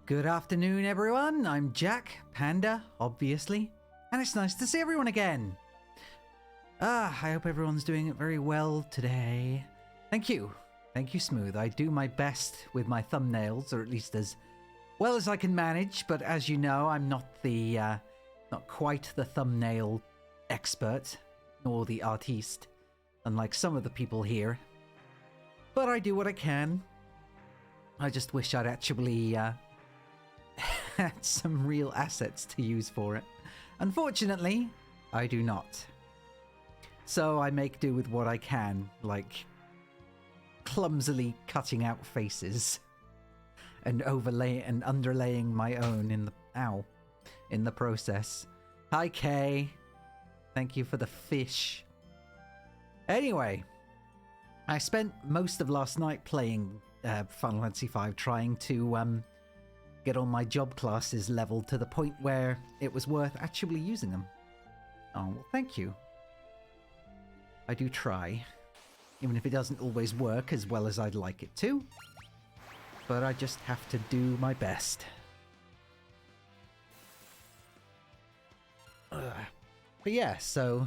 Good afternoon, everyone. I'm JAQKpanda, obviously, and it's nice to see everyone again. I hope everyone's doing it very well today. Thank you. Thank you, Smooth. I do my best with my thumbnails, or at least as well as I can manage, but as you know, I'm not quite the thumbnail expert, nor the artiste, unlike some of the people here. But I do what I can. I just wish I'd actually had some real assets to use for it. Unfortunately, I do not. So I make do with what I can, like clumsily cutting out faces and underlaying my own in the process. Hi Kay. Thank you for the fish. Anyway, I spent most of last night playing Final Fantasy V, trying to get all my job classes leveled to the point where it was worth actually using them. Oh, well, thank you. I do try, even if it doesn't always work as well as I'd like it to. But I just have to do my best. But yeah, so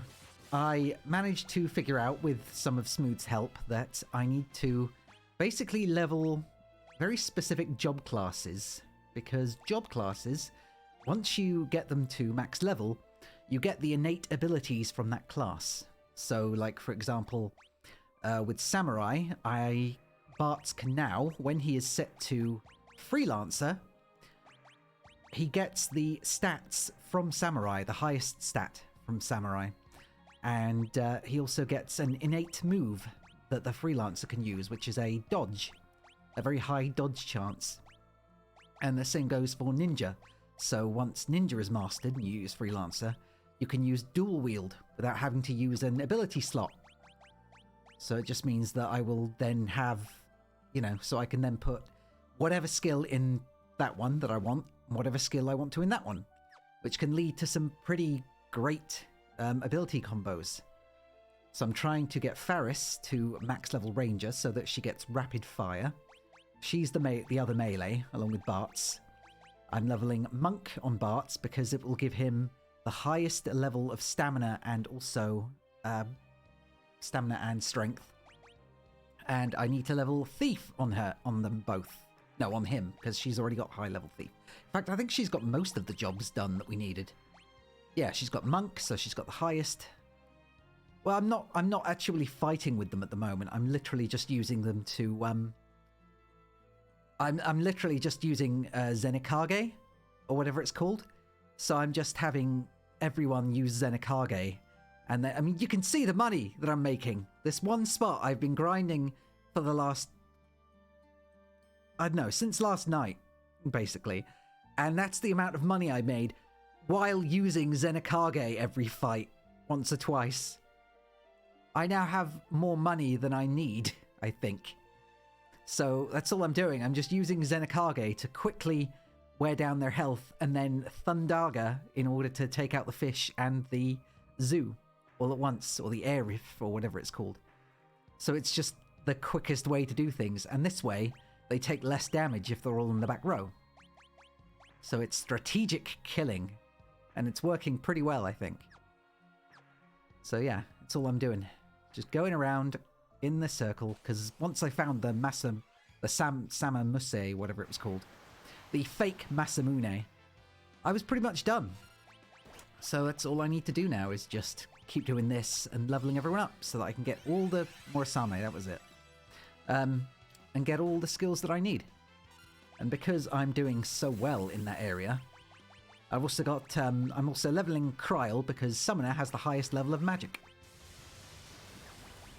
I managed to figure out with some of Smooth's help that I need to basically level very specific job classes, because job classes, once you get them to max level, you get the innate abilities from that class. So, like, for example, with Samurai, Bartz can now, when he is set to Freelancer, he gets the stats from Samurai, the highest stat from Samurai. And he also gets an innate move that the Freelancer can use, which is a dodge. A very high dodge chance. And the same goes for Ninja. So once Ninja is mastered and you use Freelancer, you can use dual wield without having to use an ability slot. So it just means that I will then have, so I can then put whatever skill in that one that I want, whatever skill I want to in that one, which can lead to some pretty great ability combos. So I'm trying to get Faris to max level Ranger so that she gets rapid fire. She's the other melee, along with Bartz. I'm leveling Monk on Bartz because it will give him the highest level of stamina and also stamina and strength. And I need to level Thief on them both. No, on him, because she's already got high level Thief. In fact, I think she's got most of the jobs done that we needed. Yeah, she's got Monk, so she's got the highest. Well, I'm not actually fighting with them at the moment. I'm literally just using them to I'm literally just using JAQKk, or whatever it's called. So I'm just having everyone use JAQKk. And I mean, you can see the money that I'm making. This one spot I've been grinding for the last, I don't know, since last night, basically. And that's the amount of money I made while using JAQKk every fight, once or twice. I now have more money than I need, I think. So that's all I'm doing. I'm just using JAQKk to quickly wear down their health and then Thundaga in order to take out the fish and the zoo all at once, or the air riff, or whatever it's called. So it's just the quickest way to do things, and this way they take less damage if they're all in the back row. So it's strategic killing, and it's working pretty well, I think. So yeah, that's all I'm doing. Just going around in the circle, because once I found the Samamuse, whatever it was called, the fake Masamune, I was pretty much done. So that's all I need to do now, is just keep doing this and leveling everyone up so that I can get all the Morasame, that was it. And get all the skills that I need. And because I'm doing so well in that area, I've also got, I'm also leveling Kryl because Summoner has the highest level of magic.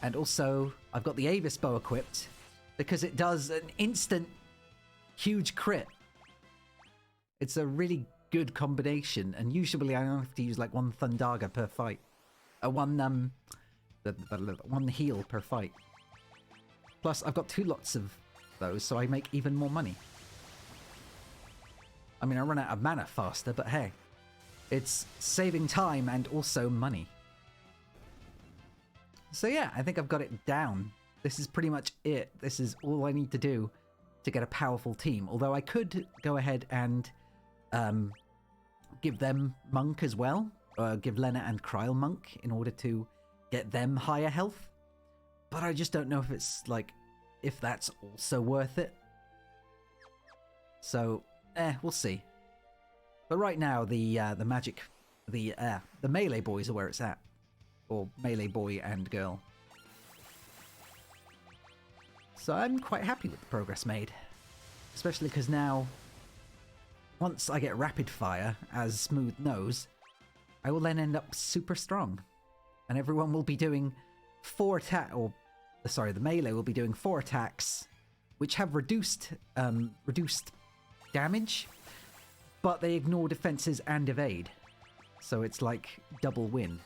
And also, I've got the Avis bow equipped because it does an instant huge crit. It's a really good combination, and usually I only have to use like one Thundaga per fight. One heal per fight. Plus, I've got 2 lots of those, so I make even more money. I mean, I run out of mana faster, but hey, it's saving time and also money. So yeah, I think I've got it down. This is pretty much it. This is all I need to do. to get a powerful team. Although I could go ahead and give them Monk as well. Give Lena and Kryl Monk in order to get them higher health. But I just don't know if it's like, if that's also worth it. So, we'll see. But right now, the melee boys are where it's at. Or melee boy and girl. So I'm quite happy with the progress made. Especially because now, once I get rapid fire, as Smooth knows, I will then end up super strong. And everyone will be doing the melee will be doing 4 attacks, which have reduced damage, but they ignore defenses and evade. So it's like double win.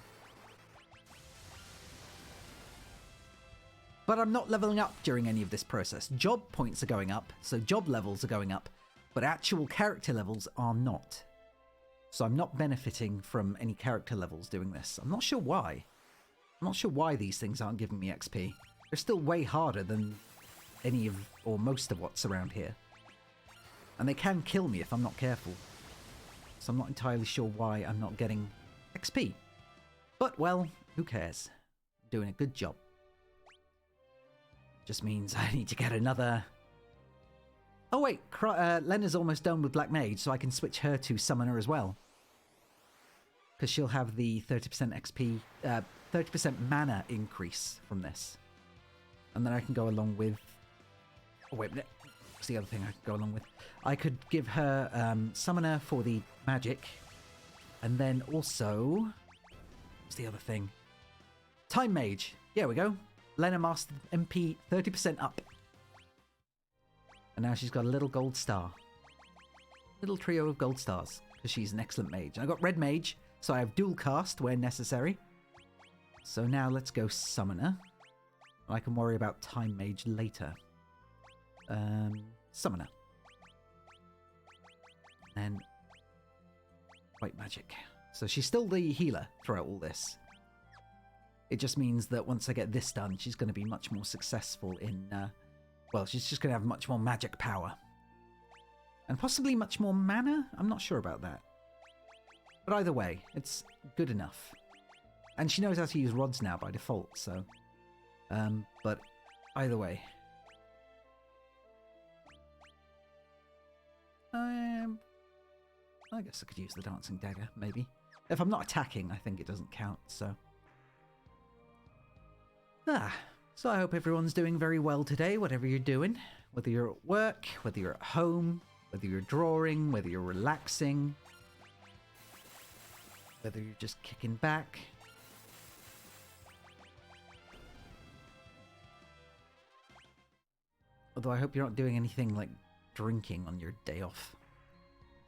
But I'm not leveling up during any of this process. Job points are going up, so job levels are going up, but actual character levels are not. So I'm not benefiting from any character levels doing this. I'm not sure why. I'm not sure why these things aren't giving me XP. They're still way harder than any of, or most of what's around here. And they can kill me if I'm not careful. So I'm not entirely sure why I'm not getting XP. But, well, who cares? I'm doing a good job. Just means I need to get another... Oh wait, Lena's almost done with Black Mage, so I can switch her to Summoner as well. Because she'll have the 30% XP, 30% mana increase from this. And then I can go along with... Oh wait a minute, what's the other thing I could go along with? I could give her Summoner for the magic. And then also... What's the other thing? Time Mage. There we go. Lena mastered MP 30% up. And now she's got a little gold star. Little trio of gold stars. Because she's an excellent mage. And I got Red Mage, so I have dual cast where necessary. So now let's go Summoner. I can worry about Time Mage later. Summoner. And White Magic. So she's still the healer throughout all this. It just means that once I get this done, she's going to be much more successful in... well, she's just going to have much more magic power. And possibly much more mana? I'm not sure about that. But either way, it's good enough. And she knows how to use rods now by default, so... but either way. I guess I could use the Dancing Dagger, maybe. If I'm not attacking, I think it doesn't count, so... So I hope everyone's doing very well today, whatever you're doing. Whether you're at work, whether you're at home, whether you're drawing, whether you're relaxing, whether you're just kicking back. Although I hope you're not doing anything like drinking on your day off.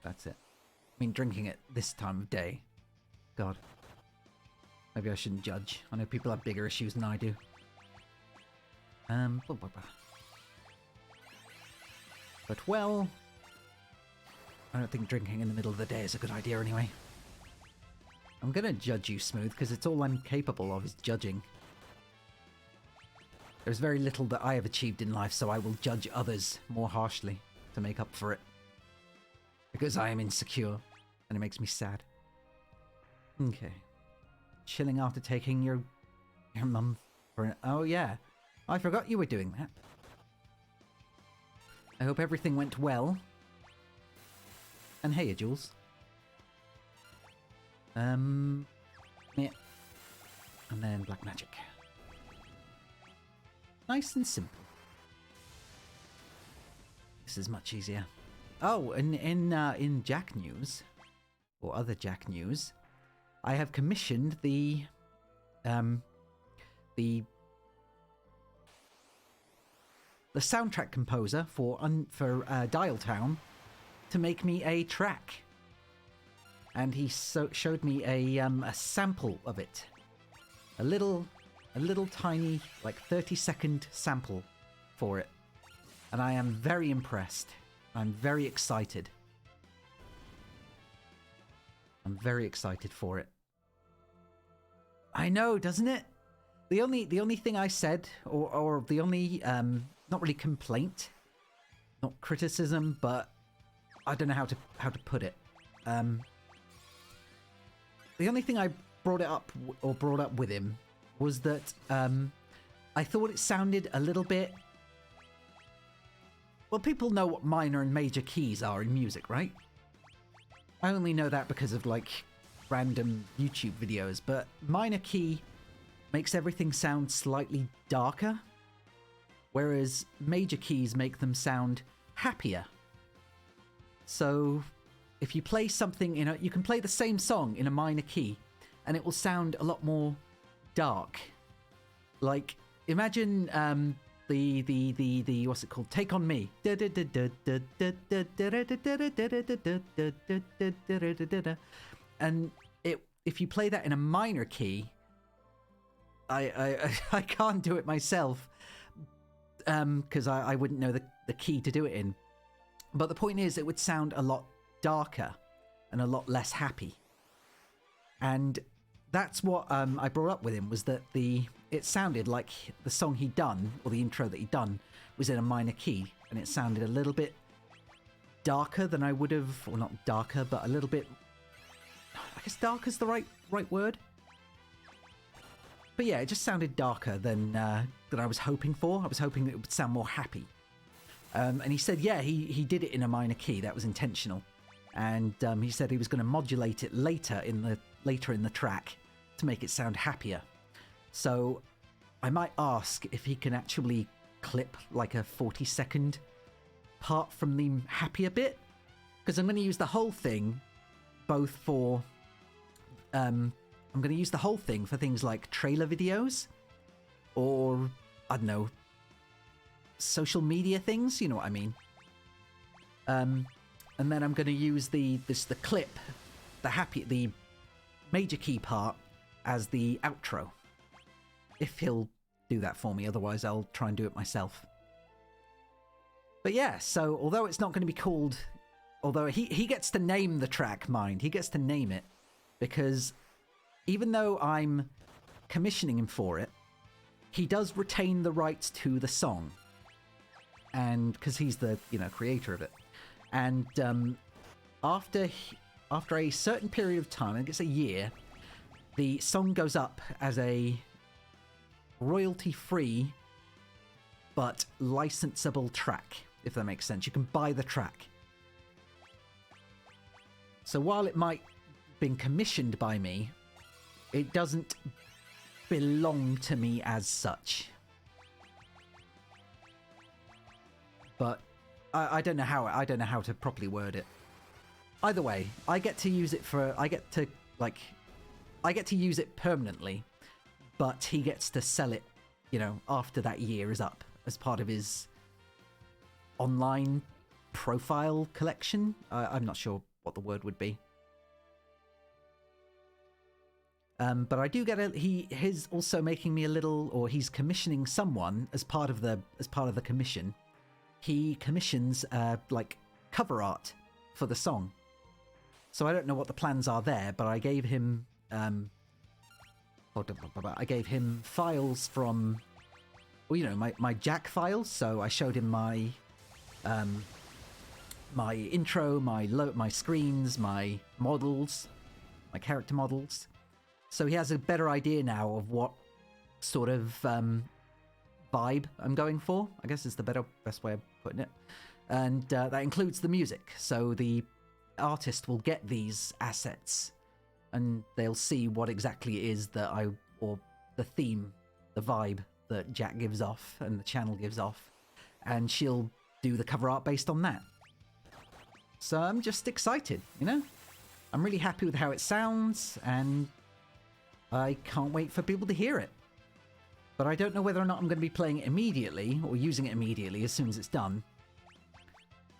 That's it. I mean, drinking at this time of day. God. Maybe I shouldn't judge. I know people have bigger issues than I do. But well, I don't think drinking in the middle of the day is a good idea anyway. I'm gonna judge you, Smooth, because it's all I'm capable of is judging. There's very little that I have achieved in life, so I will judge others more harshly to make up for it. Because I am insecure, and it makes me sad. Okay. Chilling after taking your mum for an... Oh, yeah. I forgot you were doing that. I hope everything went well. And hey, Jules. Yeah. And then Black Magic. Nice and simple. This is much easier. Oh, and in JAQK news, or other JAQK news, I have commissioned the soundtrack composer for Dial Town to make me a track, and he showed me a sample of it, a little tiny, like 30-second sample for it, and I am very impressed. I'm very excited. I'm very excited for it. I know, doesn't it? The only thing I said, or the only not really complaint, not criticism, but I don't know how to put it. The only thing I brought up with him was that I thought it sounded a little bit. Well, people know what minor and major keys are in music, right? I only know that because of like random YouTube videos, but minor key makes everything sound slightly darker, whereas major keys make them sound happier. So if you play something you can play the same song in a minor key and it will sound a lot more dark. Like imagine the what's it called? Take on Me. And if you play that in a minor key, I can't do it myself because I wouldn't know the key to do it in. But the point is, it would sound a lot darker and a lot less happy. And that's what I brought up with him, was that it sounded like the song he'd done, or the intro that he'd done, was in a minor key, and it sounded a little bit darker than I would have, or not darker, but a little bit, I guess darker's the right word. But yeah, it just sounded darker than I was hoping for. I was hoping that it would sound more happy. And he said, yeah, he did it in a minor key. That was intentional. And he said he was going to modulate it later in the track to make it sound happier. So I might ask if he can actually clip like a 40-second part from the happier bit, because I'm going to use the whole thing both for I'm going to use the whole thing for things like trailer videos or I don't know, social media things, you know what I mean. And then I'm going to use the clip, the major key part as the outro. If he'll do that for me, otherwise I'll try and do it myself. But yeah, so although it's not going to be called, although he gets to name the track, mind, he gets to name it, because even though I'm commissioning him for it, he does retain the rights to the song, and because he's the creator of it. And after a certain period of time, I think it's a year, the song goes up as a royalty-free but licensable track, if that makes sense. You can buy the track. So while it might have been commissioned by me, it doesn't belong to me as such. But I don't know how to properly word it. Either way, I get to use it use it permanently, but he gets to sell it, after that year is up as part of his online profile collection. I'm not sure what the word would be. But I do get he's also making me a little, or he's commissioning someone as part of the commission. He commissions like cover art for the song. So I don't know what the plans are there, but I gave him files from, my JAQK files. So I showed him my my intro, my screens, my models, my character models. So he has a better idea now of what sort of vibe I'm going for, I guess is the best way of putting it. And that includes the music. So the artist will get these assets and they'll see what exactly it is that or the theme, the vibe that JAQK gives off and the channel gives off. And she'll do the cover art based on that. So I'm just excited, I'm really happy with how it sounds, and I can't wait for people to hear it. But I don't know whether or not I'm going to be playing it immediately, or using it immediately as soon as it's done.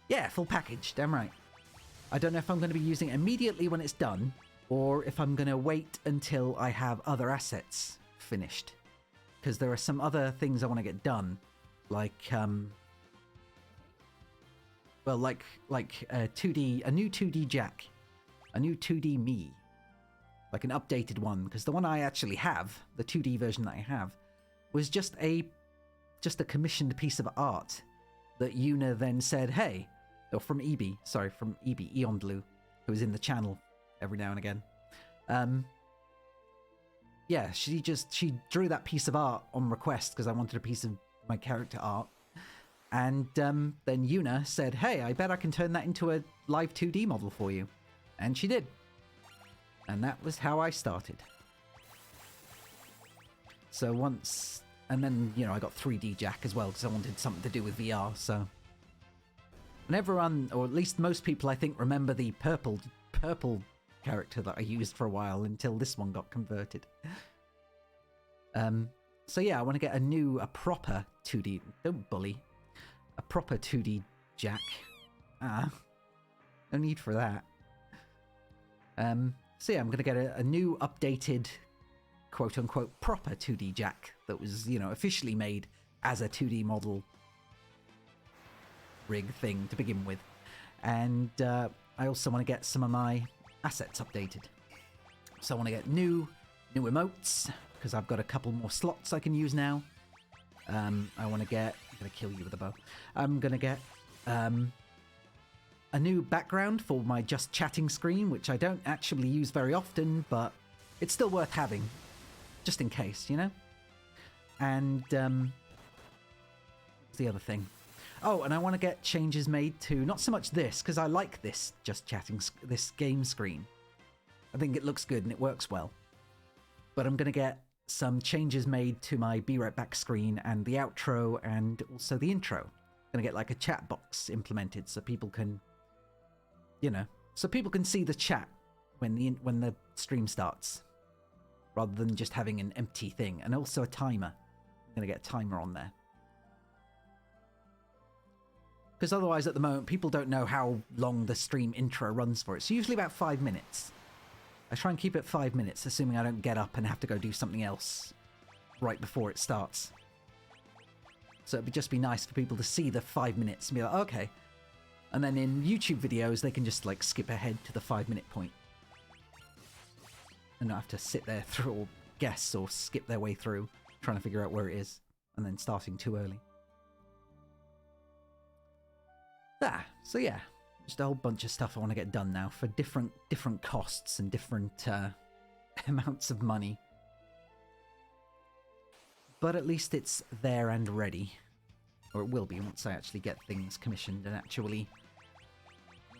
Yeah, full package, damn right. I don't know if I'm going to be using it immediately when it's done, or if I'm going to wait until I have other assets finished. Because there are some other things I want to get done, like a new 2D JAQK, a new 2D me, like an updated one. Because the one I actually have, the 2D version that I have, was just a commissioned piece of art that Yuna then said, hey, or from EB, sorry, from EB, Eon Blue, who was in the channel every now and again. Yeah, she drew that piece of art on request because I wanted a piece of my character art. And then Yuna said, hey, I bet I can turn that into a live 2D model for you. And she did. And that was how I started. So once, and then, you know, I got 3D JAQK as well because I wanted something to do with VR, so. And everyone, or at least most people, I think, remember the purple character that I used for a while until this one got converted. So yeah, I want to get a proper 2D, don't bully, a proper 2D JAQK. No need for that. So yeah, I'm going to get a new updated, quote-unquote, proper 2D JAQK that was, you know, officially made as a 2D model rig thing to begin with. And I also want to get some of my assets updated. So I want to get new emotes, because I've got a couple more slots I can use now. I want to get... I'm going to kill you with a bow. I'm going to get a new background for my just chatting screen, which I don't actually use very often, but it's still worth having, just in case, you know? And what's the other thing? Oh, and I want to get changes made to, not so much this, because I like this just chatting, this game screen. I think it looks good and it works well. But I'm going to get some changes made to my Be Right Back screen and the outro and also the intro. I'm going to get like a chat box implemented so people can, you know, so people can see the chat when the stream starts, rather than just having an empty thing. And also a timer. I'm going to get a timer on there. Because otherwise, at the moment, people don't know how long the stream intro runs for. It's usually about 5 minutes. I try and keep it 5 minutes, assuming I don't get up and have to go do something else right before it starts. So it'd just be nice for people to see the 5 minutes and be like, okay. And then in YouTube videos, they can just like skip ahead to the 5 minute point. And not have to sit there through or guess or skip their way through, trying to figure out where it is, and then starting too early. So yeah, just a whole bunch of stuff I want to get done now for different costs and different amounts of money. But at least it's there and ready. Or it will be once I actually get things commissioned and actually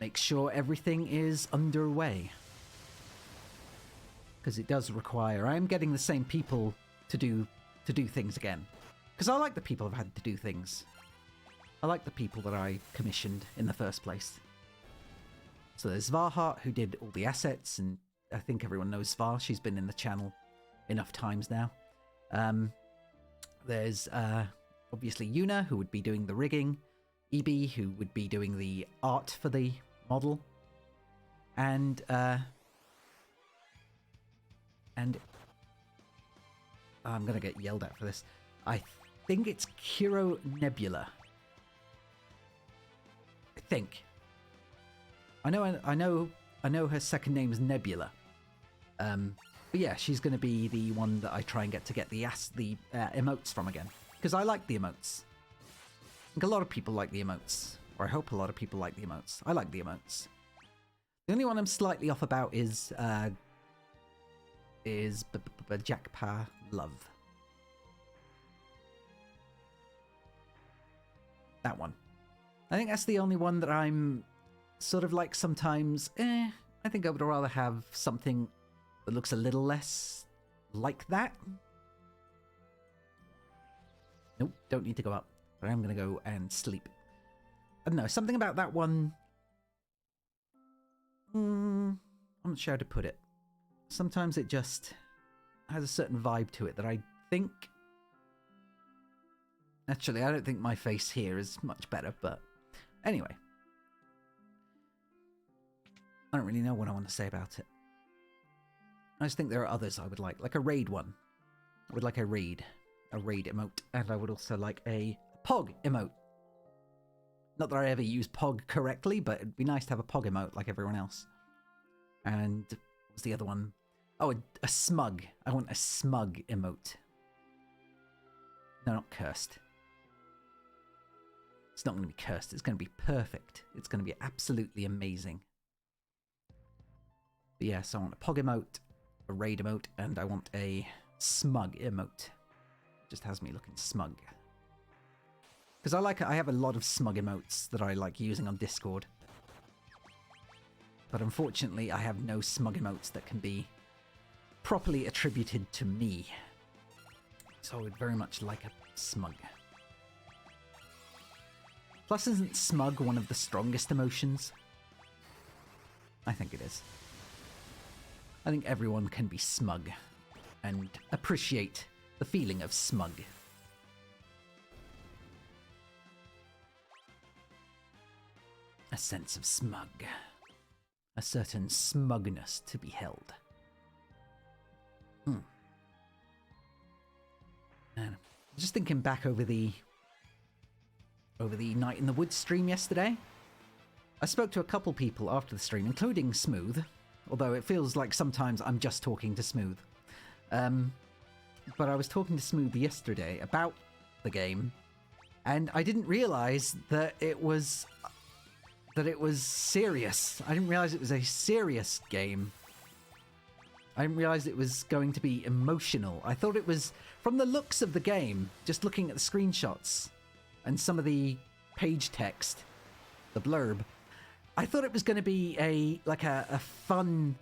make sure everything is underway. Because it does require... I'm getting the same people to do things again. Because I like the people I've had to do things. I like the people that I commissioned in the first place. So there's Svarheart, who did all the assets, and I think everyone knows Svar. She's been in the channel enough times now. There's obviously Yuna, who would be doing the rigging. EB, who would be doing the art for the model. And I'm gonna get yelled at for this. I think it's Kiro Nebula. I think. I know her second name is Nebula. But yeah, she's going to be the one that I try and get the emotes from again. Because I like the emotes. I think a lot of people like the emotes. Or I hope a lot of people like the emotes. I like the emotes. The only one I'm slightly off about is JAQKpanda Love. That one. I think that's the only one that I'm sort of like sometimes, I think I would rather have something that looks a little less like that. Nope, don't need to go up. But I'm going to go and sleep. I don't know, something about that one... I'm not sure how to put it. Sometimes it just has a certain vibe to it that I think... Actually, I don't think my face here is much better, but... Anyway. I don't really know what I want to say about it. I just think there are others I would like a raid one. I would like a raid emote, and I would also like a Pog emote. Not that I ever use Pog correctly, but it'd be nice to have a Pog emote like everyone else. And what's the other one? Oh, a smug. I want a smug emote. No, not cursed. It's not going to be cursed. It's going to be perfect. It's going to be absolutely amazing. But yeah, so I want a pog emote, a raid emote, and I want a smug emote. Just has me looking smug. Because I have a lot of smug emotes that I like using on Discord. But unfortunately, I have no smug emotes that can be properly attributed to me. So I would very much like a smug. Plus, isn't smug one of the strongest emotions? I think it is. I think everyone can be smug and appreciate the feeling of smug. A sense of smug. A certain smugness to be held. Man, just thinking back over the Night in the Woods stream yesterday. I spoke to a couple people after the stream, including Smooth, although it feels like sometimes I'm just talking to Smooth. But I was talking to Smooth yesterday about the game, and I didn't realize that it was serious. I didn't realize it was a serious game. I didn't realize it was going to be emotional. I thought it was, from the looks of the game, just looking at the screenshots and some of the page text, the blurb, I thought it was going to be a fun,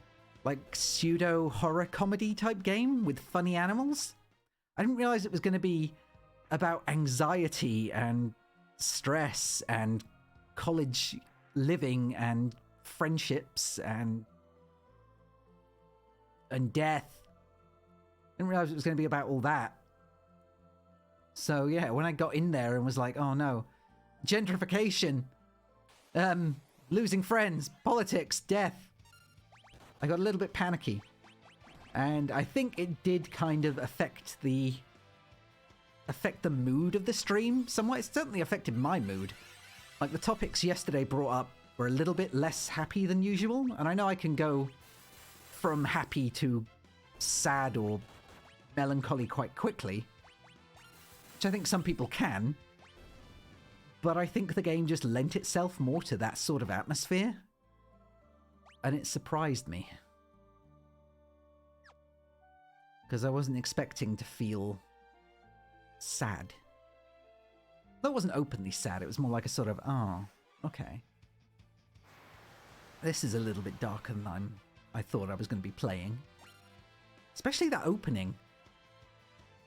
like, pseudo horror comedy type game with funny animals. I didn't realize it was going to be about anxiety and stress and college living and friendships and death. I didn't realize it was going to be about all that. So yeah, when I got in there and was like, oh no, gentrification, losing friends, politics, death, I got a little bit panicky. And I think it did kind of affect the mood of the stream somewhat. It certainly affected my mood. Like, the topics yesterday brought up were a little bit less happy than usual, and I know I can go from happy to sad or melancholy quite quickly, which I think some people can, but I think the game just lent itself more to that sort of atmosphere, and it surprised me. Because I wasn't expecting to feel sad. That wasn't openly sad, it was more like a sort of, oh, okay. This is a little bit darker than I thought I was going to be playing. Especially that opening.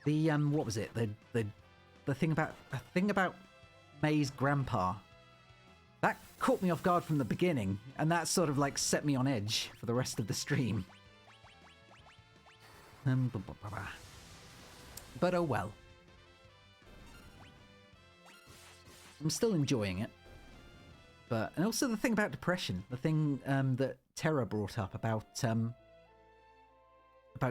The, what was it? The thing about May's grandpa. That caught me off guard from the beginning, and that sort of like set me on edge for the rest of the stream. But oh well. I'm still enjoying it. But, and also the thing about depression, the thing that Terra brought up about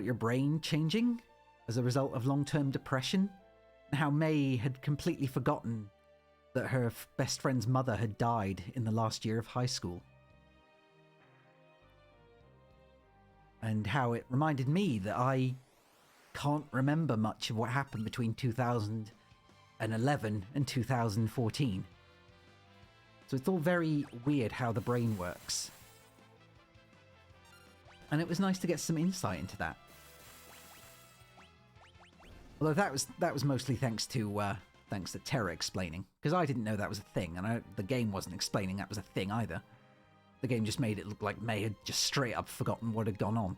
your brain changing as a result of long-term depression, and how May had completely forgotten that her best friend's mother had died in the last year of high school. And how it reminded me that I can't remember much of what happened between 2011 and 2014. So it's all very weird how the brain works. And it was nice to get some insight into that. Although that was mostly thanks to Terra explaining, because I didn't know that was a thing, and the game wasn't explaining that was a thing either. The game just made it look like May had just straight up forgotten what had gone on.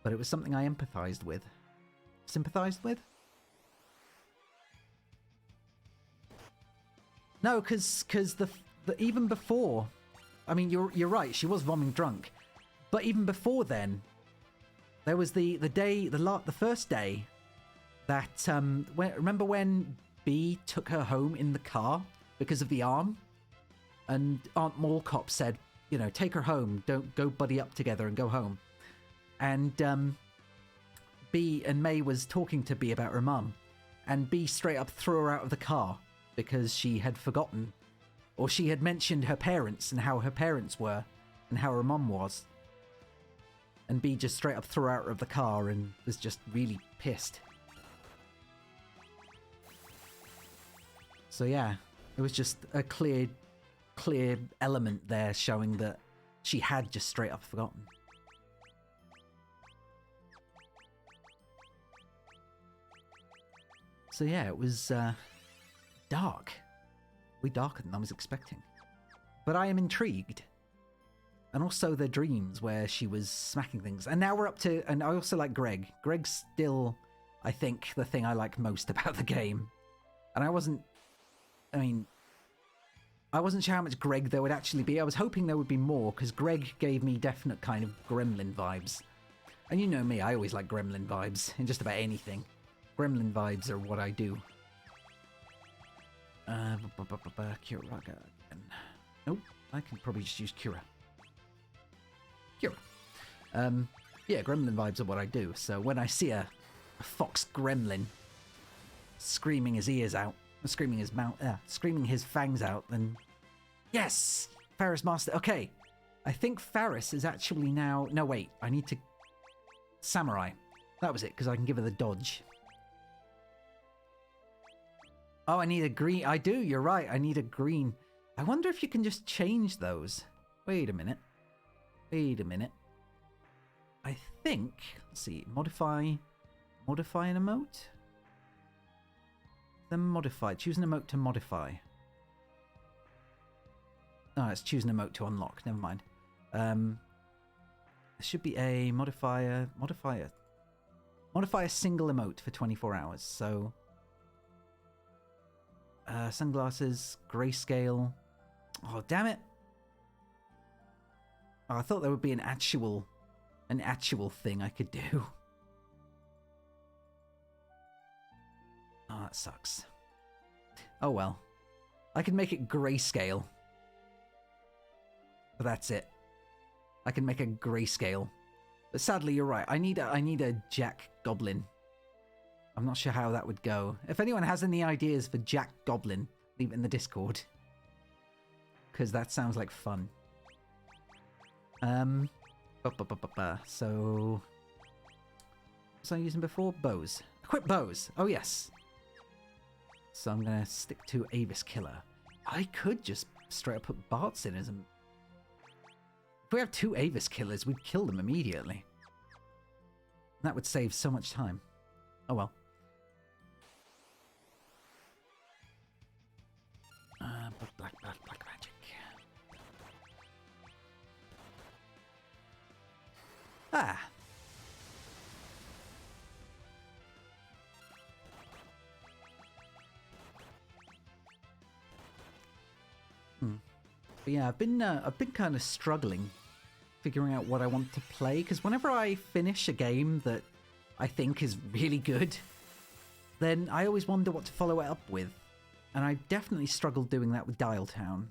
But it was something I empathized with. Sympathized with? No, because even before, I mean, you're right, she was vomiting drunk, but even before then, there was the first day that remember when B took her home in the car because of the arm, and Aunt Mallcop said, you know, take her home, don't go buddy up together and go home, and B and May was talking to B about her mum, and B straight up threw her out of the car because she had forgotten, or she had mentioned her parents and how her parents were and how her mum was. And B just straight up threw her out of the car and was just really pissed. So yeah, it was just a clear element there showing that she had just straight up forgotten. So yeah, it was dark. Way darker than I was expecting. But I am intrigued. And also the dreams where she was smacking things. And now we're up to... And I also like Greg. Greg's still, I think, the thing I like most about the game. And I wasn't... I mean... I wasn't sure how much Greg there would actually be. I was hoping there would be more, because Greg gave me definite kind of gremlin vibes. And you know me, I always like gremlin vibes in just about anything. Gremlin vibes are what I do. Kira again. Nope, I can probably just use Kira. Kira. Yeah, gremlin vibes are what I do. So when I see a fox gremlin screaming his ears out, screaming his screaming his fangs out, then yes, Faris Master. Okay, I think Faris is actually now. No, wait, I need to samurai. That was it, because I can give her the dodge. Oh, I need a green. I do. You're right. I need a green. I wonder if you can just change those. Wait a minute. Wait a minute. I think. Let's see. Modify an emote. Then modify. Choose an emote to modify. Oh, it's choose an emote to unlock. Never mind. There should be a modifier. Modify a single emote for 24 hours. So, sunglasses, grayscale. Oh, damn it! Oh, I thought there would be an actual thing I could do. Oh, that sucks. Oh well. I can make it grayscale. But that's it. I can make a grayscale. But sadly, you're right. I need a Jack Goblin. I'm not sure how that would go. If anyone has any ideas for Jack Goblin, leave it in the Discord. Because that sounds like fun. So... what was I using before? Bows. Equip bows! Oh yes! So I'm gonna stick to Avis Killer. I could just straight up put Bart's in as a... If we have 2 Avis Killers, we'd kill them immediately. That would save so much time. Oh well. Black magic. Ah. But yeah, I've been kind of struggling figuring out what I want to play, because whenever I finish a game that I think is really good, then I always wonder what to follow it up with. And I definitely struggled doing that with Dial Town.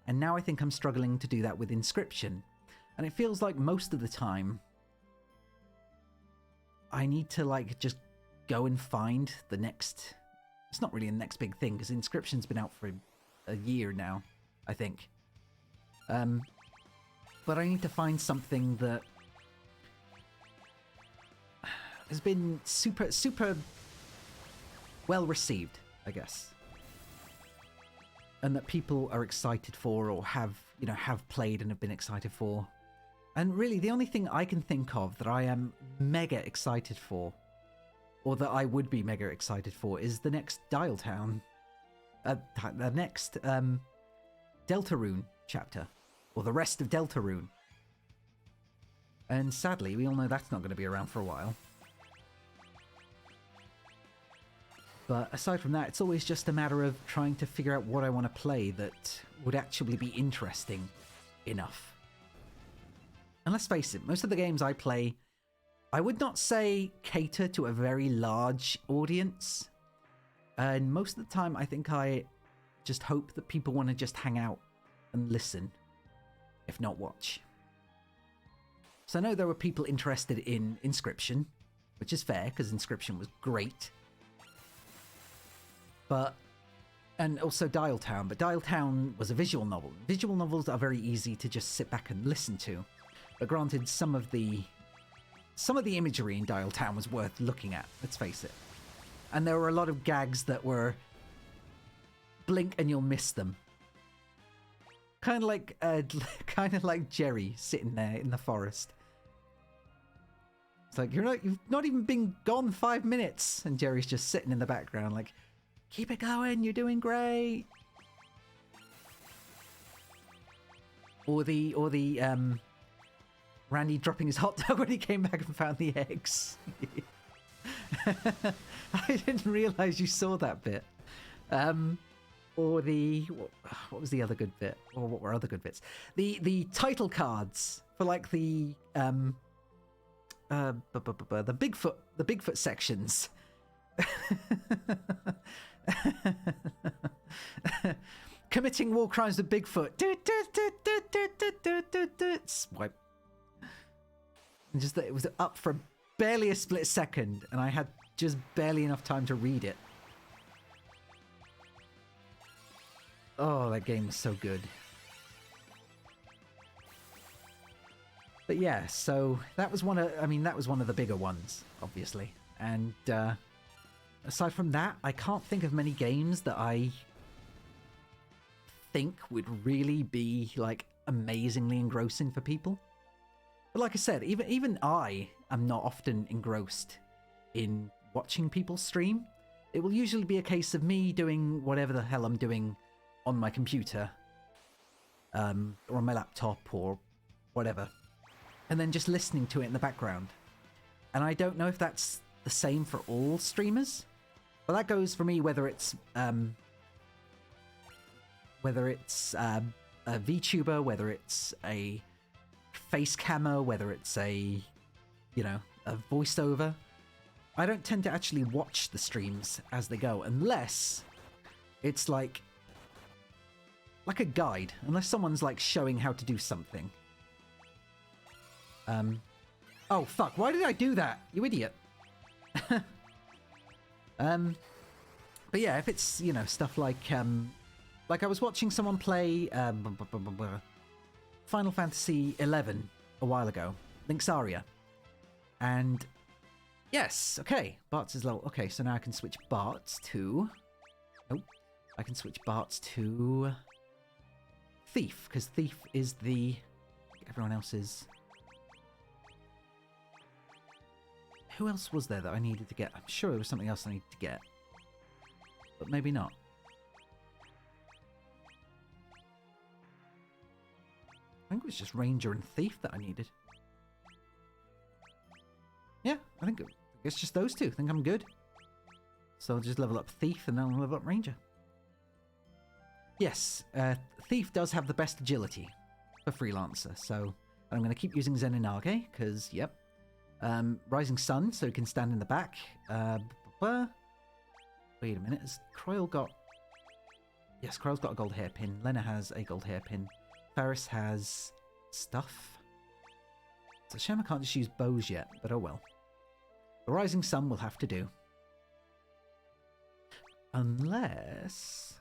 And now I think I'm struggling to do that with Inscription. And it feels like most of the time I need to like just go and find the next... It's not really the next big thing, because Inscription's been out for a year now, I think. But I need to find something that has been super well received, I guess. And that people are excited for, or have played and have been excited for. And really, the only thing I can think of that I am mega excited for, or that I would be mega excited for, is the next Dial Town. The next Deltarune chapter. Or the rest of Deltarune. And sadly, we all know that's not going to be around for a while. But aside from that, it's always just a matter of trying to figure out what I want to play that would actually be interesting enough. And let's face it, most of the games I play, I would not say cater to a very large audience. And most of the time, I think I just hope that people want to just hang out and listen, if not watch. So I know there were people interested in Inscription, which is fair, because Inscription was great. And also Dial Town, but Dial Town was a visual novel. Visual novels are very easy to just sit back and listen to. But granted, some of the imagery in Dial Town was worth looking at, let's face it. And there were a lot of gags that were blink and you'll miss them. Kind of like Jerry sitting there in the forest. It's like you've not even been gone 5 minutes, and Jerry's just sitting in the background, like, keep it going, you're doing great. Or the Randy dropping his hot dog when he came back and found the eggs. I didn't realize you saw that bit. Or the what was the other good bit? Or what were other good bits? The title cards for like the Bigfoot sections. Committing war crimes with Bigfoot. Swipe. And just that it was up for barely a split second, and I had just barely enough time to read it. Oh, that game was so good. But yeah, so that was one of the bigger ones, obviously. And aside from that, I can't think of many games that I think would really be like amazingly engrossing for people. But like I said, even I am not often engrossed in watching people stream. It will usually be a case of me doing whatever the hell I'm doing on my computer, or on my laptop, or whatever, and then just listening to it in the background. And I don't know if that's the same for all streamers, but that goes for me whether it's a VTuber, whether it's a face cammer, whether it's a voiceover. I don't tend to actually watch the streams as they go, unless it's like a guide, unless someone's like showing how to do something. Oh fuck, why did I do that? You idiot. But yeah, if it's, stuff like I was watching someone play Final Fantasy 11 a while ago, Linksaria. And yes, okay, Bart's is low. Okay, so now I can switch Bart's to... Nope. I can switch Bart's to Thief, because Thief is the... Everyone else is... Who else was there that I needed to get? I'm sure there was something else I needed to get. But maybe not. I think it was just Ranger and Thief that I needed. Yeah, I think it's just those two. I think I'm good. So I'll just level up Thief and then I'll level up Ranger. Yes, Thief does have the best agility for Freelancer, so I'm going to keep using Zeninage, because, yep. Rising Sun, so he can stand in the back. Wait a minute, has Croyle got... Yes, Croyle's got a gold hairpin. Lena has a gold hairpin. Ferris has stuff. So shame I can't just use bows yet, but oh well. The Rising Sun will have to do. Unless...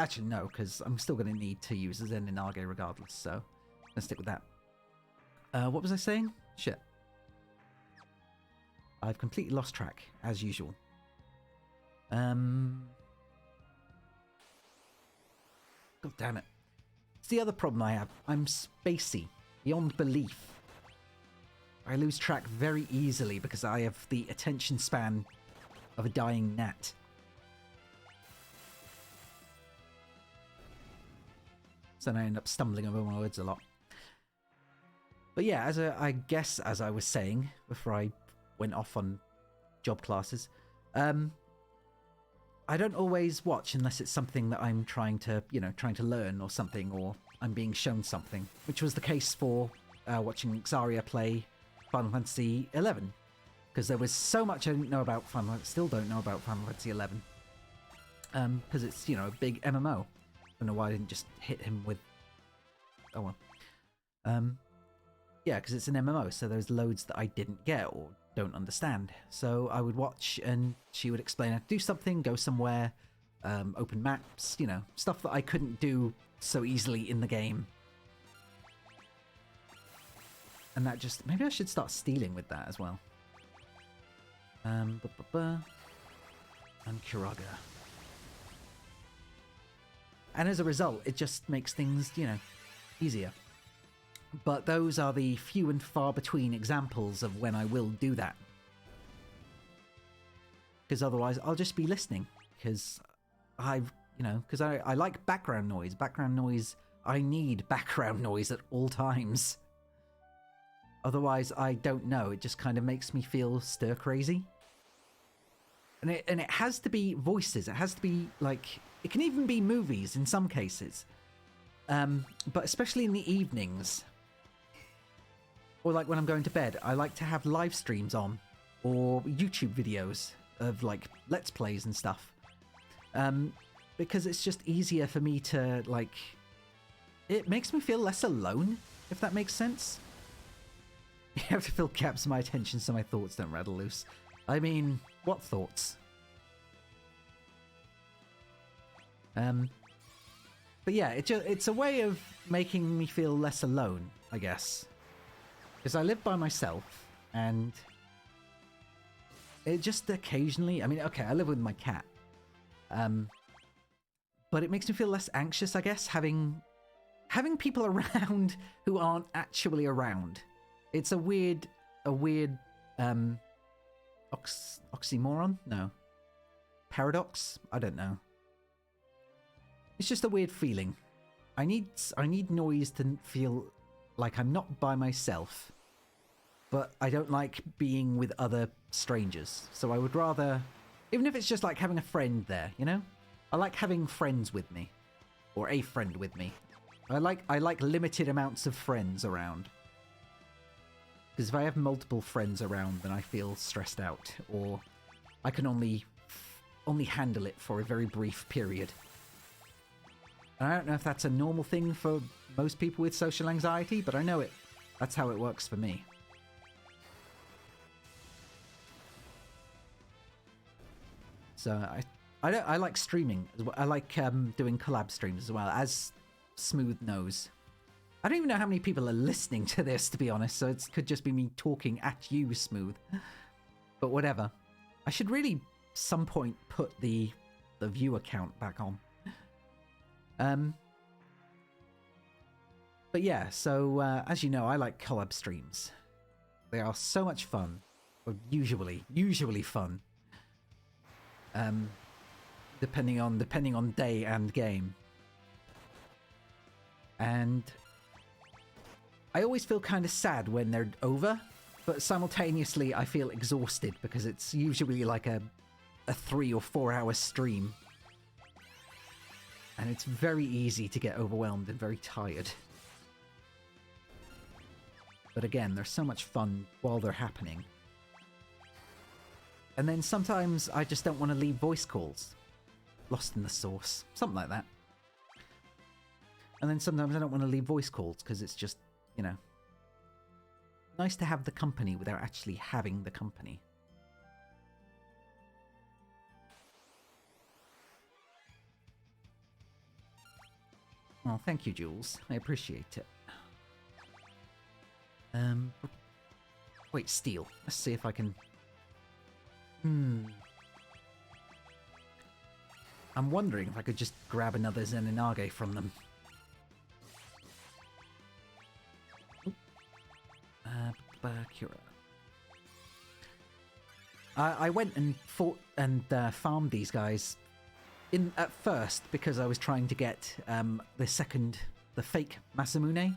Actually, no, because I'm still going to need to use a Zeninage regardless, so I'm going to stick with that. What was I saying? Shit. I've completely lost track, as usual. God damn it. It's the other problem I have. I'm spacey, beyond belief. I lose track very easily because I have the attention span of a dying gnat. So then I end up stumbling over my words a lot. But yeah, I guess as I was saying before I went off on job classes, I don't always watch unless it's something that I'm trying to learn or something, or I'm being shown something, which was the case for watching Xaria play Final Fantasy 11, because there was so much I didn't know about still don't know about Final Fantasy 11, because it's, a big MMO. I don't know why I didn't just hit him with... Oh well. Yeah, because it's an MMO, so there's loads that I didn't get or don't understand. So I would watch and she would explain how to do something, go somewhere, open maps, stuff that I couldn't do so easily in the game. And that just... Maybe I should start stealing with that as well. And Kiraga. And as a result, it just makes things, you know, easier. But those are the few and far between examples of when I will do that. Because otherwise I'll just be listening. Because because I like background noise. Background noise, I need background noise at all times. Otherwise, I don't know. It just kind of makes me feel stir crazy. And it has to be voices. It has to be like, it can even be movies in some cases. But especially in the evenings, or like when I'm going to bed, I like to have live streams on, or YouTube videos of like Let's Plays and stuff. Because it's just easier for me to like, it makes me feel less alone, if that makes sense. You have to fill gaps in my attention so my thoughts don't rattle loose. I mean, what thoughts? But yeah, it's a way of making me feel less alone, I guess. Because I live by myself, and it just occasionally... I mean, okay, I live with my cat. But it makes me feel less anxious, I guess, having people around who aren't actually around. It's a weird oxymoron? No. Paradox? I don't know. It's just a weird feeling. I need noise to feel like I'm not by myself, but I don't like being with other strangers. So I would rather, even if it's just like having a friend there, you know? I like having friends with me, or a friend with me. I like limited amounts of friends around. Because if I have multiple friends around, then I feel stressed out, or I can only handle it for a very brief period. And I don't know if that's a normal thing for most people with social anxiety, but I know that's how it works for me. So I like streaming as well. I like doing collab streams as well, as Smooth knows. I don't even know how many people are listening to this, to be honest, so it could just be me talking at you, Smooth. But whatever. I should really, some point, put the viewer count back on. But yeah, so as you know, I like collab streams. They are so much fun, or usually fun. Depending on day and game. And I always feel kind of sad when they're over, but simultaneously I feel exhausted because it's usually like a 3 or 4 hour stream. And it's very easy to get overwhelmed and very tired. But again, they're so much fun while they're happening. And then sometimes I just don't want to leave voice calls. Lost in the sauce. Something like that. And then sometimes I don't want to leave voice calls because it's just, you know, nice to have the company without actually having the company. Oh, thank you, Jules. I appreciate it. Wait, steel. Let's see if I can... I'm wondering if I could just grab another Zenonage from them. Bakura. I went and fought and farmed these guys at first because I was trying to get the fake Masamune.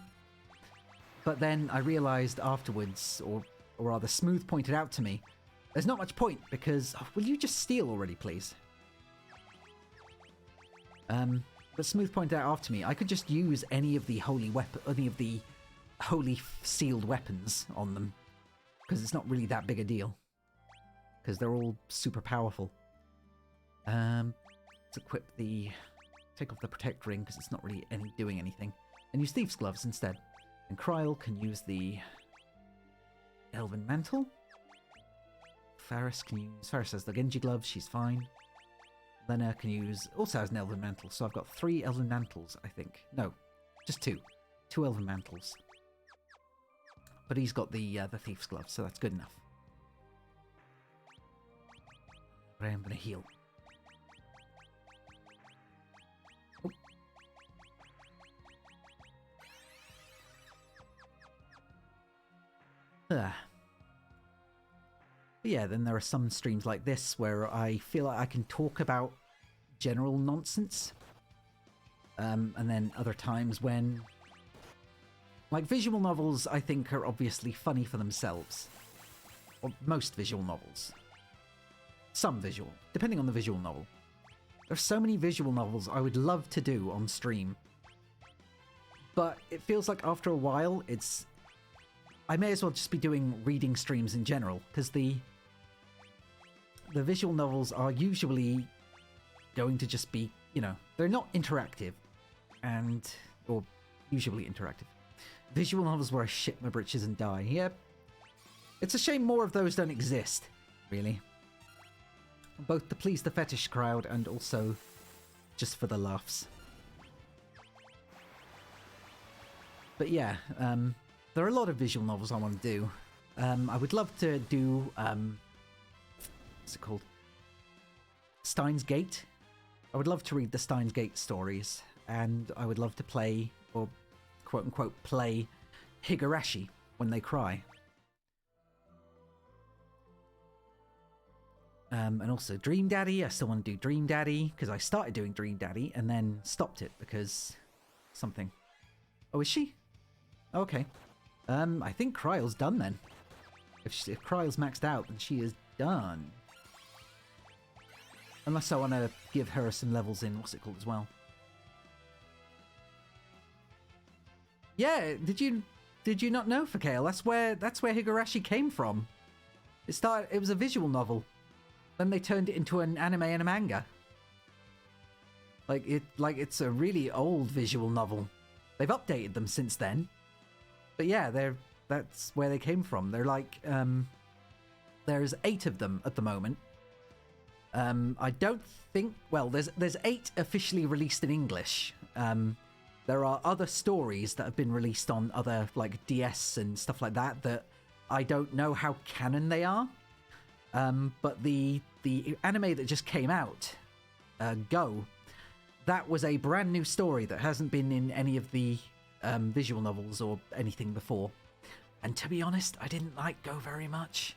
But then I realized afterwards, or rather Smooth pointed out to me, there's not much point because... Oh, will you just steal already, please? But Smooth pointed out after me, I could just use any of the holy sealed weapons on them because it's not really that big a deal because they're all super powerful. Let's equip take off the protect ring because it's not really doing anything, and use Thief's Gloves instead. And Kryl can use the Elven Mantle. Faris has the Genji Gloves, she's fine. Lena also has an Elven Mantle, so I've got 3 Elven Mantles, I think. No, just 2. 2 Elven Mantles. But he's got the Thief's Gloves, so that's good enough. But I am going to heal. Oh, But yeah, then there are some streams like this where I feel like I can talk about general nonsense. And then other times when... Like, visual novels, I think, are obviously funny for themselves. Or most visual novels. Some visual, depending on the visual novel. There's so many visual novels I would love to do on stream. But it feels like after a while, it's... I may as well just be doing reading streams in general, because the visual novels are usually going to just be, you know, they're not interactive, or usually interactive. Visual novels where I shit my britches and die. Yep. It's a shame more of those don't exist, really. Both to please the fetish crowd and also just for the laughs. But yeah, there are a lot of visual novels I want to do. I would love to do, what's it called? Steins Gate. I would love to read the Steins Gate stories, and I would love to play, or quote-unquote play, Higurashi when they cry. And also Dream Daddy. I still want to do Dream Daddy, because I started doing Dream Daddy and then stopped it because something. Oh, is she? Okay. I think Kryle's done then. If Kryle's maxed out, then she is done. Unless I want to give her some levels in, what's it called as well? Yeah, did you not know, Fakale? That's where Higurashi came from. It was a visual novel. Then they turned it into an anime and a manga. Like it's a really old visual novel. They've updated them since then. But yeah, that's where they came from. They're like there's 8 of them at the moment. I don't think... Well, there's 8 officially released in English. There are other stories that have been released on other, like, DS and stuff like that I don't know how canon they are. But the anime that just came out, Go, that was a brand new story that hasn't been in any of the visual novels or anything before. And to be honest, I didn't like Go very much.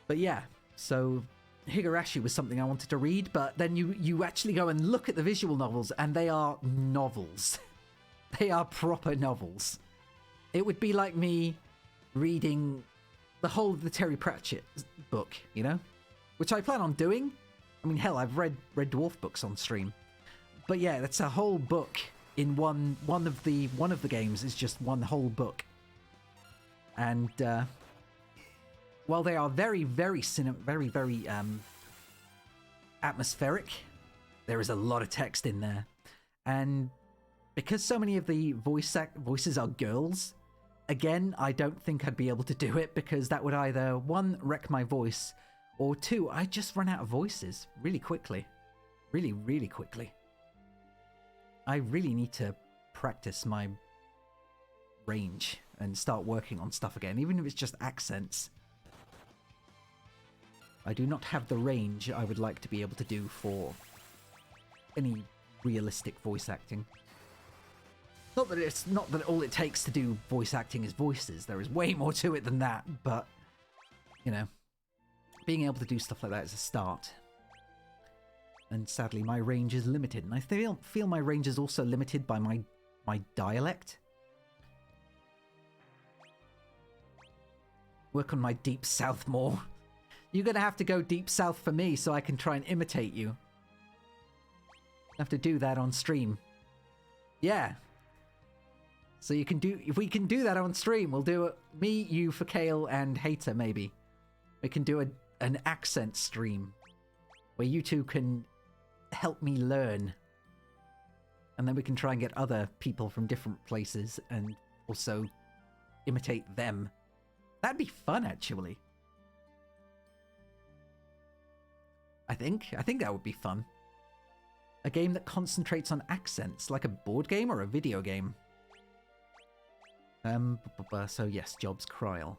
But yeah, so Higurashi was something I wanted to read, but then you actually go and look at the visual novels, and they are novels. They are proper novels. It would be like me reading the whole of the Terry Pratchett book, you know? Which I plan on doing. I mean, hell, I've read Red Dwarf books on stream. But yeah, that's a whole book in one of the games is just one whole book. And while they are very, very atmospheric, there is a lot of text in there. And because so many of the voices are girls, again, I don't think I'd be able to do it, because that would either, 1, wreck my voice, or 2, I'd just run out of voices really quickly. Really, really quickly. I really need to practice my range and start working on stuff again, even if it's just accents. I do not have the range I would like to be able to do for any realistic voice acting. Not that all it takes to do voice acting is voices. There is way more to it than that, but, you know, being able to do stuff like that is a start. And sadly, my range is limited, and I feel my range is also limited by my dialect. Work on my deep south more. You're gonna have to go deep south for me so I can try and imitate you. I have to do that on stream. Yeah. So you can do... If we can do that on stream, we'll do it. Me, you, Fakale, and Hater, maybe. We can do an accent stream where you two can help me learn. And then we can try and get other people from different places and also imitate them. That'd be fun, actually. I think that would be fun. A game that concentrates on accents, like a board game or a video game. So yes, Job's Kryle.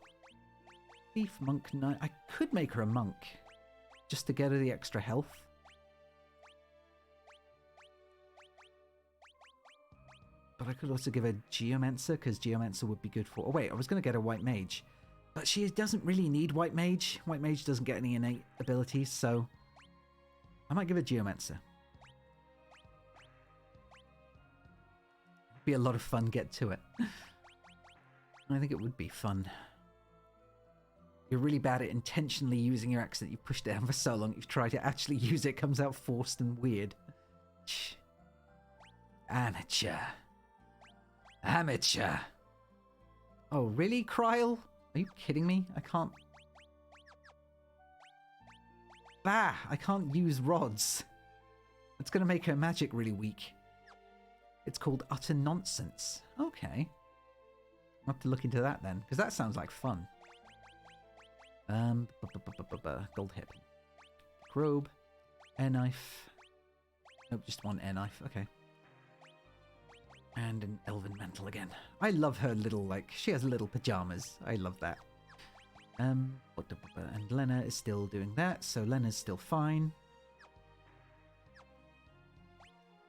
Thief, Monk, Knight. I could make her a monk, just to get her the extra health. But I could also give her Geomancer, because Geomancer would be good for... Oh, wait, I was going to get a White Mage. But she doesn't really need White Mage. White Mage doesn't get any innate abilities, so... I might give her Geomancer. Be a lot of fun, get to it. I think it would be fun. You're really bad at intentionally using your axe that you've pushed down for so long. You've tried to actually use it, comes out forced and weird. Amateur. Amateur. Oh, really, Kryl? Are you kidding me? I can't... Bah! I can't use rods. It's going to make her magic really weak. It's called utter nonsense. Okay. I'll have to look into that then, because that sounds like fun. Gold hip. Robe. Air knife. Nope, just one air knife. Okay. And an elven mantle again. I love her little, like, she has little pajamas. I love that. And Lena is still doing that, so Lena's still fine.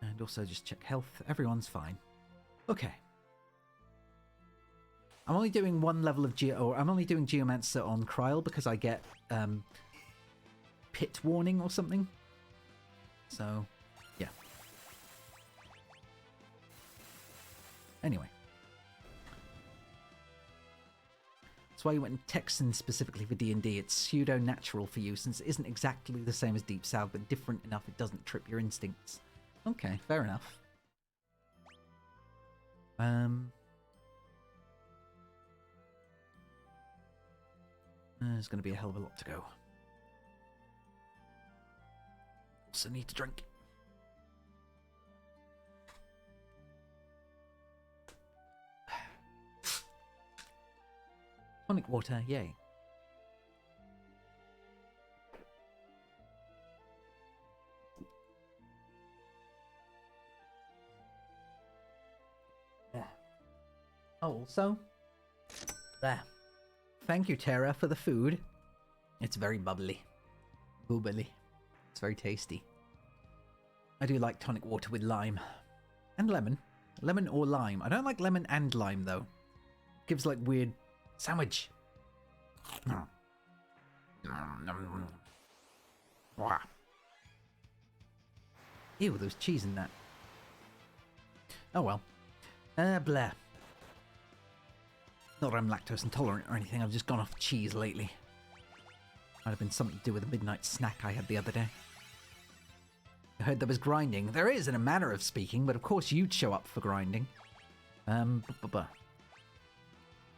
And also just check health. Everyone's fine. Okay. I'm only doing one level of I'm only doing Geomancer on Kryl because I get pit warning or something. So, yeah. Anyway. That's why you went in Texan specifically for D&D. It's pseudo-natural for you since it isn't exactly the same as Deep South, but different enough it doesn't trip your instincts. Okay, fair enough. There's going to be a hell of a lot to go. Also need to drink. Tonic water, yay. Yeah. Oh, also, there. Thank you, Tara, for the food. It's very bubbly. Boobily. It's very tasty. I do like tonic water with lime. And lemon. Lemon or lime. I don't like lemon and lime, though. It gives, like, weird... Sandwich! Ew, there's cheese in that. Oh well. Blah. Not that I'm lactose intolerant or anything, I've just gone off cheese lately. Might have been something to do with a midnight snack I had the other day. I heard there was grinding. There is, in a manner of speaking, but of course you'd show up for grinding.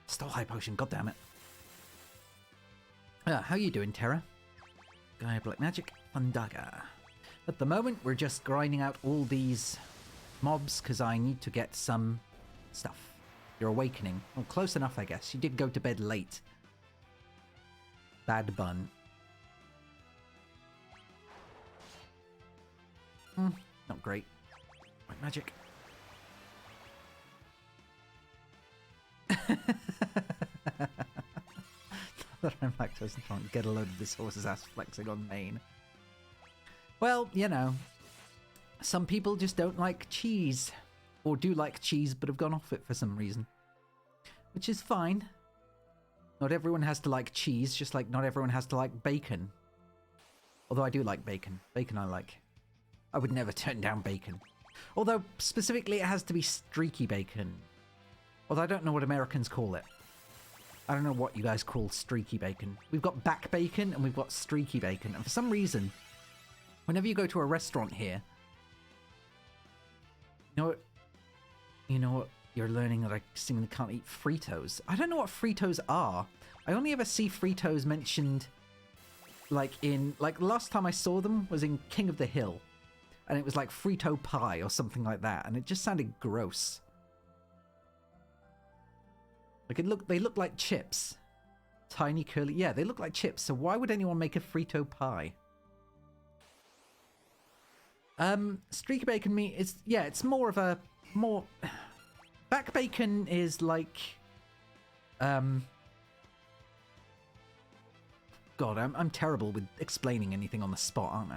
Still high potion, goddammit. How you doing, Terra? Gaia Black Magic, Fundaga. At the moment, we're just grinding out all these mobs, because I need to get some stuff. Your awakening. Well, close enough, I guess. You did go to bed late. Bad bun. Not great. White magic. That I'm lactose intolerant. Get a load of this horse's ass flexing on Maine. Well, you know. Some people just don't like cheese. Or do like cheese, but have gone off it for some reason. Which is fine. Not everyone has to like cheese, just like not everyone has to like bacon. Although I do like bacon. Bacon I like. I would never turn down bacon. Although, specifically, it has to be streaky bacon. Although I don't know what Americans call it. I don't know what you guys call streaky bacon. We've got back bacon and we've got streaky bacon. And for some reason, whenever you go to a restaurant here, you know what? You're learning that I seemingly can't eat Fritos. I don't know what Fritos are. I only ever see Fritos mentioned, like the last time I saw them was in King of the Hill. And it was like Frito pie or something like that. And it just sounded gross. Like they look like chips. Tiny curly, yeah, they look like chips. So why would anyone make a Frito pie? Streaky bacon meat is, yeah, it's more of a, back bacon is like, God, I'm terrible with explaining anything on the spot, aren't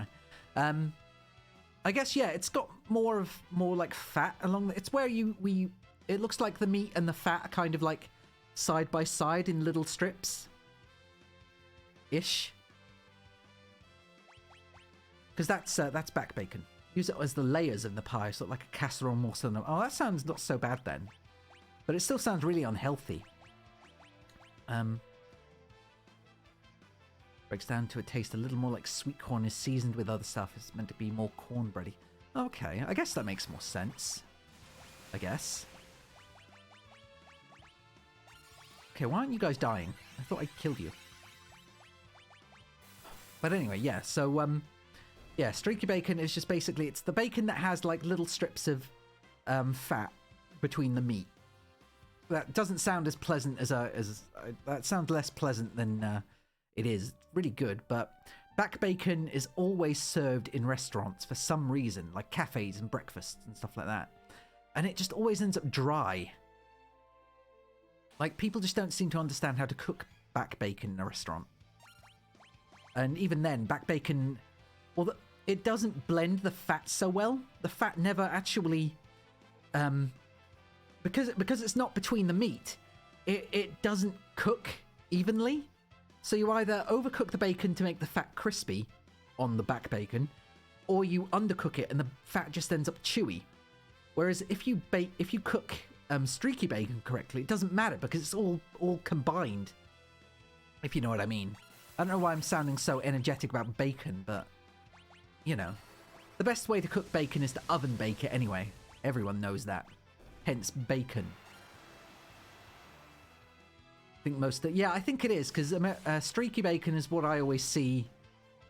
I? I guess, yeah, it's got more like fat along the, it's where it looks like the meat and the fat are kind of like side by side in little strips. Ish. Because that's back bacon. Use it as the layers in the pie, sort of like a casserole morsel. Oh, that sounds not so bad then. But it still sounds really unhealthy. Breaks down to a taste a little more like sweet corn is seasoned with other stuff. It's meant to be more cornbready. Okay, I guess that makes more sense. I guess. Okay, why aren't you guys dying? I thought I killed you. But anyway, yeah, so, yeah, streaky bacon is just basically, it's the bacon that has, like, little strips of fat between the meat. That doesn't sound as pleasant as that sounds less pleasant than it is. Really good, but back bacon is always served in restaurants for some reason, like cafes and breakfasts and stuff like that. And it just always ends up dry. Like, people just don't seem to understand how to cook back bacon in a restaurant. And even then, back bacon, well, it doesn't blend the fat so well. The fat never actually, because it's not between the meat, it doesn't cook evenly. So you either overcook the bacon to make the fat crispy on the back bacon, or you undercook it and the fat just ends up chewy. Whereas if you cook streaky bacon correctly, it doesn't matter because it's all combined. If you know what I mean. I don't know why I'm sounding so energetic about bacon, but, you know. The best way to cook bacon is to oven bake it anyway. Everyone knows that. Hence, bacon. I think yeah, I think it is, because streaky bacon is what I always see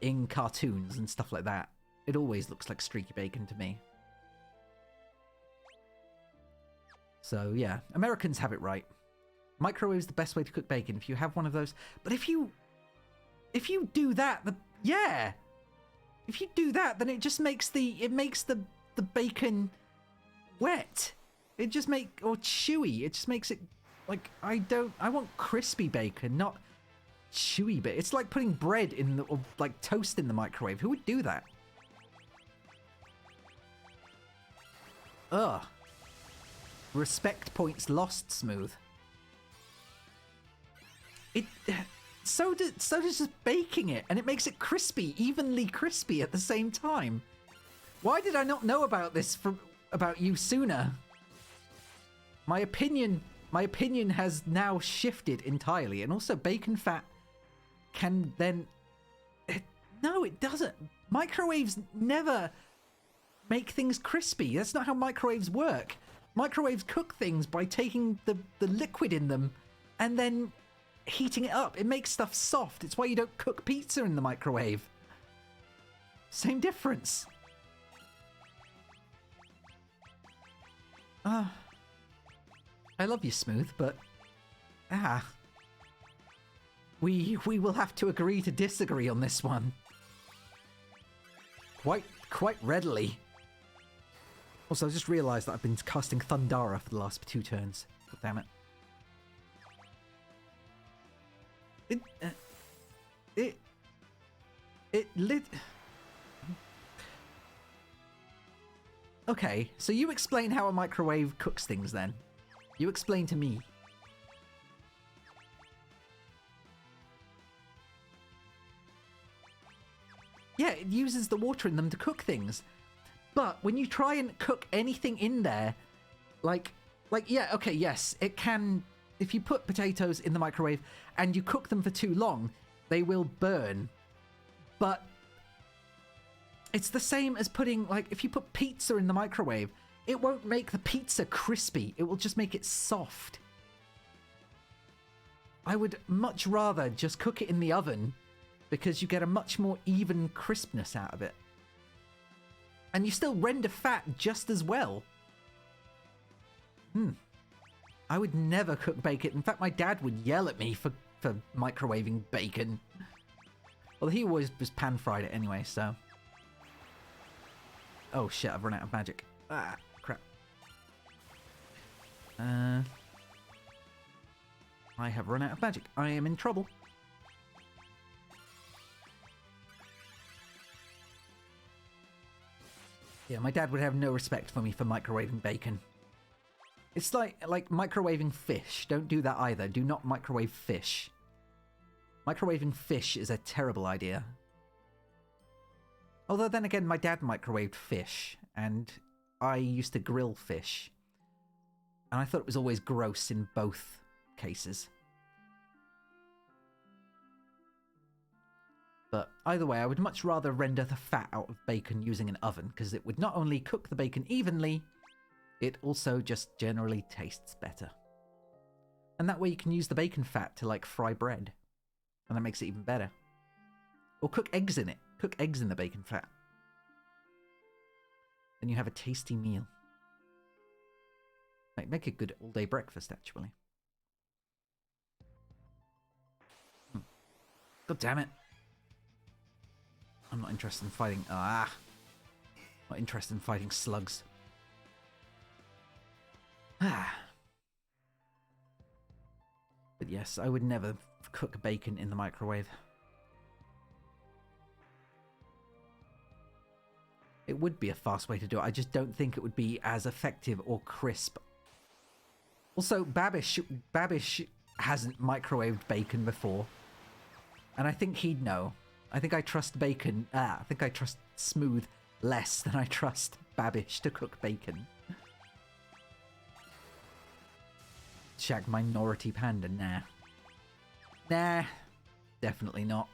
in cartoons and stuff like that. It always looks like streaky bacon to me. So, yeah, Americans have it right. Microwave is the best way to cook bacon if you have one of those. But if you do that, yeah. If you do that, then it just makes the bacon wet. It just or chewy. It just makes it like I want crispy bacon, not chewy bit. It's like putting bread or like toast in the microwave. Who would do that? Ugh. Respect points lost, Smooth. So does just baking it, and it makes it crispy, evenly crispy at the same time. Why did I not know about this about you sooner? My opinion has now shifted entirely, and also bacon fat can then... No, it doesn't. Microwaves never make things crispy. That's not how microwaves work. Microwaves cook things by taking the liquid in them and then heating it up. It makes stuff soft. It's why you don't cook pizza in the microwave. Same difference. I love you, Smooth, but we will have to agree to disagree on this one. Quite readily. Also, I just realised that I've been casting Thundara for the last 2 turns. God damn it. It lit... Okay, so you explain how a microwave cooks things then. You explain to me. Yeah, it uses the water in them to cook things. But when you try and cook anything in there, like yeah, okay, yes, it can... If you put potatoes in the microwave and you cook them for too long, they will burn. But it's the same as putting, like, if you put pizza in the microwave, it won't make the pizza crispy. It will just make it soft. I would much rather just cook it in the oven because you get a much more even crispness out of it. And you still render fat just as well. I would never cook bacon. In fact, my dad would yell at me for microwaving bacon. Well, he always just pan-fried it anyway, so... Oh shit, I've run out of magic. Ah, crap. I have run out of magic. I am in trouble. Yeah, my dad would have no respect for me for microwaving bacon. It's like microwaving fish. Don't do that either. Do not microwave fish. Microwaving fish is a terrible idea. Although then again, my dad microwaved fish, and I used to grill fish. And I thought it was always gross in both cases. But either way, I would much rather render the fat out of bacon using an oven, because it would not only cook the bacon evenly, it also just generally tastes better. And that way you can use the bacon fat to, like, fry bread. And that makes it even better. Or cook eggs in it. Cook eggs in the bacon fat. Then you have a tasty meal. Might make a good all-day breakfast, actually. God damn it. I'm not interested in fighting... Not interested in fighting slugs. But yes, I would never cook bacon in the microwave. It would be a fast way to do it. I just don't think it would be as effective or crisp. Also, Babish hasn't microwaved bacon before. And I think he'd know. I think I trust bacon. I think I trust Smooth less than I trust Babish to cook bacon. JAQK Minority Panda, nah. Nah, definitely not.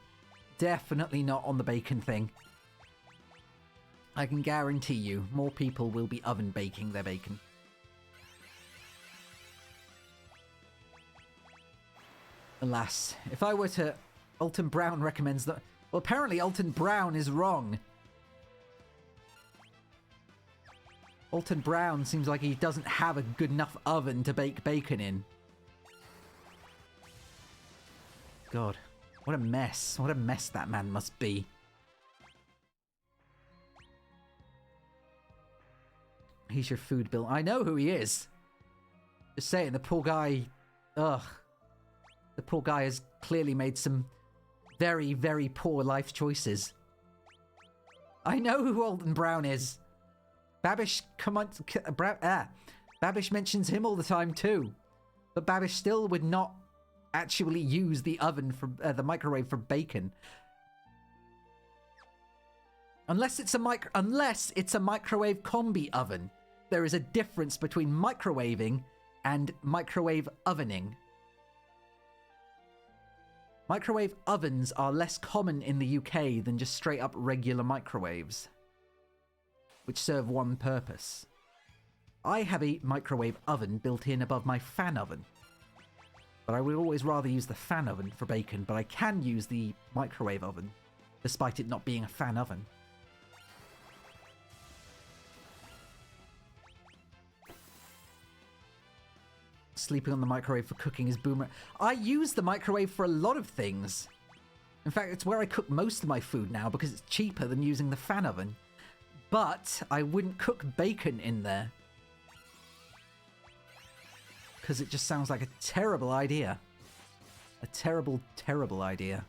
Definitely not on the bacon thing. I can guarantee you, more people will be oven baking their bacon. Alas, if I were to... Alton Brown recommends that... Well, apparently Alton Brown is wrong. Alton Brown seems like he doesn't have a good enough oven to bake bacon in. God, what a mess. What a mess that man must be. He's your food bill. I know who he is. Just saying, the poor guy... Ugh. The poor guy has clearly made some very, very poor life choices. I know who Alton Brown is. Babish, Babish mentions him all the time too. But Babish still would not actually use the oven for the microwave for bacon. Unless it's a microwave combi oven. There is a difference between microwaving and microwave ovening. Microwave ovens are less common in the UK than just straight up regular microwaves, which serve one purpose. I have a microwave oven built in above my fan oven, but I would always rather use the fan oven for bacon, but I can use the microwave oven, despite it not being a fan oven. Sleeping on the microwave for cooking is boomer. I use the microwave for a lot of things. In fact, it's where I cook most of my food now because it's cheaper than using the fan oven. But I wouldn't cook bacon in there. Because it just sounds like a terrible idea. A terrible, terrible idea.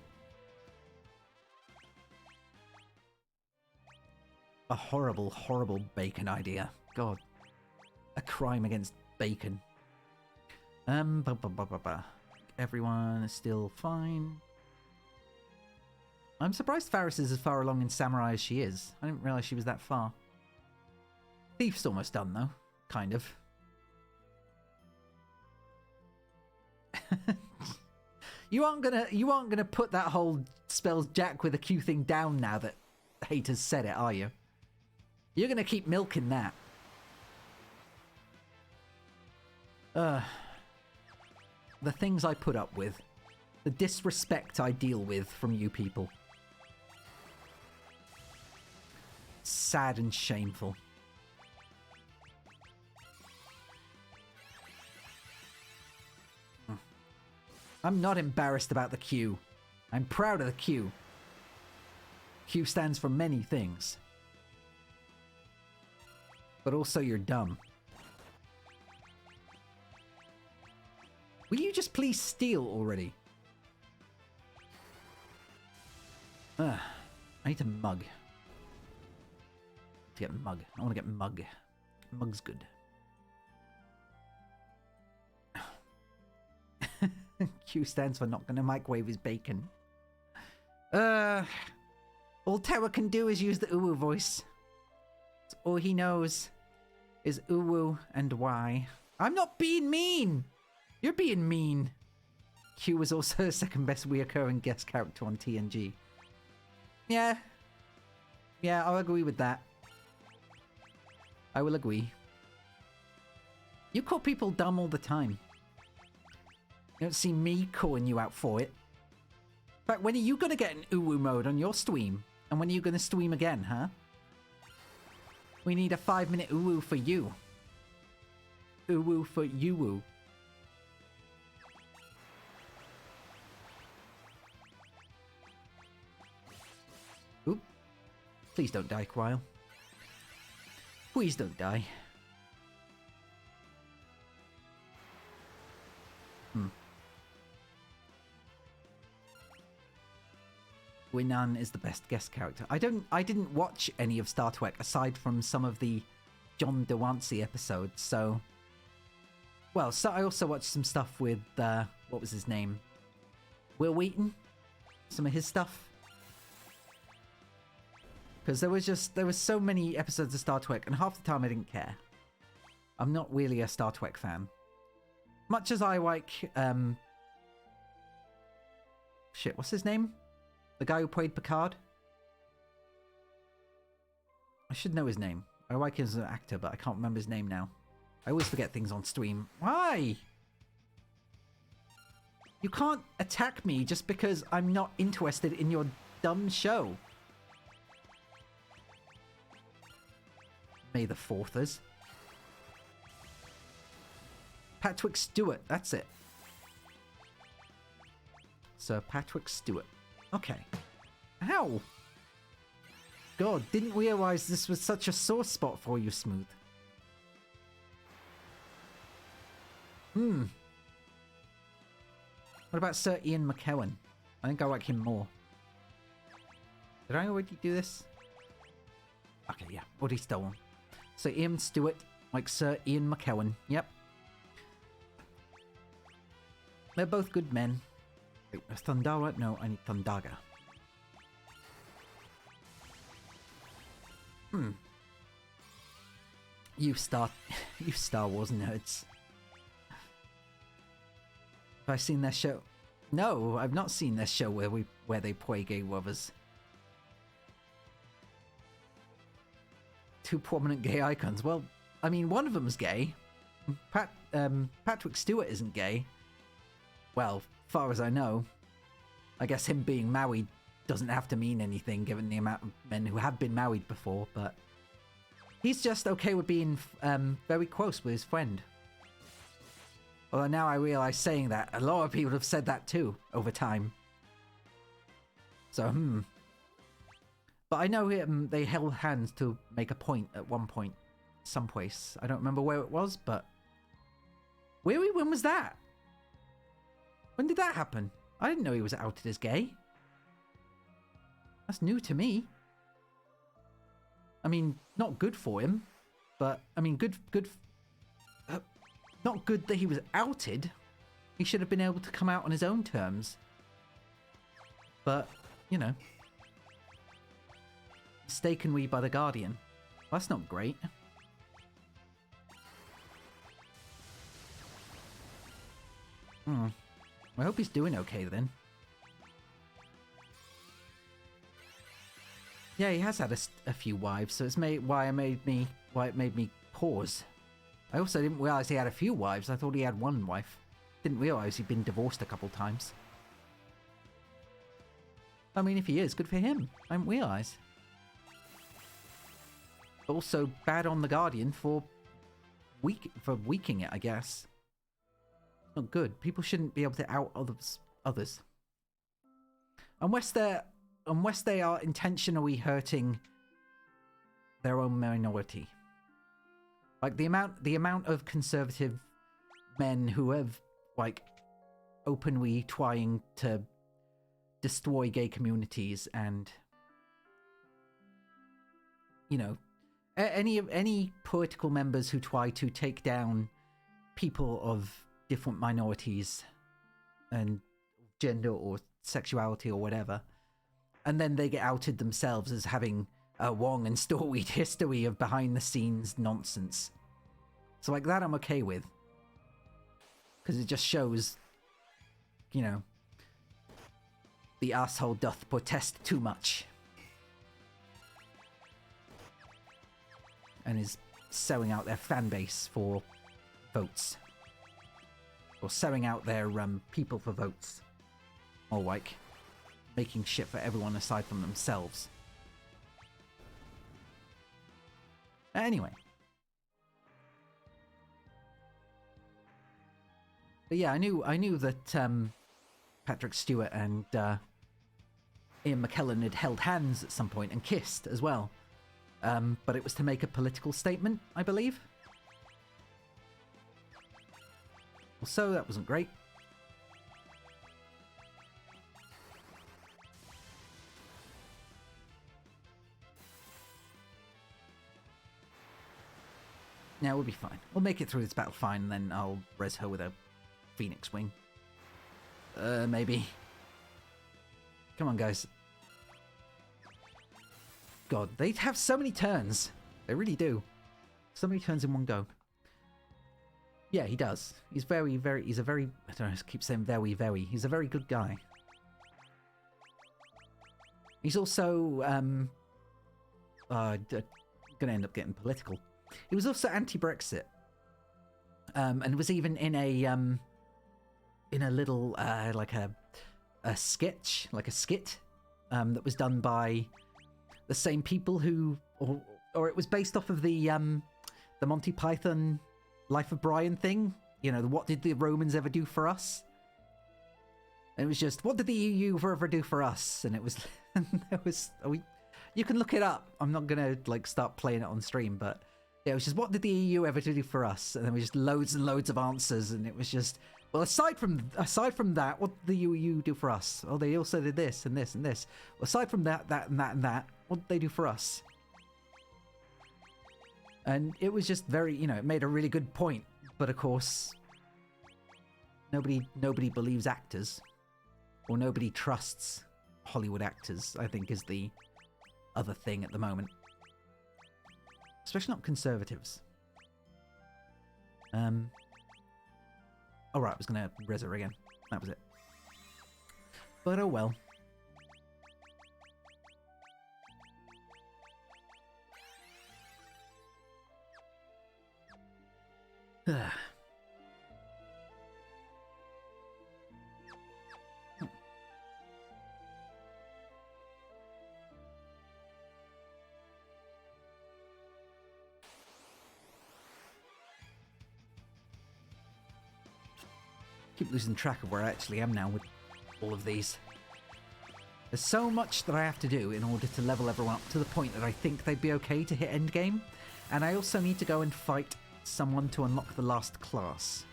A horrible, horrible bacon idea. God. A crime against bacon. Everyone is still fine. I'm surprised Faris is as far along in Samurai as she is. I didn't realize she was that far. Thief's almost done though. Kind of. You aren't gonna put that whole spells Jack with a Q thing down now that haters said it, are you? You're gonna keep milking that. The things I put up with. The disrespect I deal with from you people. Sad and shameful. I'm not embarrassed about the Q. I'm proud of the Q. Q stands for many things. But also you're dumb. Will you just please steal already? I need a mug. to get Mug. I want to get Mug. Mug's good. Q stands for not gonna microwave his bacon. All Terra can do is use the Uwu voice. That's all he knows is Uwu and why. I'm not being mean! You're being mean. Q was also the second best reoccurring guest character on TNG. Yeah. Yeah, I'll agree with that. I will agree. You call people dumb all the time. You don't see me calling you out for it. In fact, when are you gonna get an Uwu mode on your stream? And when are you gonna stream again, huh? We need a 5-minute Uwu for you. Uwu for Uwu. Oop. Please don't die, Quile. Please don't die. Winan is the best guest character. I didn't watch any of Star Trek aside from some of the John Delancey episodes, so... Well, so I also watched some stuff with, what was his name? Will Wheaton? Some of his stuff. Because there was so many episodes of Star Trek, and half the time I didn't care. I'm not really a Star Trek fan. Much as I like, shit, what's his name? The guy who played Picard? I should know his name. I like him as an actor, but I can't remember his name now. I always forget things on stream. Why? You can't attack me just because I'm not interested in your dumb show. May the 4thers. Patrick Stewart, that's it. Sir Patrick Stewart. Okay. Ow! God, didn't realize this was such a sore spot for you, Smooth. What about Sir Ian McKellen? I think I like him more. Did I already do this? Okay, yeah. Already stolen. So Ian Stewart, like Sir Ian McKellen. Yep. They're both good men. Wait, Thundara? No, I need Thundaga. You Star Wars nerds. Have I seen their show? No, I've not seen their show where they play gay lovers. Two prominent gay icons. Well, I mean, one of them's gay. Patrick Stewart isn't gay. Well, far as I know. I guess him being married doesn't have to mean anything given the amount of men who have been married before, but he's just okay with being very close with his friend. Although now I realise saying that, a lot of people have said that too, over time. So, But I know they held hands to make a point at one point, someplace. I don't remember where it was, but... Really? When was that? When did that happen? I didn't know he was outed as gay. That's new to me. I mean, not good for him, but, I mean, good... not good that he was outed. He should have been able to come out on his own terms. But, you know. Mistaken we by the Guardian. Well, that's not great. I hope he's doing okay then. Yeah, he has had a few wives, so it's why it made me pause. I also didn't realize he had a few wives. I thought he had one wife. Didn't realize he'd been divorced a couple times. I mean, if he is, good for him. I didn't realize. Also, bad on the Guardian for weakening it, I guess. Not good. People shouldn't be able to out others. Unless they are intentionally hurting their own minority. Like the amount of conservative men who have like openly trying to destroy gay communities and, you know, any political members who try to take down people of different minorities and gender or sexuality or whatever, and then they get outed themselves as having a long and storied history of behind-the-scenes nonsense. So like that I'm okay with. Because it just shows, you know, the asshole doth protest too much. And is selling out their fan base for votes. Or selling out their people for votes. Or like, making shit for everyone aside from themselves. Anyway. But yeah, I knew that Patrick Stewart and Ian McKellen had held hands at some point and kissed as well. But it was to make a political statement, I believe. Well, so that wasn't great. Yeah, we'll be fine. We'll make it through this battle fine, and then I'll res her with a Phoenix Wing. Maybe. Come on, guys. God, they have so many turns. They really do. So many turns in one go. Yeah, he does. He's very, very... He's a very... I don't know, I keep saying very, very. He's a very good guy. He's also... gonna end up getting political. He was also anti-Brexit. And was even in a little, like a sketch, like a skit, that was done by the same people who... Or it was based off of the Monty Python Life of Brian thing. You know, what did the Romans ever do for us? And it was just, what did the EU ever do for us? And it was... you can look it up. I'm not gonna, like, start playing it on stream, but... Yeah, it was just, what did the EU ever do for us? And there was just loads and loads of answers, and it was just, well, aside from that, what did the EU do for us? Oh, they also did this and this and this. Well, aside from that, and that, what did they do for us? And it was just very, you know, it made a really good point. But of course, nobody believes actors, or nobody trusts Hollywood actors, I think is the other thing at the moment. Especially not conservatives. Alright, I was gonna res her again. That was it. But oh well. Keep losing track of where I actually am now with all of these. There's so much that I have to do in order to level everyone up to the point that I think they'd be okay to hit endgame. And I also need to go and fight someone to unlock the last class.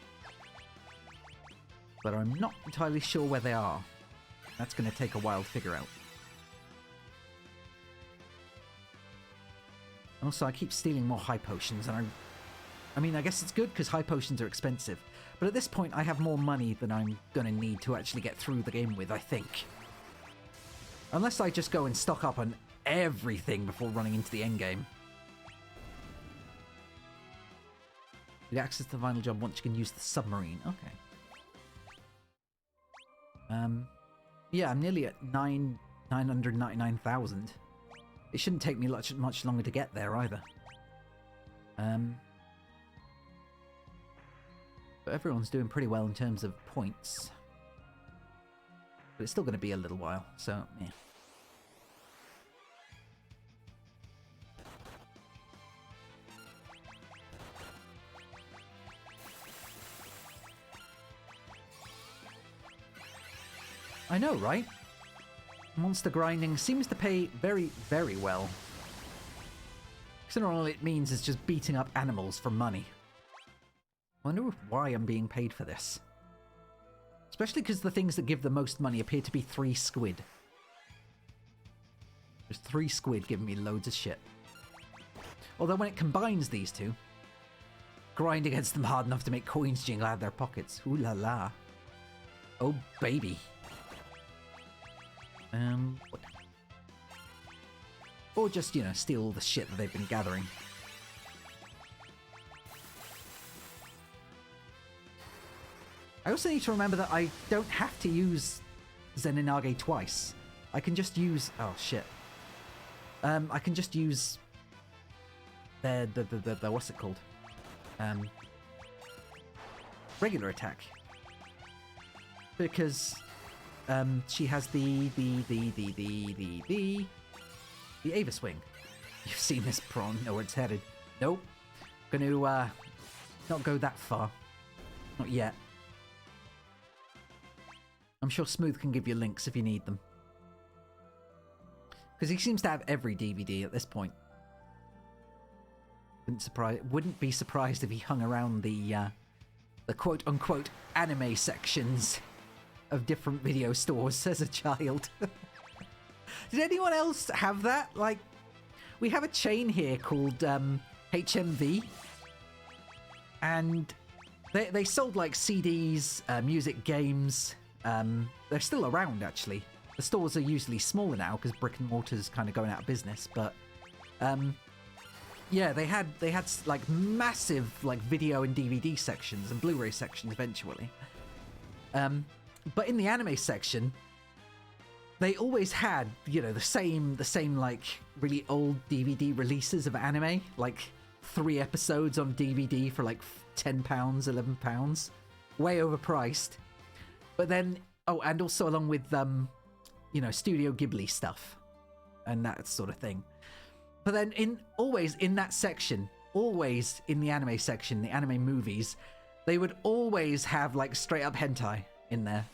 But I'm not entirely sure where they are. That's going to take a while to figure out. Also, I keep stealing more high potions, and I mean, I guess it's good because high potions are expensive. But at this point, I have more money than I'm going to need to actually get through the game with, I think. Unless I just go and stock up on everything before running into the endgame. You access the final job once you can use the submarine. Okay. Yeah, I'm nearly at 999,000. It shouldn't take me much longer to get there either. But everyone's doing pretty well in terms of points. But it's still going to be a little while, so yeah. I know, right? Monster grinding seems to pay very, very well. Considering all it means is just beating up animals for money. I wonder why I'm being paid for this. Especially because the things that give the most money appear to be 3 squid. There's 3 squid giving me loads of shit. Although when it combines these two, grind against them hard enough to make coins jingle out of their pockets. Ooh la la. Oh baby. What? Or just, you know, steal all the shit that they've been gathering. I also need to remember that I don't have to use Zeninage twice. I can just use... Oh, shit. I can just use... The what's it called? Regular attack. Because... she has the Ava Swing. You've seen this prawn, know where it's headed. Nope. Gonna, not go that far. Not yet. I'm sure Smooth can give you links if you need them. Because he seems to have every DVD at this point. Wouldn't be surprised if he hung around the quote-unquote anime sections of different video stores as a child. Did anyone else have that? Like, we have a chain here called HMV. And they sold like CDs, music, games. They're still around, actually. The stores are usually smaller now because brick and mortar's kind of going out of business. But yeah, they had like massive like video and DVD sections and Blu-ray sections eventually. But in the anime section, they always had, you know, the same like really old DVD releases of anime, like 3 episodes on DVD for like £10, £11, way overpriced. But then, oh, and also along with, you know, Studio Ghibli stuff and that sort of thing. But then always in that section, always in the anime section, the anime movies, they would always have like straight up hentai in there.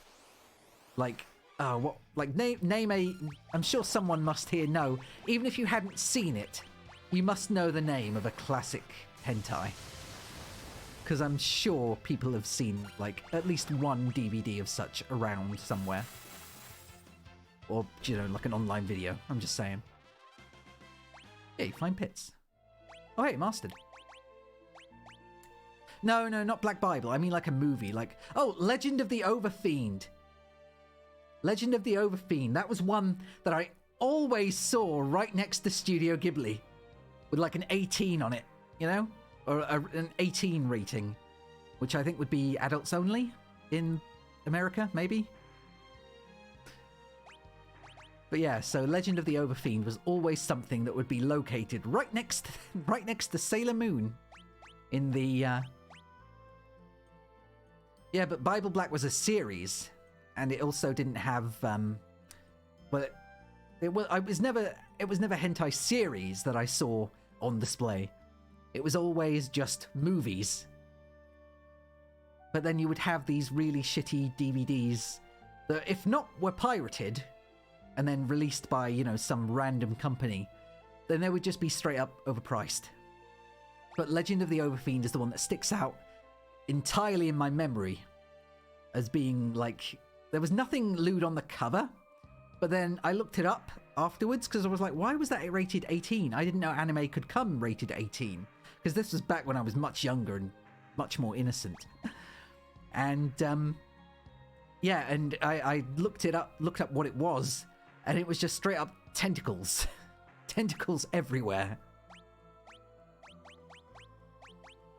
Like, oh, what, like name a, I'm sure someone must here know, even if you hadn't seen it, you must know the name of a classic hentai. Because I'm sure people have seen, like, at least one DVD of such around somewhere. Or, you know, like an online video. I'm just saying. Yeah, you find pits. Oh, hey, mastered. No, not Black Bible. I mean like a movie. Like, oh, Legend of the Overfiend. Legend of the Overfiend. That was one that I always saw right next to Studio Ghibli. With like an 18 on it, you know? Or an 18 rating, which I think would be adults only in America, maybe? But yeah, so Legend of the Overfiend was always something that would be located right next to Sailor Moon in the... Yeah, but Bible Black was a series, and it also didn't have... Well, it was never hentai series that I saw on display. It was always just movies. But then you would have these really shitty DVDs that, if not were pirated and then released by, you know, some random company, then they would just be straight up overpriced. But Legend of the Overfiend is the one that sticks out entirely in my memory as being like, there was nothing lewd on the cover, but then I looked it up afterwards because I was like, why was that rated 18? I didn't know anime could come rated 18. Because this was back when I was much younger and much more innocent. And, yeah, and I looked up what it was, and it was just straight up tentacles. Tentacles everywhere.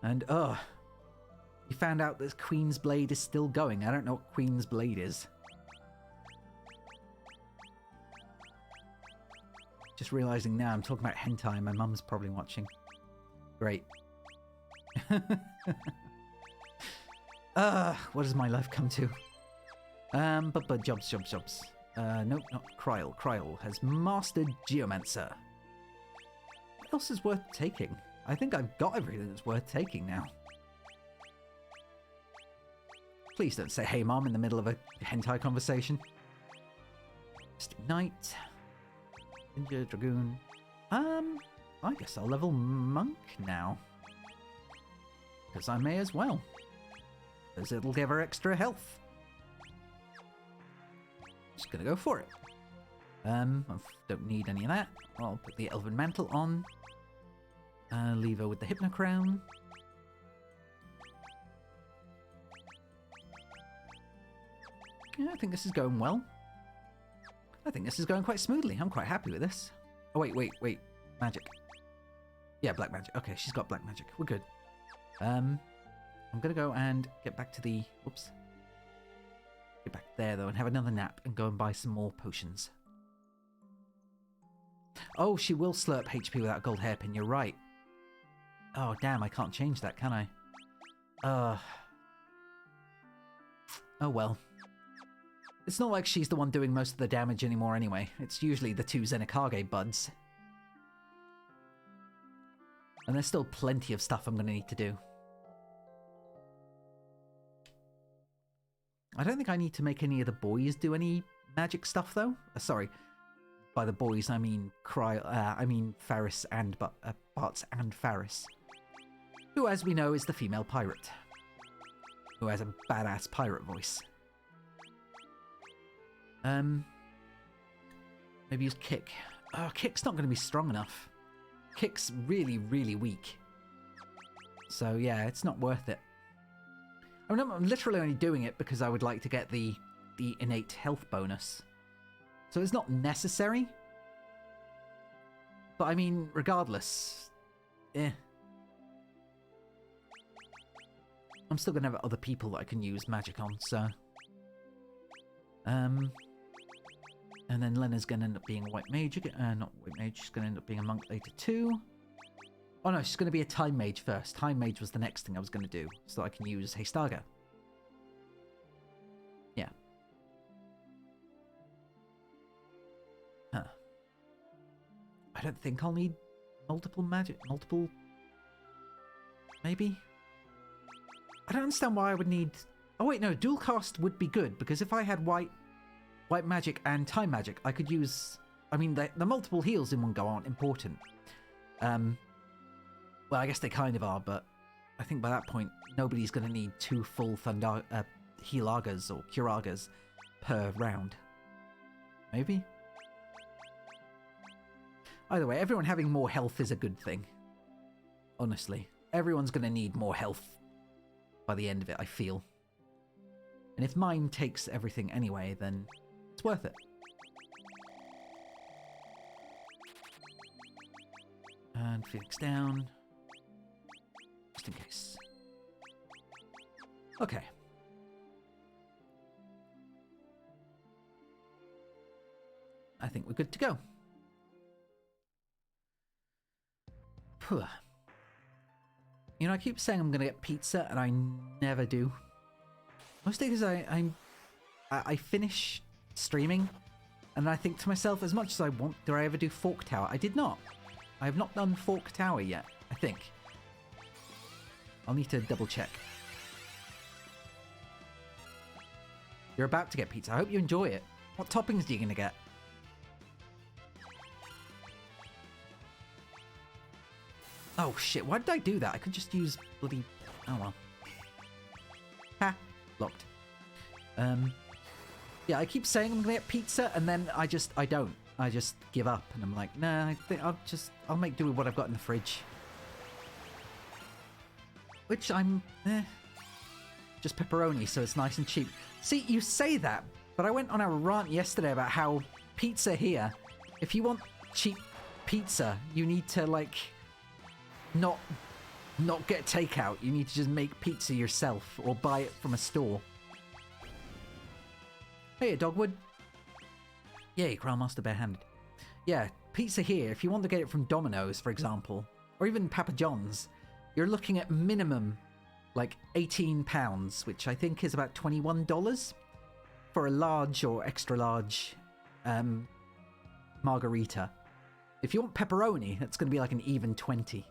And, you found out that Queen's Blade is still going. I don't know what Queen's Blade is. Just realizing now I'm talking about hentai, my mum's probably watching. Great. What does my life come to? But jobs. Nope, not Kryl. Kryl has mastered Geomancer. What else is worth taking? I think I've got everything that's worth taking now. Please don't say, hey mom, in the middle of a hentai conversation. Mystic Knight. Ninja Dragoon. I guess I'll level Monk now. Because I may as well. Because it'll give her extra health. Just gonna go for it. I don't need any of that. I'll put the Elven Mantle on. Leave her with the Hypnocrown. Yeah, I think this is going well. I think this is going quite smoothly. I'm quite happy with this. Oh, wait. Magic. Yeah, black magic. Okay, she's got black magic. We're good. I'm going to go and get back to the... Whoops. Get back there, though, and have another nap and go and buy some more potions. Oh, she will slurp HP without a gold hairpin. You're right. Oh, damn, I can't change that, can I? Oh, well. It's not like she's the one doing most of the damage anymore anyway. It's usually the two JAQKk buds. And there's still plenty of stuff I'm going to need to do. I don't think I need to make any of the boys do any magic stuff, though. Sorry. By the boys, I mean Faris and Bartz and Faris. Who, as we know, is the female pirate. Who has a badass pirate voice. Maybe use Kick. Oh, Kick's not going to be strong enough. Kick's really, really weak. So yeah, it's not worth it. I mean, I'm literally only doing it because I would like to get the innate health bonus. So it's not necessary. But I mean, regardless, I'm still going to have other people that I can use magic on, so... And then Lena's going to end up being a white mage again. Not white mage, she's going to end up being a monk later too. Oh no, she's going to be a time mage first. Time mage was the next thing I was going to do, so I can use Heistaga. Yeah. Huh. I don't think I'll need multiple magic. Maybe? I don't understand why I would need... Oh wait, no, dual cast would be good, because if I had white magic and time magic, I could use... I mean, the multiple heals in one go aren't important. Well, I guess they kind of are, but I think by that point, nobody's going to need 2 full Healagas or Curagas per round. Maybe? Either way, everyone having more health is a good thing. Honestly. Everyone's going to need more health by the end of it, I feel. And if mine takes everything anyway, then it's worth it. And Phoenix down. Just in case. Okay. I think we're good to go. Phew. You know, I keep saying I'm going to get pizza, and I never do. Mostly because I finish streaming, and I think to myself, as much as I want, do I ever do Fork Tower? I did not. I have not done Fork Tower yet, I think. I'll need to double check. You're about to get pizza. I hope you enjoy it. What toppings are you going to get? Oh shit, why did I do that? I could just use bloody... Oh well. Ha! Locked. Yeah, I keep saying I'm gonna get pizza, and then I don't. I just give up, and I'm like, nah, I think I'll make do with what I've got in the fridge. Which just pepperoni, so it's nice and cheap. See, you say that, but I went on a rant yesterday about how pizza here, if you want cheap pizza, you need to, like... Not get takeout. You need to just make pizza yourself or buy it from a store. Hey, Dogwood. Yay, Crown Master barehanded. Yeah, pizza here, if you want to get it from Domino's, for example, or even Papa John's, you're looking at minimum like £18, which I think is about $21 for a large or extra large margarita. If you want pepperoni, that's going to be like an even 20.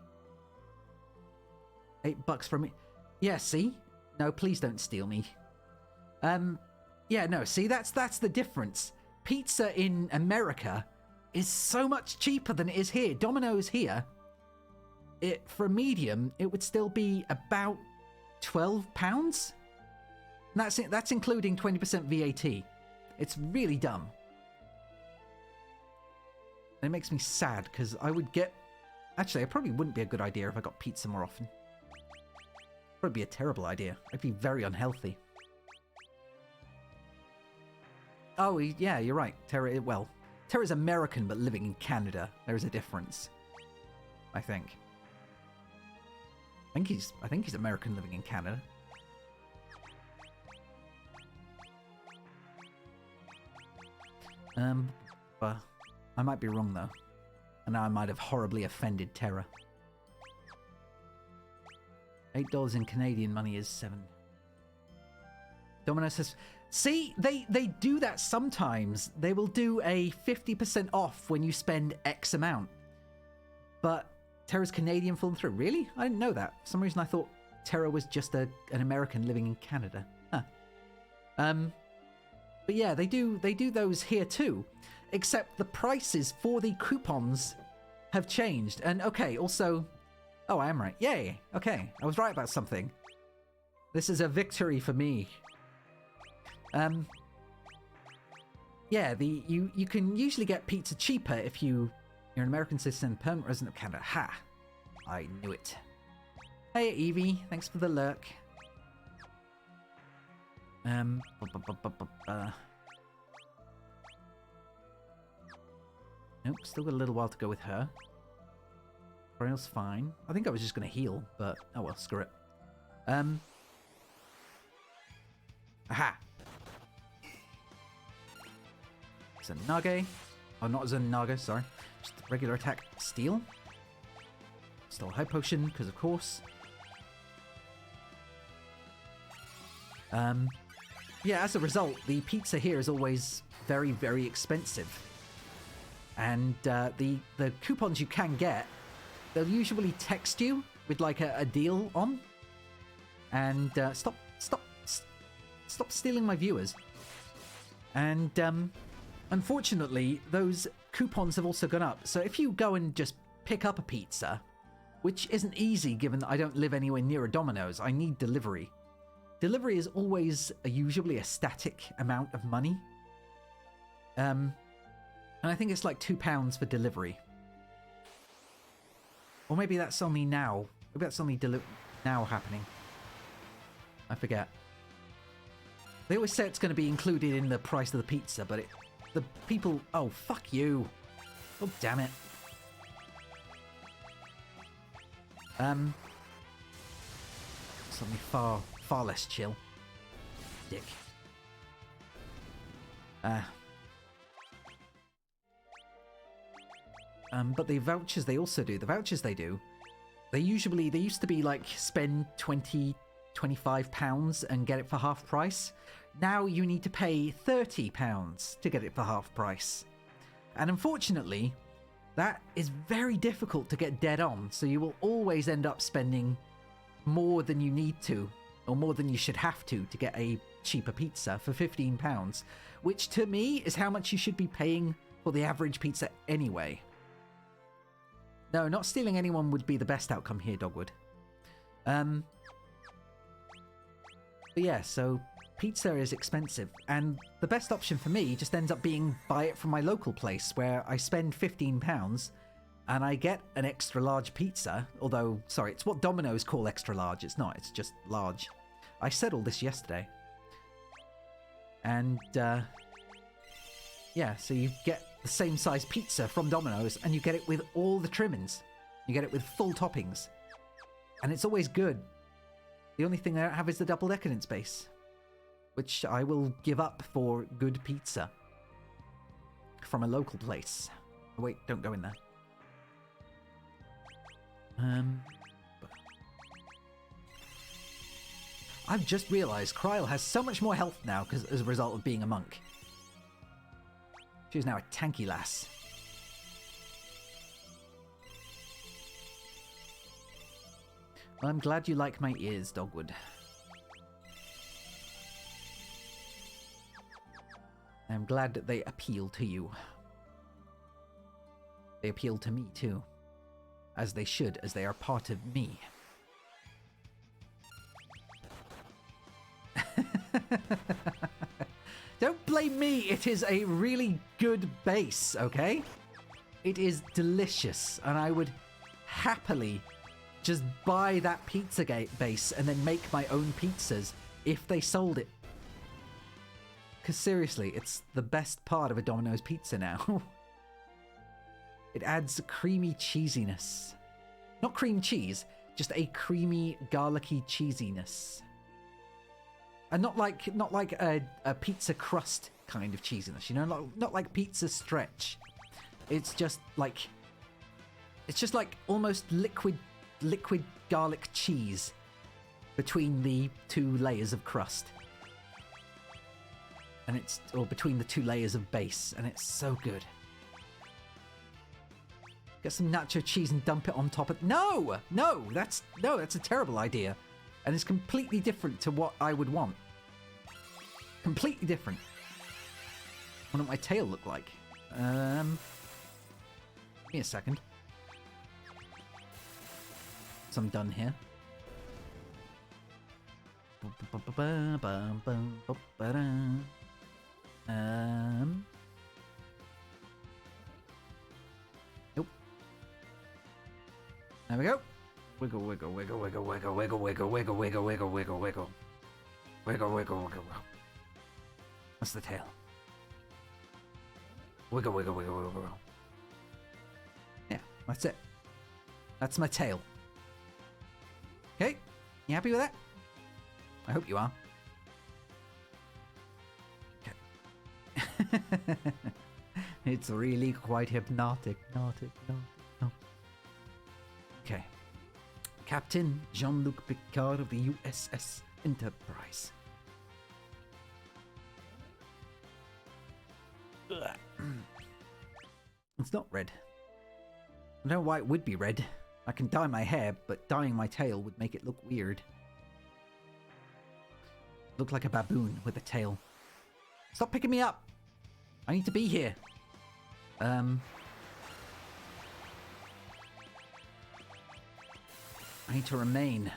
$8 from me. Yeah, see? No, please don't steal me. Yeah, no, see, that's the difference. Pizza in America is so much cheaper than it is here. Domino's here, for a medium, it would still be about £12. And that's including 20% VAT. It's really dumb. And it makes me sad, because I would get Actually, it probably wouldn't be a good idea if I got pizza more often. Probably be a terrible idea. I'd be very unhealthy. Oh, yeah, you're right. Terra, well, Terra's American but living in Canada. There is a difference, I think. I think he's American living in Canada. But I might be wrong though. And now I might have horribly offended Terra. $8 in Canadian money is 7. Domino says, see, they do that sometimes. They will do a 50% off when you spend X amount. But Terra's Canadian falling through. Really? I didn't know that. For some reason I thought Terra was just an American living in Canada. Huh. But yeah, they do those here too. Except the prices for the coupons have changed. And okay, also... Oh, I am right. Yay! Okay, I was right about something. This is a victory for me. Yeah, you can usually get pizza cheaper if you're an American citizen and permanent resident of Canada. Ha! I knew it. Hey, Evie. Thanks for the lurk. Nope, still got a little while to go with her. Braille's fine. I think I was just going to heal, but oh well, screw it. Aha! Zanage. Oh, not Zanage, sorry. Just regular attack. Steal. Still high potion, because of course. Yeah, as a result, the pizza here is always very, very expensive. And the coupons you can get, they'll usually text you with like a deal on. And stop stealing my viewers. And unfortunately, those coupons have also gone up. So if you go and just pick up a pizza, which isn't easy given that I don't live anywhere near a Domino's, I need delivery. Delivery is always usually a static amount of money. And I think it's like £2 for delivery. Or maybe that's only now. Maybe that's only now happening. I forget. They always say it's going to be included in the price of the pizza, but the people... Oh, fuck you. Oh, damn it. Something far less chill. Dick. But the vouchers they also do, they used to be like spend 20, 25 pounds and get it for half price. Now you need to pay 30 pounds to get it for half price. And unfortunately, that is very difficult to get dead on, so you will always end up spending more than you need to, or more than you should have to get a cheaper pizza for £15, which to me is how much you should be paying for the average pizza anyway. No, not stealing anyone would be the best outcome here, Dogwood. But yeah, so pizza is expensive, and the best option for me just ends up being buy it from my local place, where I spend £15 and I get an extra large pizza. Although, sorry, it's what Domino's call extra large. It's not, it's just large. I said all this yesterday. And, yeah, so you get the same size pizza from Domino's, and you get it with all the trimmings. You get it with full toppings. And it's always good. The only thing I don't have is the double decadence base, which I will give up for good pizza from a local place. Oh, wait, don't go in there. I've just realised Kryl has so much more health now as a result of being a monk. She's now a tanky lass. Well, I'm glad you like my ears, Dogwood. I'm glad that they appeal to you. They appeal to me too. As they should, as they are part of me. Don't blame me, it is a really good base, okay? It is delicious, and I would happily just buy that pizza base and then make my own pizzas if they sold it. Because seriously, it's the best part of a Domino's pizza now. It adds creamy cheesiness. Not cream cheese, just a creamy, garlicky cheesiness. And not like a pizza crust kind of cheesiness, you know? Not like pizza stretch. It's just like almost liquid garlic cheese between the two layers of crust. And or between the two layers of base, and it's so good. Get some nacho cheese and dump it on top of... No, that's a terrible idea. And it's completely different to what I would want. Completely different. What would my tail look like? Give me a second. So I'm done here. Nope. There we go. Wiggle, wiggle, wiggle, wiggle, wiggle, wiggle, wiggle, wiggle, wiggle, wiggle, wiggle, wiggle. Wiggle, wiggle, wiggle, wiggle. What's the tail? Wiggle, wiggle, wiggle, wiggle, wiggle. Yeah, that's it. That's my tail. Okay, you happy with that? I hope you are. Okay. It's really quite hypnotic. Okay. Captain Jean-Luc Picard of the USS Enterprise. It's not red. I don't know why it would be red. I can dye my hair, but dyeing my tail would make it look weird. Look like a baboon with a tail. Stop picking me up! I need to be here. I need to remain.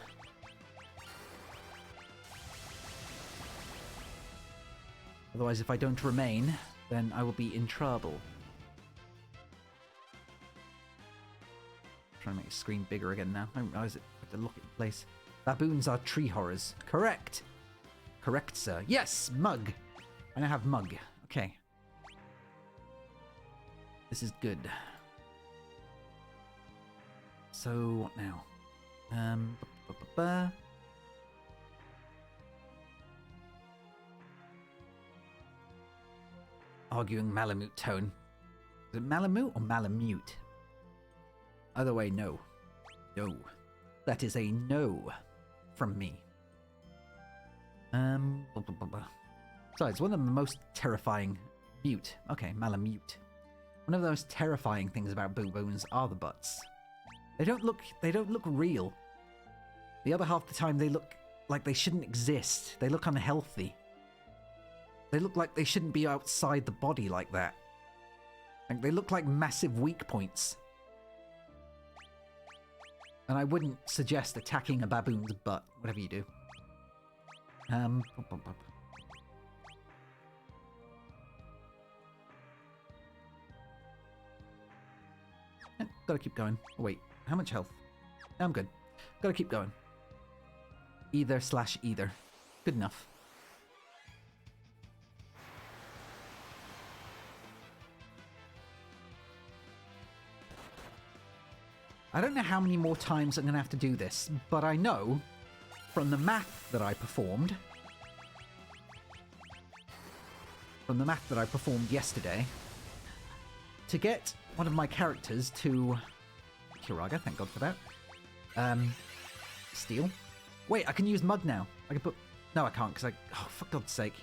Otherwise, if I don't remain, then I will be in trouble. Trying to make the screen bigger again now. I didn't realize it. I have to lock it in place. Baboons are tree horrors. Correct. Correct, sir. Yes, mug. I now have mug. Okay. This is good. So, what now? Arguing Malamute tone. Is it Malamute or Malamute? Either way, no. No. That is a no from me. Besides, one of the most terrifying... Mute. Okay, Malamute. One of the most terrifying things about baboons are the butts. They don't look real. The other half of the time they look like they shouldn't exist. They look unhealthy. They look like they shouldn't be outside the body like that. Like, they look like massive weak points. And I wouldn't suggest attacking a baboon's butt, whatever you do. Gotta keep going. Oh, wait, how much health? I'm good. Gotta keep going. Either/either. Good enough. I don't know how many more times I'm going to have to do this, but I know from the math that I performed, yesterday, to get one of my characters to Kiraga, thank God for that, steal. Wait, I can use mud now. I can put... No, I can't, because oh, for God's sake.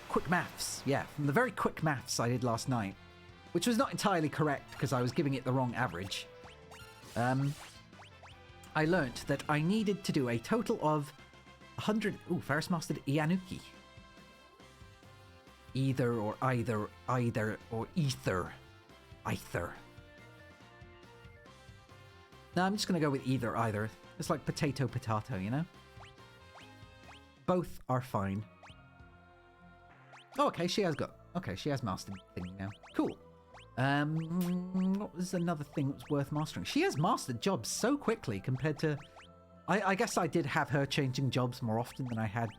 Quick maths. Yeah, from the very quick maths I did last night, which was not entirely correct because I was giving it the wrong average. I learnt that I needed to do a total of 100... Ooh, Ferris Mastered Ianuki. Either or either or ether. Either. No, I'm just going to go with either. It's like potato, you know? Both are fine. Oh, okay, she has mastered thing now. Cool. What was another thing that's worth mastering? She has mastered jobs so quickly compared to... I guess I did have her changing jobs more often than I had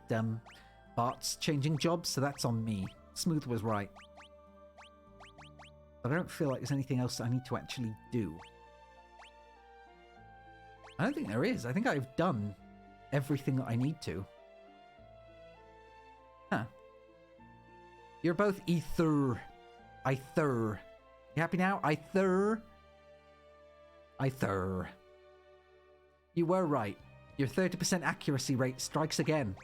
Bart's changing jobs, so that's on me. Smooth was right. But I don't feel like there's anything else I need to actually do. I don't think there is. I think I've done everything that I need to. Huh. You're both ether. Ether. You happy now? Ether. Ether. You were right. Your 30% accuracy rate strikes again.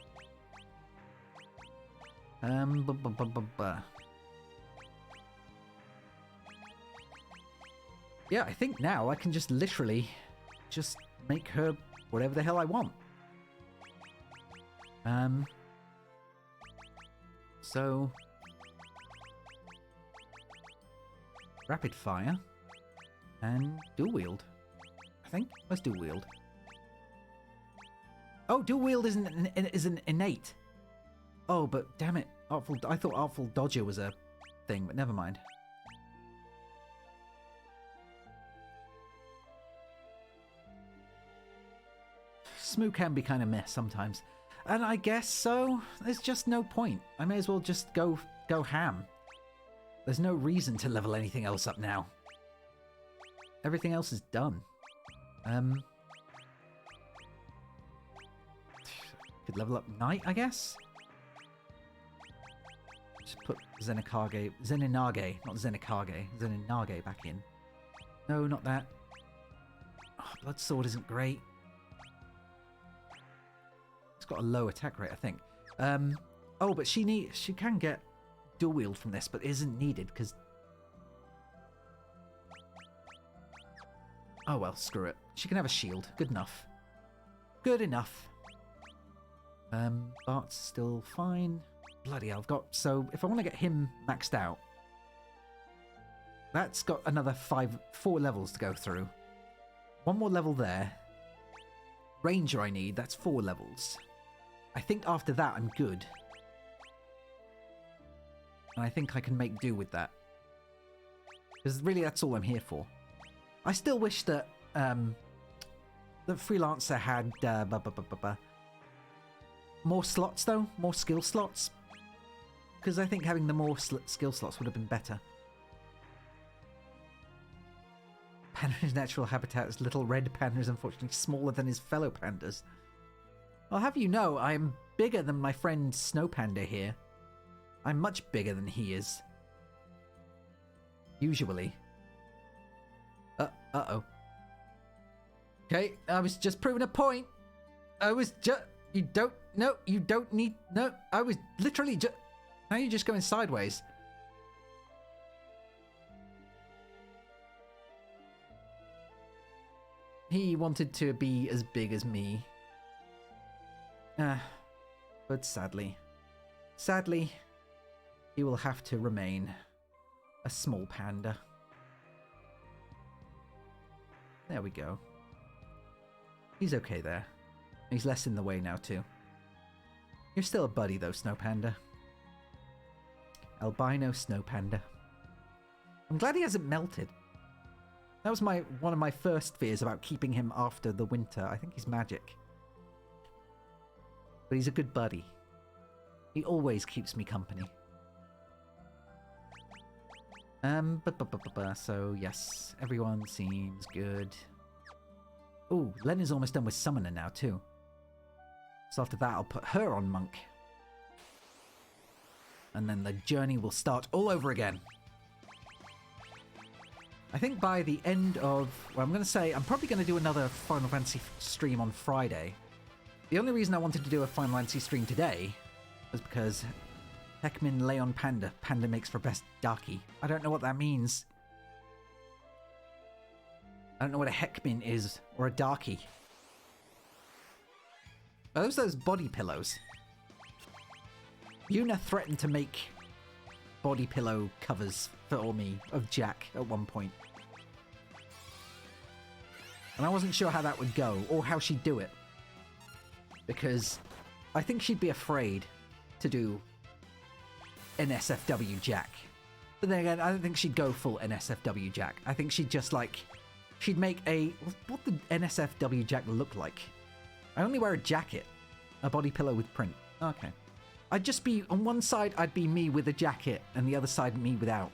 Yeah, I think now I can just literally just make her whatever the hell I want. So rapid fire and dual wield. I think. Let's dual wield. Oh, dual wield is an innate. Oh, but damn it. I thought Artful Dodger was a thing, but never mind. Smoo can be kind of meh sometimes. And I guess so. There's just no point. I may as well just go ham. There's no reason to level anything else up now. Everything else is done. Could level up Knight, I guess? Just put Zeninage, not Zenikage, Zeninage back in. No, not that. Oh, Blood Sword isn't great. It's got a low attack rate, I think. Oh, but she can get dual wield from this, but it isn't needed because... Oh well, screw it. She can have a shield. Good enough. Good enough. Bart's still fine. Bloody hell, I've got... So, if I want to get him maxed out, that's got another 4 levels to go through. 1 more level there. Ranger I need, that's 4 levels. I think after that I'm good. And I think I can make do with that. Because really that's all I'm here for. I still wish that the Freelancer had more slots though, more skill slots. Because I think having the more skill slots would have been better. Panda's natural habitat is little red panda is unfortunately smaller than his fellow pandas. I'll have you know, I am bigger than my friend Snow Panda here. I'm much bigger than he is. Usually. Uh-oh. Okay, I was just proving a point. I was just... You don't need... No, I was literally just... Now you're just going sideways. He wanted to be as big as me. But sadly, he will have to remain a small panda. There we go. He's okay there. He's less in the way now too. You're still a buddy though, Snow Panda. Albino Snow Panda. I'm glad he hasn't melted. That was one of my first fears about keeping him after the winter. I think he's magic. But he's a good buddy. He always keeps me company. So yes, everyone seems good. Ooh, Len is almost done with Summoner now too. So after that I'll put her on Monk. And then the journey will start all over again. I think by the end of... Well, I'm going to say I'm probably going to do another Final Fantasy stream on Friday. The only reason I wanted to do a Final Fantasy stream today was because Heckman Leon Panda. Panda makes for best darky. I don't know what that means. I don't know what a Heckman is or a darky. Are those body pillows? Yuna threatened to make body pillow covers for me of Jack at one point. And I wasn't sure how that would go or how she'd do it. Because I think she'd be afraid to do an SFW Jack. But then again, I don't think she'd go full NSFW Jack. I think she'd just like... She'd make a... What would NSFW Jack look like? I only wear a jacket. A body pillow with print. Okay. I'd just be... On one side, I'd be me with a jacket, and the other side, me without.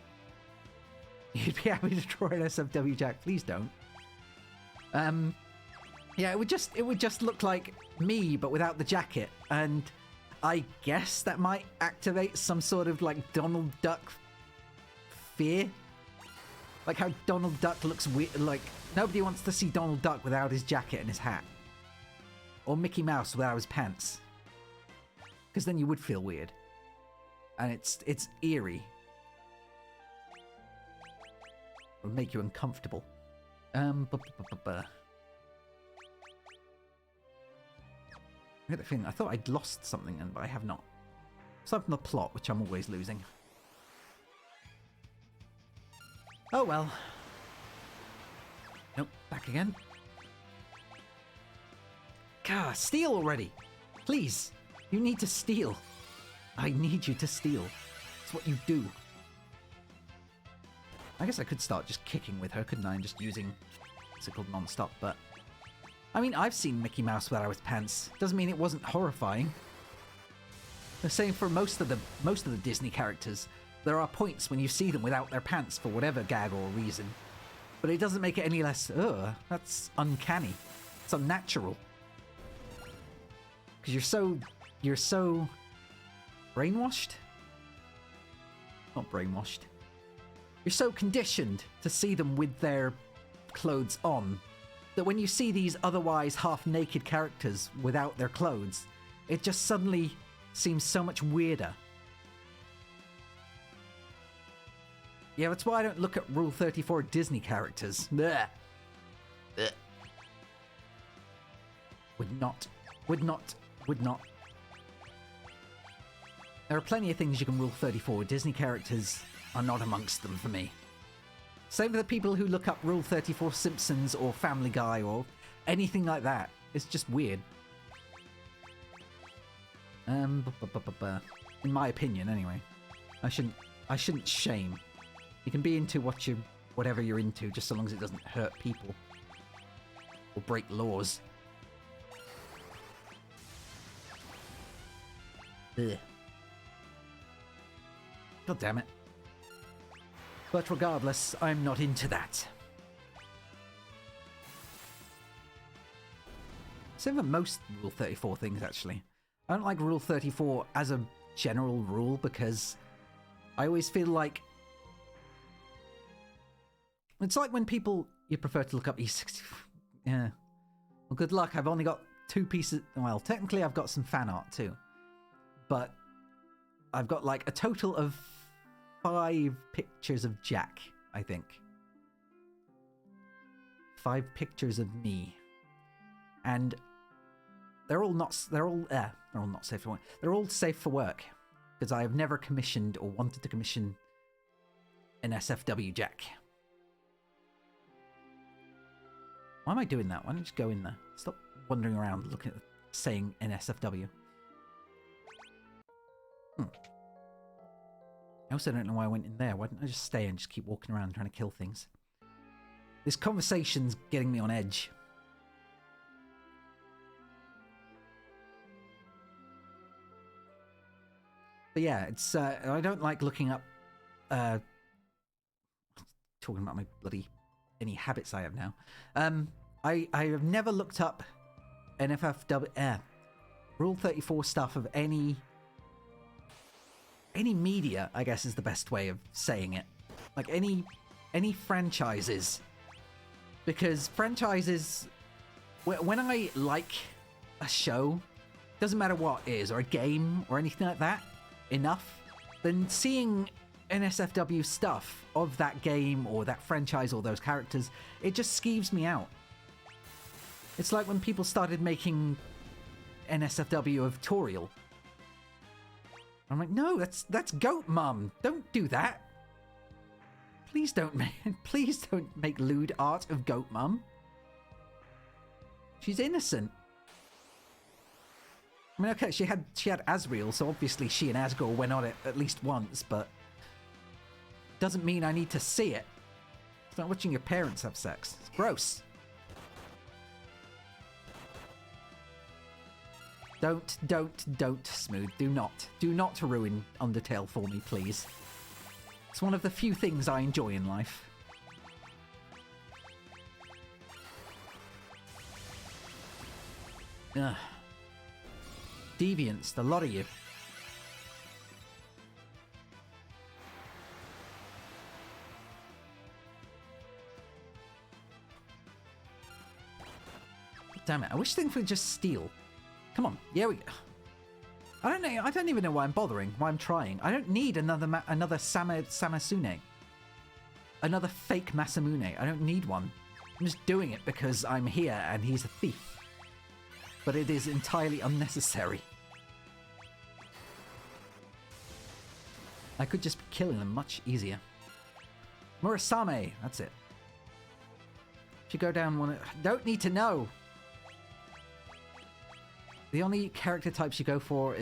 You'd be happy to draw an NSFW Jack. Please don't. Yeah, it would just look like me, but without the jacket. And I guess that might activate some sort of, like, Donald Duck fear. Like how Donald Duck looks weird. Like, nobody wants to see Donald Duck without his jacket and his hat. Or Mickey Mouse without his pants. Because then you would feel weird. And it's eerie. It'll make you uncomfortable. I get the feeling I thought I'd lost something, but I have not. Aside from the plot, which I'm always losing. Oh well. Nope, back again. God, steal already! Please! You need to steal. I need you to steal. It's what you do. I guess I could start just kicking with her, couldn't I? And just using, what's it called, non-stop, but... I mean, I've seen Mickey Mouse without his pants. Doesn't mean it wasn't horrifying. The same for most of the Disney characters. There are points when you see them without their pants for whatever gag or reason. But it doesn't make it any less, ugh, that's uncanny. It's unnatural. Because you're so brainwashed? Not brainwashed. You're so conditioned to see them with their clothes on that when you see these otherwise half-naked characters without their clothes, it just suddenly seems so much weirder. Yeah, that's why I don't look at Rule 34 Disney characters. Blech. Blech. Would not. There are plenty of things you can Rule 34. Disney characters are not amongst them for me. Same for the people who look up Rule 34 Simpsons or Family Guy or anything like that. It's just weird. In my opinion, anyway. I shouldn't shame. You can be into whatever you're into, just so long as it doesn't hurt people or break laws. Ugh. God damn it. But regardless, I'm not into that. Same for most Rule 34 things, actually. I don't like Rule 34 as a general rule because I always feel like... It's like when people... You prefer to look up E60... Yeah. Well, good luck. I've only got 2 pieces... Well, technically I've got some fan art too. But I've got like a total of 5 pictures of Jack, I think. 5 pictures of me. And they're all not safe for work. They're all safe for work. Because I have never commissioned or wanted to commission an SFW Jack. Why am I doing that? Why don't you just go in there? Stop wandering around looking at saying NSFW. I also don't know why I went in there. Why didn't I just stay and just keep walking around trying to kill things? This conversation's getting me on edge. But yeah, it's I don't like looking up talking about my bloody any habits I have now. I have never looked up NFFW Rule 34 stuff of any media, I guess is the best way of saying it. Like any franchises. Because franchises, when I like a show, doesn't matter what it is, or a game, or anything like that, enough, then seeing NSFW stuff of that game, or that franchise, or those characters, it just skeeves me out. It's like when people started making NSFW of Toriel. I'm like, no, that's Goat Mum. Don't do that. Please don't make lewd art of Goat Mum. She's innocent. I mean, okay, she had Asriel, so obviously she and Asgore went on it at least once, but doesn't mean I need to see it. It's not watching your parents have sex. It's gross. Don't, Smooth. Do not ruin Undertale for me, please. It's one of the few things I enjoy in life. Ugh. Deviants, the lot of you. Damn it, I wish things would just steal. Come on, yeah we go. I don't know, I don't even know why I'm bothering, why I'm trying. I don't need another Samasune. Another fake Masamune. I don't need one. I'm just doing it because I'm here and he's a thief. But it is entirely unnecessary. I could just be killing them much easier. Murasame, that's it. If you go down one... Don't need to know! The only character types you go for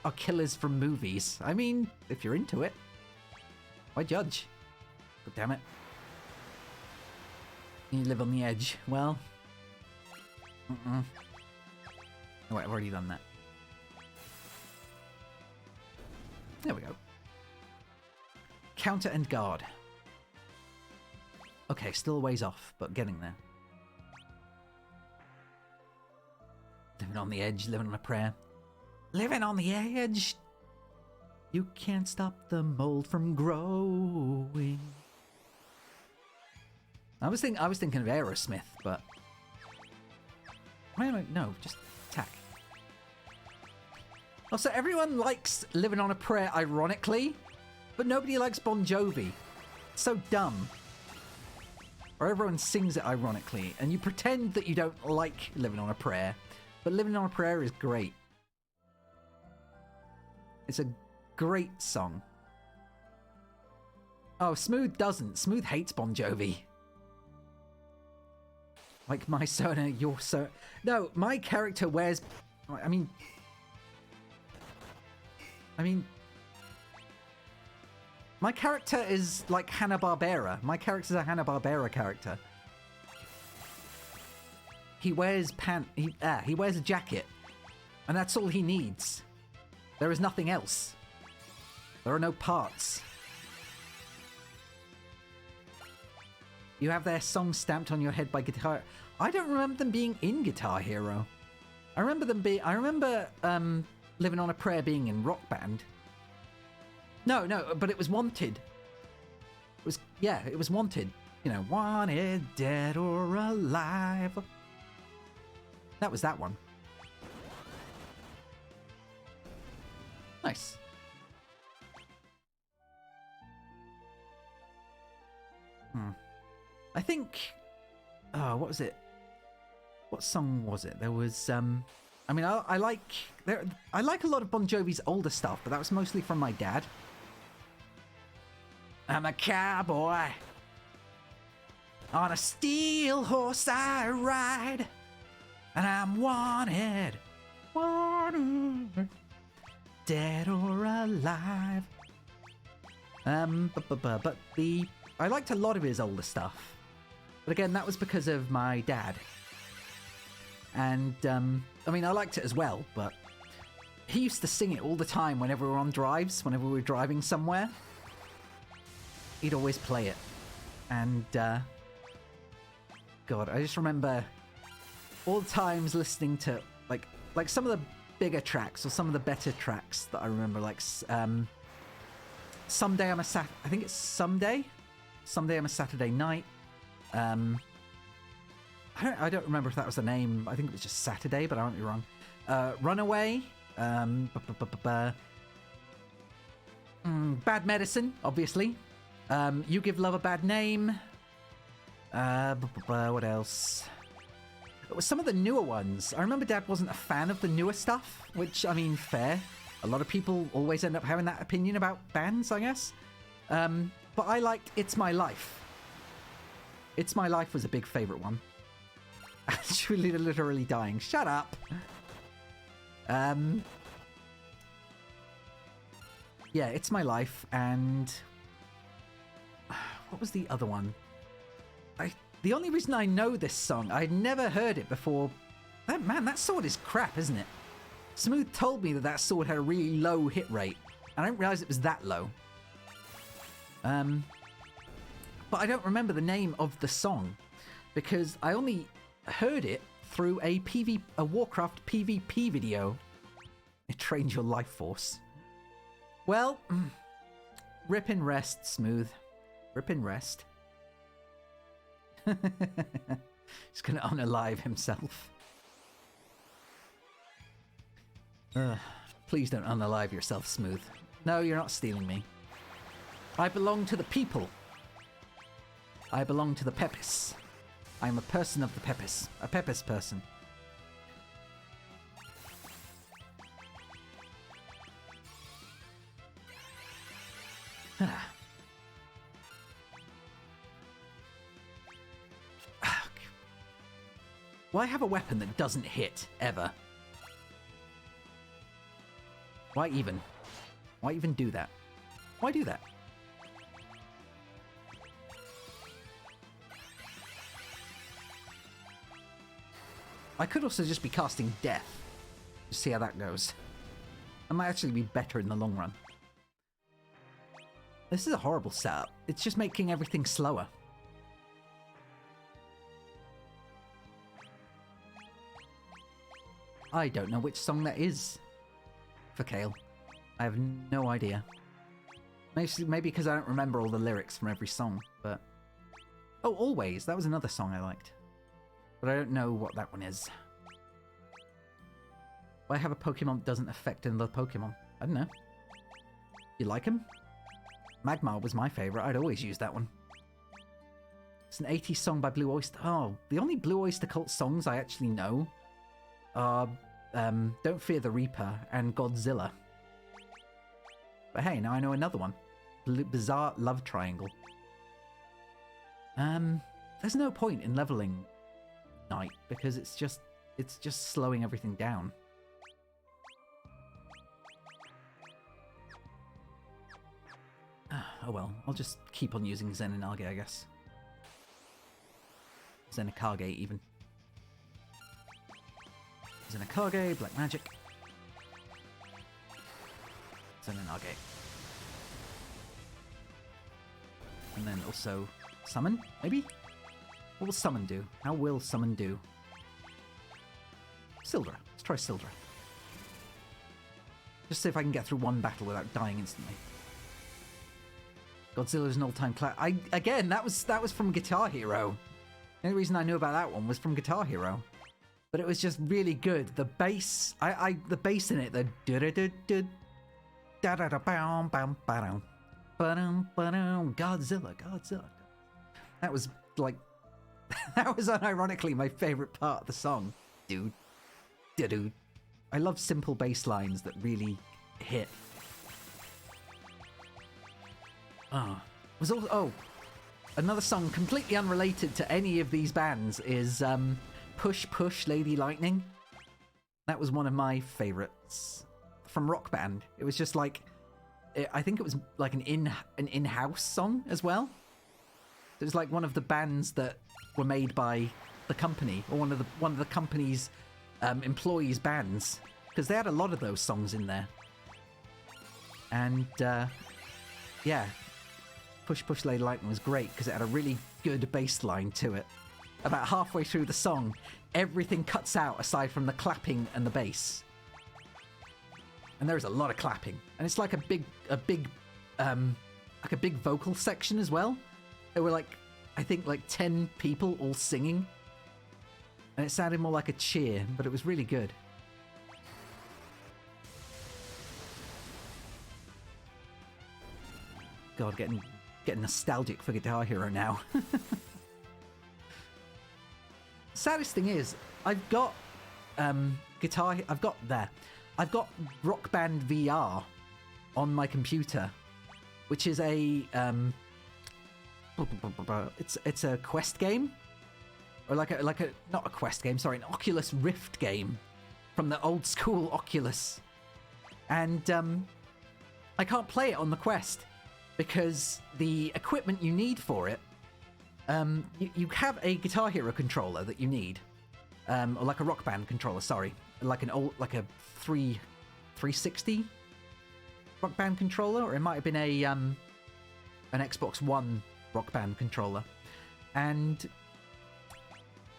are killers from movies. I mean, if you're into it. Why judge? God damn it. You live on the edge. Well... Oh wait, I've already done that. There we go. Counter and guard. Okay, still a ways off, but getting there. Living on the edge, living on a prayer. Living on the edge! You can't stop the mold from growing. I was thinking of Aerosmith, but... No, just attack. Also, everyone likes Living on a Prayer, ironically, but nobody likes Bon Jovi. It's so dumb. Or everyone sings it ironically, and you pretend that you don't like Living on a Prayer, but Living on a Prayer is great. It's a great song. Oh, Smooth doesn't. Smooth hates Bon Jovi. Like my Sona, your so... No, my character wears... I mean... My character is like Hanna-Barbera. My character's a Hanna-Barbera character. He wears he wears a jacket. And that's all he needs. There is nothing else. There are no parts. You have their song stamped on your head by Guitar... I don't remember them being in Guitar Hero. I remember Living on a Prayer being in Rock Band. No, but it was Wanted. It was Wanted. You know, wanted, dead or alive. That was that one. Nice. I think... Oh, what was it? What song was it? There was... I mean, I like a lot of Bon Jovi's older stuff, but that was mostly from my dad. I'm a cowboy. On a steel horse I ride. And I'm wanted. Wanted. Dead or alive. But I liked a lot of his older stuff. But again, that was because of my dad. And, I mean, I liked it as well, but he used to sing it all the time whenever we were on drives, whenever we were driving somewhere. He'd always play it. And, God, I just remember all the times listening to, like some of the bigger tracks or some of the better tracks that I remember, like, Someday I'm a I think it's Someday? Someday I'm a Saturday Night. I don't remember if that was the name. I think it was just Saturday, but I might be wrong. Runaway. Bad Medicine, obviously. You Give Love a Bad Name. What else? Some of the newer ones. I remember Dad wasn't a fan of the newer stuff, which, I mean, fair. A lot of people always end up having that opinion about bands, I guess. But I liked It's My Life. It's My Life was a big favourite one. Actually, literally dying. Shut up! Yeah, It's My Life, and... What was the other one? The only reason I know this song, I'd never heard it before. That sword is crap, isn't it? Smooth told me that sword had a really low hit rate, and I didn't realize it was that low. But I don't remember the name of the song because I only heard it through a Warcraft PvP video. It trains your life force. Well, rip in rest, Smooth. Rip in rest. He's gonna unalive himself. Please don't unalive yourself, Smooth. No, you're not stealing me. I belong to the people. I belong to the Pepis. I am a person of the Pepis. A Pepis person. Why have a weapon that doesn't hit, ever? Why even? Why even do that? Why do that? I could also just be casting Death. Just see how that goes. That might actually be better in the long run. This is a horrible setup. It's just making everything slower. I don't know which song that is for Kale. I have no idea. Maybe because I don't remember all the lyrics from every song, but... Oh, Always! That was another song I liked. But I don't know what that one is. Why have a Pokemon that doesn't affect another Pokemon? I don't know. You like him? Magmar was my favourite. I'd always use that one. It's an 80s song by Blue Oyster. Oh, the only Blue Oyster Cult songs I actually know are Don't Fear the Reaper and Godzilla. But hey, now I know another one. Bizarre Love Triangle. There's no point in leveling Knight because it's just slowing everything down. Oh well, I'll just keep on using Zenonage, I guess. Zenokage, even. Zenokage, Black Magic. Zenonage. And then also Summon, maybe? What will Summon do? How will Summon do? Sildra. Let's try Sildra. Just see if I can get through one battle without dying instantly. Godzilla's an all-time classic. Again, that was from Guitar Hero. The only reason I knew about that one was from Guitar Hero. But it was just really good. The bass, the bass in it, the Godzilla. That was like, that was unironically my favorite part of the song. Dude. I love simple bass lines that really hit. Another song completely unrelated to any of these bands is Push Push Lady Lightning. That was one of my favorites from Rock Band. It was just like, I think it was like an in-house song as well. It was like one of the bands that were made by the company, or one of the company's employees' bands, because they had a lot of those songs in there. And yeah, Push Push Lady Lightning was great because it had a really good bass line to it. About halfway through the song, everything cuts out aside from the clapping and the bass. And there's a lot of clapping, and it's like a big vocal section as well. There were like, I think like 10 people all singing, and it sounded more like a cheer, but it was really good. God, getting nostalgic for Guitar Hero now. Saddest thing is, I've got I've got Rock Band VR on my computer, which is a it's a Quest game, or like a not a Quest game, sorry, an Oculus Rift game from the old school Oculus, and I can't play it on the Quest because the equipment you need for it, you have a Guitar Hero controller that you need, or like a Rock Band controller, sorry, like a 360 Rock Band controller, or it might have been an Xbox One Rock Band controller. And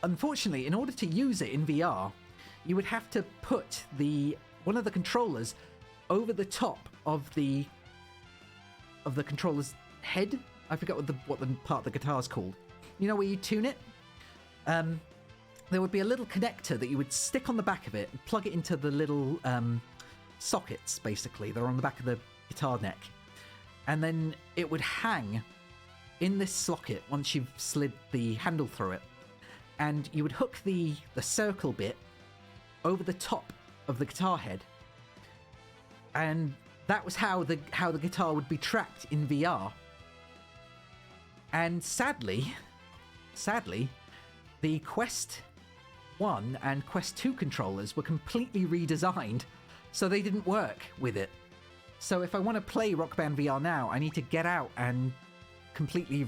unfortunately, in order to use it in VR, you would have to put one of the controllers over the top of the controller's head. I forgot what the part of the guitar's called. You know where you tune it? There would be a little connector that you would stick on the back of it and plug it into the little sockets, basically. They're on the back of the guitar neck. And then it would hang in this socket once you've slid the handle through it. And you would hook the circle bit over the top of the guitar head. And that was how the guitar would be tracked in VR. And sadly, the Quest 1 and Quest 2 controllers were completely redesigned, so they didn't work with it. So if I want to play Rock Band VR now, I need to get out and completely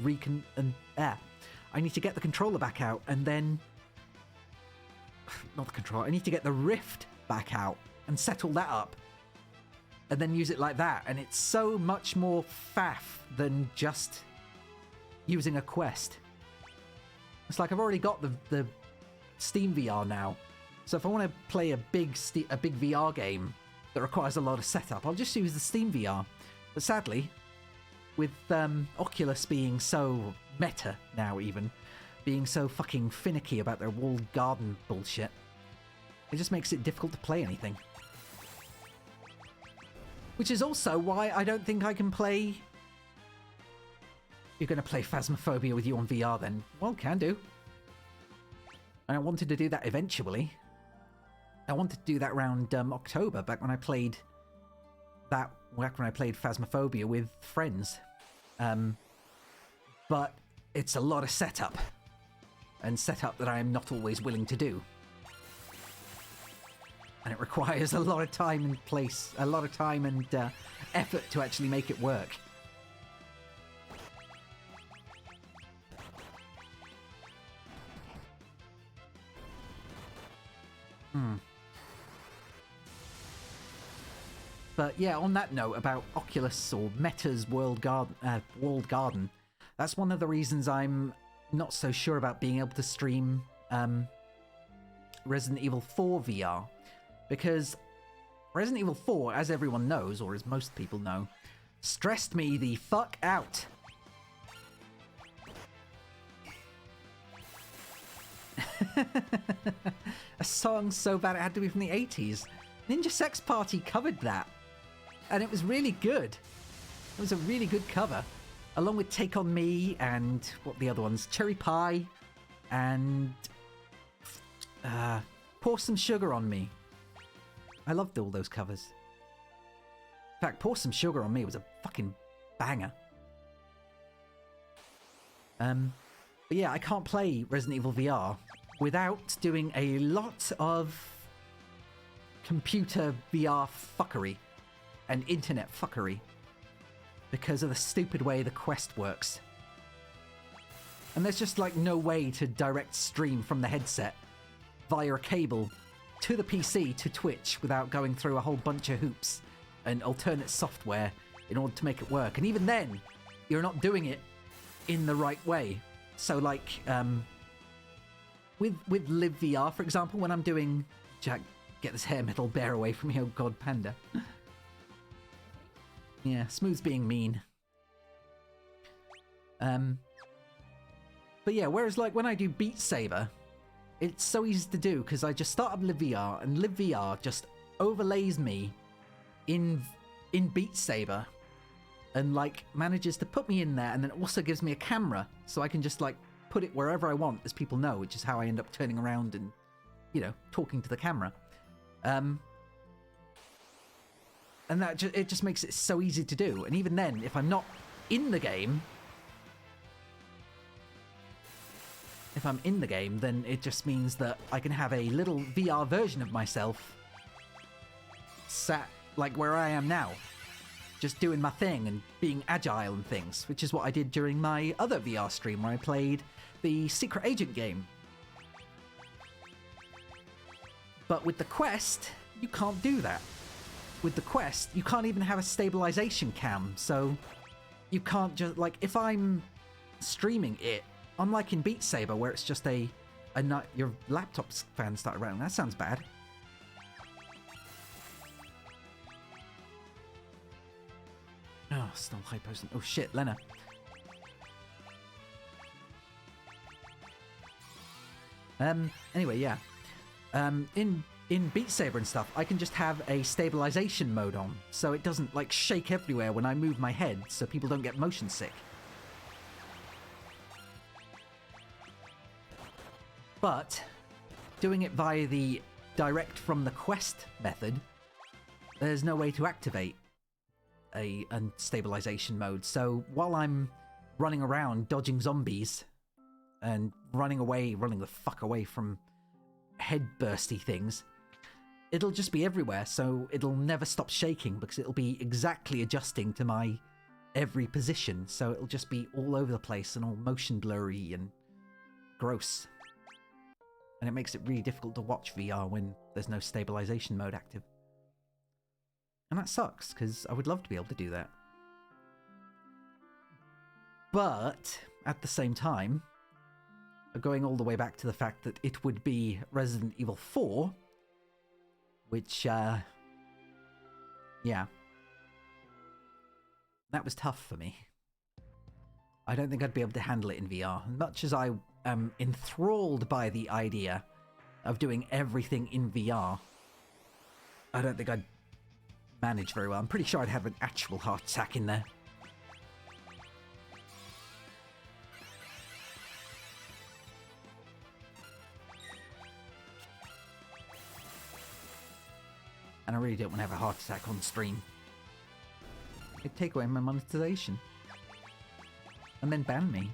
I need to get the controller back out, and then not the controller. I need to get the Rift back out and set all that up, and then use it like that. And it's so much more faff than just using a Quest. It's like I've already got the Steam VR now, so if I want to play a big VR game that requires a lot of setup, I'll just use the Steam VR. But sadly, with Oculus being so meta now, even being so fucking finicky about their walled garden bullshit, it just makes it difficult to play anything. Which is also why I don't think I can play... You're going to play Phasmophobia with you on VR then? Well, can do. And I wanted to do that eventually. I wanted to do that around October, back when I played Phasmophobia with friends. But it's a lot of setup. And setup that I am not always willing to do. And it requires a lot of time and effort to actually make it work. But yeah, on that note about Oculus or Meta's walled garden, that's one of the reasons I'm not so sure about being able to stream Resident Evil 4 VR. Because Resident Evil 4, as everyone knows, or as most people know, stressed me the fuck out. A song so bad it had to be from the 80s. Ninja Sex Party covered that. And it was really good. It was a really good cover. Along with Take On Me and what the other ones? Cherry Pie and Pour Some Sugar On Me. I loved all those covers. In fact, Pour Some Sugar On Me was a fucking banger. But yeah, I can't play Resident Evil VR without doing a lot of computer VR fuckery and internet fuckery because of the stupid way the Quest works. And there's just like no way to direct stream from the headset via a cable to the PC to Twitch without going through a whole bunch of hoops and alternate software in order to make it work. And even then, you're not doing it in the right way. So like with Live VR, for example, when I'm doing Jack, get this hair metal bear away from me, oh god, Panda. Yeah, Smooth's being mean. But yeah, whereas like when I do Beat Saber, it's so easy to do because I just start up Live VR and Live VR just overlays me in Beat Saber and like manages to put me in there, and then also gives me a camera so I can just like put it wherever I want, as people know, which is how I end up turning around and, you know, talking to the camera. And that it just makes it so easy to do. And even then, if I'm not in the game, then it just means that I can have a little VR version of myself sat like where I am now. just doing my thing and being agile and things, which is what I did during my other VR stream where I played the Secret Agent game. But with the Quest, you can't do that. With the Quest, you can't even have a stabilization cam, so you can't just, like, if I'm streaming it, unlike in Beat Saber where it's just your laptop's fan started running. That sounds bad. Oh, still high post. Oh shit, Lena. Anyway, yeah. In Beat Saber and stuff, I can just have a stabilization mode on, so it doesn't, like, shake everywhere when I move my head, so people don't get motion sick. But doing it via the direct from the Quest method, there's no way to activate a stabilization mode. So while I'm running around dodging zombies and running the fuck away from head bursty things, it'll just be everywhere, so it'll never stop shaking because it'll be exactly adjusting to my every position, so it'll just be all over the place and all motion blurry and gross. And it makes it really difficult to watch VR when there's no stabilization mode active. And that sucks, because I would love to be able to do that. But, at the same time, going all the way back to the fact that it would be Resident Evil 4, which, yeah. That was tough for me. I don't think I'd be able to handle it in VR. Much as I am enthralled by the idea of doing everything in VR, I don't think I'd manage very well. I'm pretty sure I'd have an actual heart attack in there. And I really don't want to have a heart attack on stream. It'd take away my monetization. And then ban me.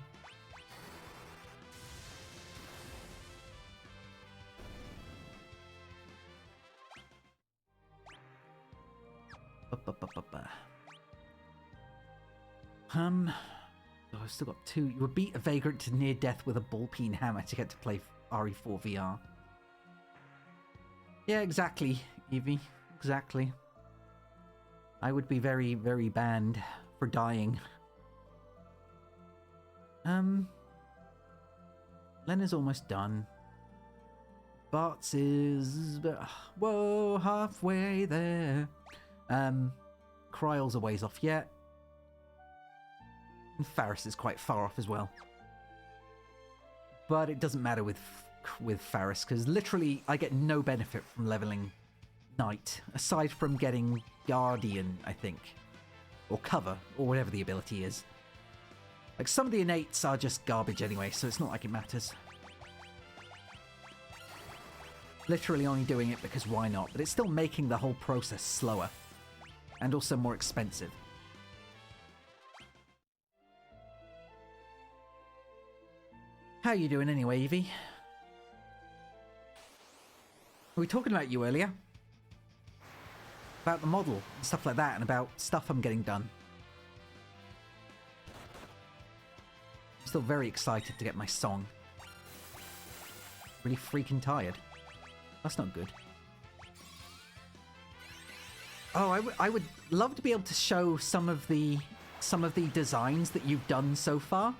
Oh, I've still got 2. You would beat a vagrant to near death with a ball-peen hammer to get to play RE4 VR. Yeah, exactly, Evie. Exactly. I would be very, very banned for dying. Lena's almost done. Bart's is... whoa, halfway there. Kryle's a ways off yet. And Faris is quite far off as well. But it doesn't matter with Faris, because literally I get no benefit from leveling Knight, aside from getting Guardian, I think. Or Cover, or whatever the ability is. Like, some of the innates are just garbage anyway, so it's not like it matters. Literally only doing it because why not, but it's still making the whole process slower. And also more expensive. How you doing anyway, Evie? We were talking about you earlier. About the model and stuff like that, and about stuff I'm getting done. I'm still very excited to get my song. Really freaking tired. That's not good. Oh, I would love to be able to show some of the designs that you've done so far.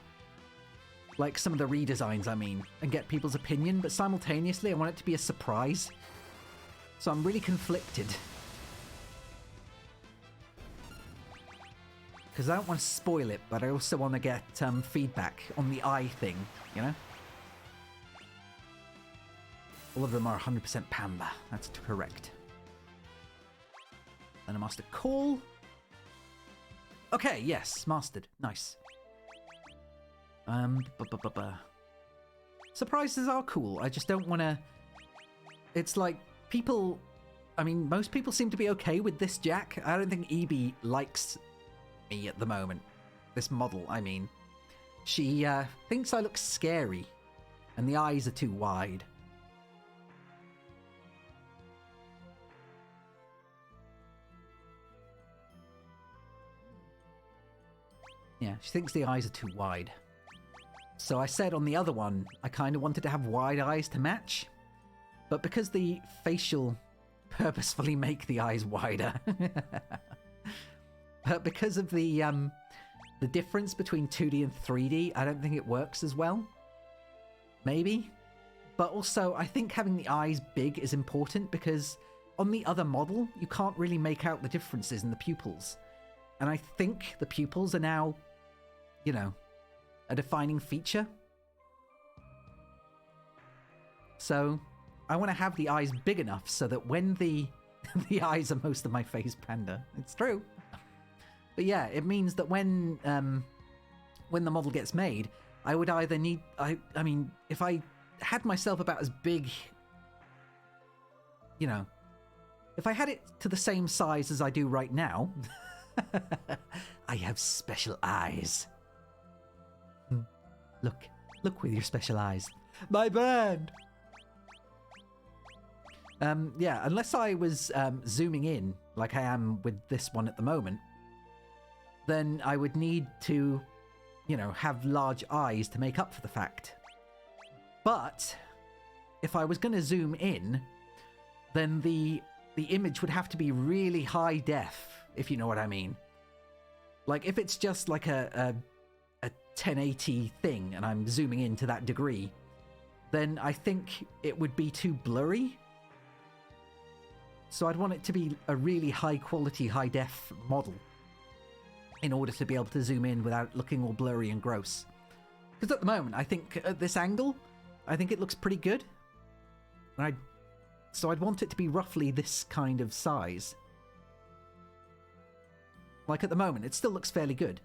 Like some of the redesigns, I mean, and get people's opinion, but simultaneously I want it to be a surprise. So I'm really conflicted. Because I don't want to spoil it, but I also want to get feedback on the eye thing, you know? All of them are 100% Panda. That's correct. Then a master call. Okay, yes, mastered. Nice. Surprises are cool. I just don't want to... It's like people... I mean, most people seem to be okay with this JAQK. I don't think EB likes me at the moment. This model, I mean. She thinks I look scary. And the eyes are too wide. Yeah, she thinks the eyes are too wide. So I said on the other one, I kind of wanted to have wide eyes to match. But because the facial purposefully make the eyes wider. But because of the difference between 2D and 3D, I don't think it works as well. Maybe. But also, I think having the eyes big is important because on the other model, you can't really make out the differences in the pupils. And I think the pupils are now, you know, a defining feature. So I want to have the eyes big enough so that when the eyes are most of my face, Panda. It's true. But yeah, it means that when the model gets made, I would either need... I mean, if I had myself about as big... You know, if I had it to the same size as I do right now... I have special eyes. Look with your special eyes. My band! Yeah, unless I was zooming in, like I am with this one at the moment, then I would need to, you know, have large eyes to make up for the fact. But if I was going to zoom in, then the image would have to be really high def, if you know what I mean. Like, if it's just like a 1080 thing and I'm zooming in to that degree, then I think it would be too blurry. So I'd want it to be a really high quality, high def model in order to be able to zoom in without looking all blurry and gross. Because at the moment, I think at this angle, I think it looks pretty good. And so I'd want it to be roughly this kind of size. Like at the moment, it still looks fairly good.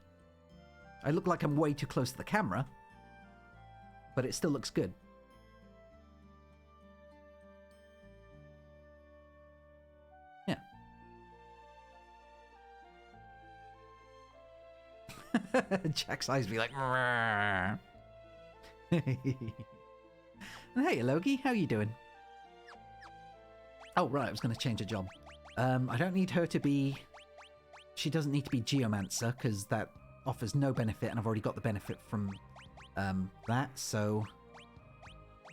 I look like I'm way too close to the camera, but it still looks good. Yeah. Jack's eyes be like... Hey, Logie, how you doing? Oh, right, I was going to change her job. I don't need her to be... She doesn't need to be Geomancer, because that offers no benefit, and I've already got the benefit from that, so...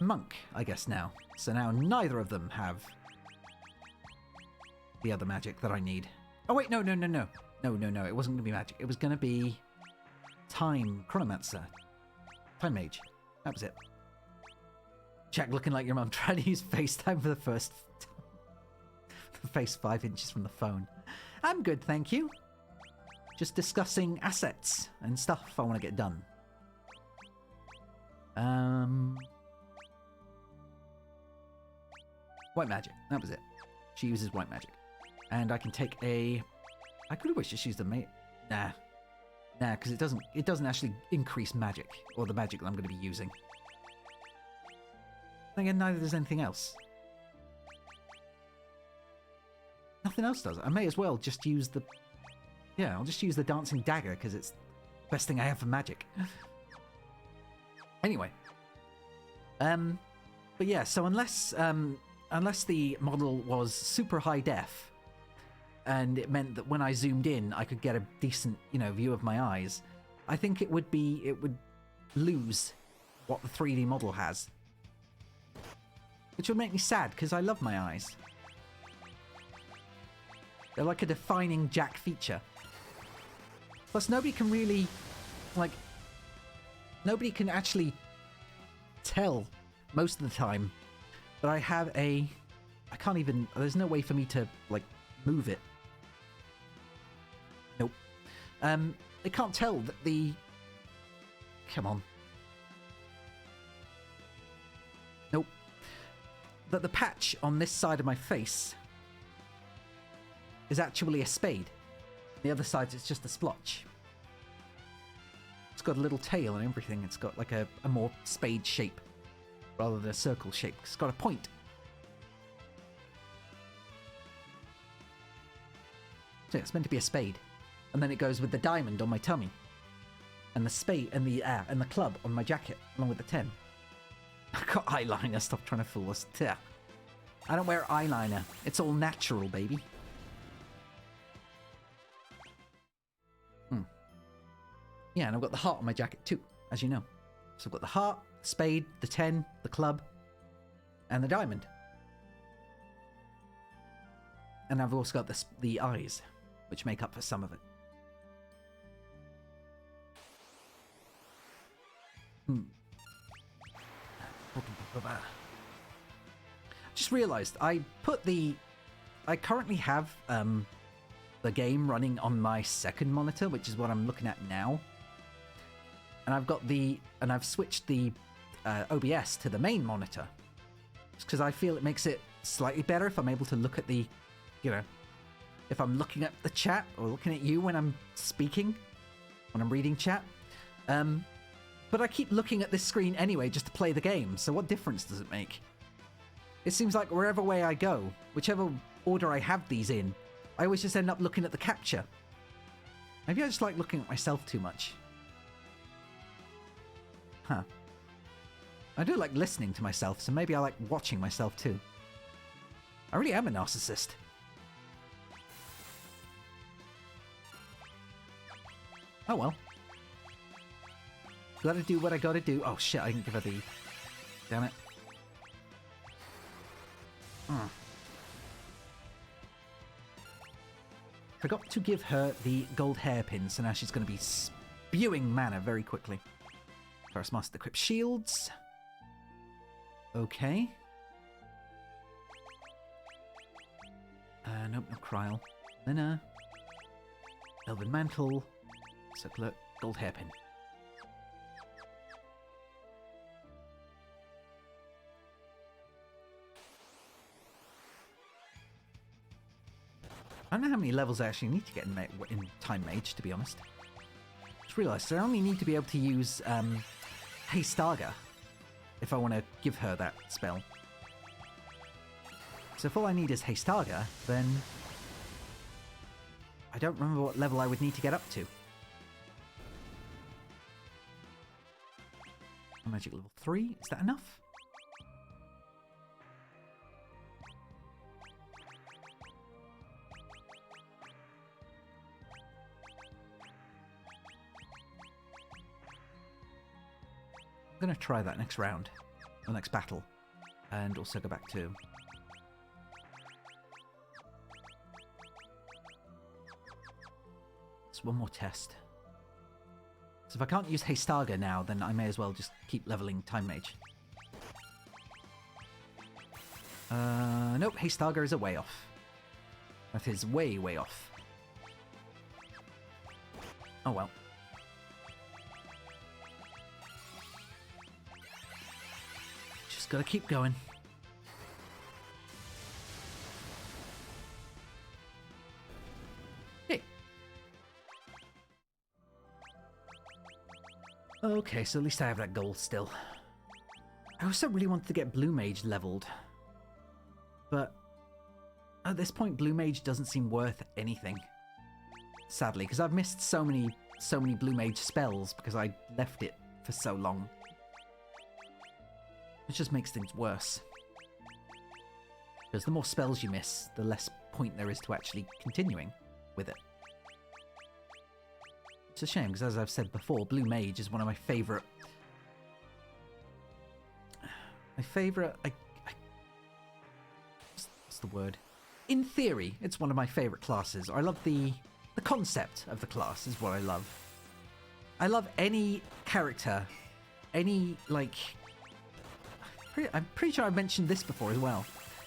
Monk, I guess, now. So now neither of them have the other magic that I need. Oh, wait, no. No, it wasn't going to be magic. It was going to be... Time Chronomancer. Time Mage. That was it. Jack looking like your mum trying to use FaceTime for the first time. Face 5 inches from the phone. I'm good, thank you. Just discussing assets and stuff I want to get done. White magic. That was it. She uses white magic. And I can take a... I could have wished just used a mate. Nah, because it doesn't actually increase magic, or the magic that I'm going to be using. Again, neither does anything else. Nothing else does. I may as well just use the... Yeah, I'll just use the dancing dagger, because it's the best thing I have for magic. Anyway. But yeah, so unless the model was super high def, and it meant that when I zoomed in, I could get a decent, view of my eyes, I think it would lose what the 3D model has. Which would make me sad, because I love my eyes. They're like a defining JAQK feature. Plus, nobody can really, nobody can actually tell most of the time that I have I can't even, there's no way for me to, move it. Nope. They can't tell that come on. Nope. That the patch on this side of my face is actually a spade. The other side, it's just a splotch. It's got a little tail and everything. It's got like a more spade shape rather than a circle shape. It's got a point. So yeah, it's meant to be a spade. And then it goes with the diamond on my tummy. And the spade and the club on my jacket, along with the 10. I got eyeliner, stop trying to fool us. I don't wear eyeliner. It's all natural, baby. Yeah, and I've got the heart on my jacket too, as you know. So I've got the heart, the spade, the 10, the club, and the diamond. And I've also got the eyes, which make up for some of it. Just realized I currently have the game running on my second monitor, which is what I'm looking at now. And I've switched the OBS to the main monitor. Just because I feel it makes it slightly better if I'm able to look at the, if I'm looking at the chat or looking at you when I'm speaking, when I'm reading chat. But I keep looking at this screen anyway just to play the game, so what difference does it make? It seems like wherever way I go, whichever order I have these in, I always just end up looking at the capture. Maybe I just like looking at myself too much. Huh. I do like listening to myself, so maybe I like watching myself too. I really am a narcissist. Oh well. Gotta do what I gotta do. Oh shit, I didn't give her the... Damn it. Forgot to give her the gold hairpin, so now she's going to be spewing mana very quickly. First Master equip shields. Okay. Nope, no Kryl. Lina. Elven Mantle. Circlet. Gold hairpin. I don't know how many levels I actually need to get in Time Mage, to be honest. Just realised I only need to be able to use Haystaga if I want to give her that spell. So if all I need is Haystaga, then I don't remember what level I would need to get up to. Magic level 3, is that enough? I'm going to try that next round, or next battle, and also go back to... It's one more test. So if I can't use Haystaga now, then I may as well just keep leveling Time Mage. Nope, Haystaga is a way off. That is way, way off. Oh well. Gotta keep going. Hey. Okay, so at least I have that goal still. I also really wanted to get Blue Mage leveled. But at this point, Blue Mage doesn't seem worth anything. Sadly, because I've missed so many Blue Mage spells because I left it for so long. It just makes things worse. Because the more spells you miss, the less point there is to actually continuing with it. It's a shame, because as I've said before, Blue Mage is one of my favourite... what's the word? In theory, it's one of my favourite classes. I love the concept of the class is what I love. I love any character, any, like... I'm pretty sure I've mentioned this before as well.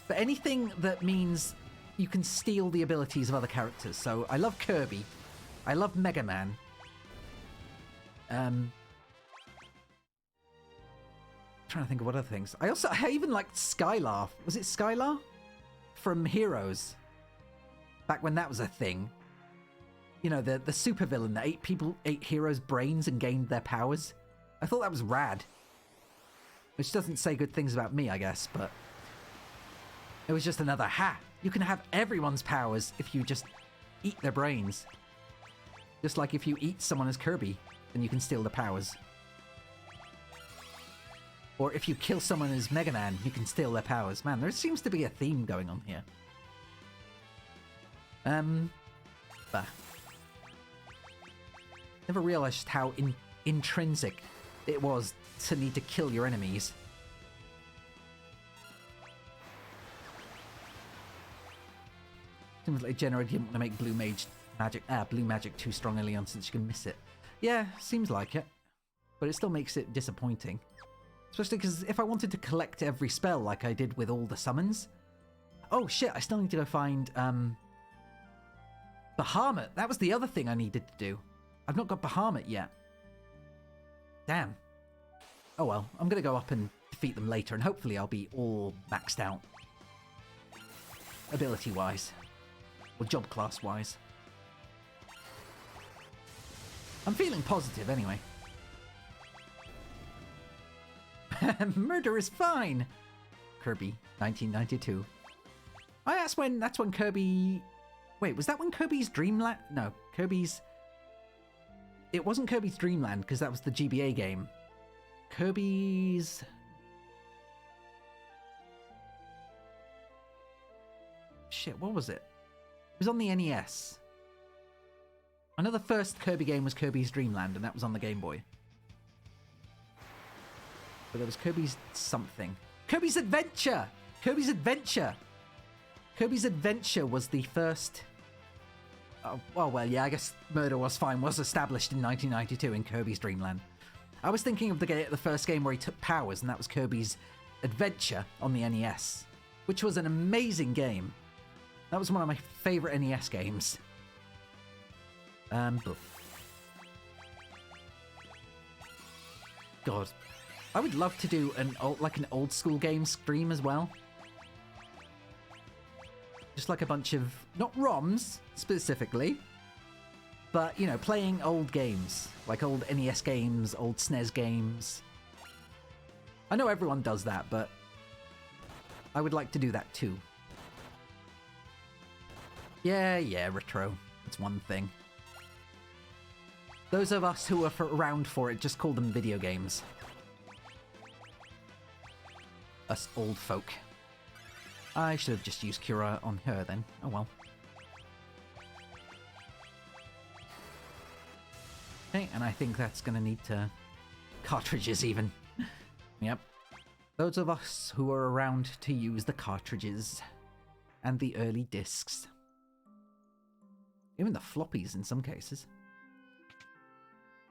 But anything that means you can steal the abilities of other characters. So I love Kirby. I love Mega Man. Trying to think of what other things. I even liked Skylar. Was it Skylar? From Heroes. Back when that was a thing. You know, the supervillain that ate heroes' brains and gained their powers. I thought that was rad. Which doesn't say good things about me, I guess, but... It was just another, you can have everyone's powers if you just eat their brains. Just like if you eat someone as Kirby, then you can steal their powers. Or if you kill someone as Mega Man, you can steal their powers. Man, there seems to be a theme going on here. Never realized how intrinsic it was to need to kill your enemies. Seems like Genera didn't want to make blue magic too strong early on since you can miss it. Yeah, seems like it. But it still makes it disappointing. Especially because if I wanted to collect every spell like I did with all the summons... Oh shit, I still need to go find, Bahamut. That was the other thing I needed to do. I've not got Bahamut yet. Damn. Oh well, I'm gonna go up and defeat them later, and hopefully I'll be all maxed out. Ability-wise. Or job class-wise. I'm feeling positive anyway. Murder is fine! Kirby, 1992. Oh, that's when Kirby... Wait, was that when Kirby's Dreamland... No, Kirby's... It wasn't Kirby's Dreamland, because that was the GBA game. Kirby's... Shit, what was it? It was on the NES. I know the first Kirby game was Kirby's Dreamland, and that was on the Game Boy. But there was Kirby's something. Kirby's Adventure! Kirby's Adventure! Kirby's Adventure was the first... Oh, well, yeah, I guess Murder Was Fine was established in 1992 in Kirby's Dreamland. I was thinking of the first game where he took powers, and that was Kirby's Adventure on the NES, which was an amazing game. That was one of my favourite NES games. God, I would love to do an old school game stream as well. Just like a bunch of, not ROMs specifically, but, you know, playing old games. Like old NES games, old SNES games. I know everyone does that, but I would like to do that too. Yeah, retro. It's one thing. Those of us who are around for it just call them video games. Us old folk. I should have just used Cura on her then. Oh well. Okay, and I think that's gonna need to... cartridges even. Yep. Those of us who are around to use the cartridges. And the early discs. Even the floppies in some cases.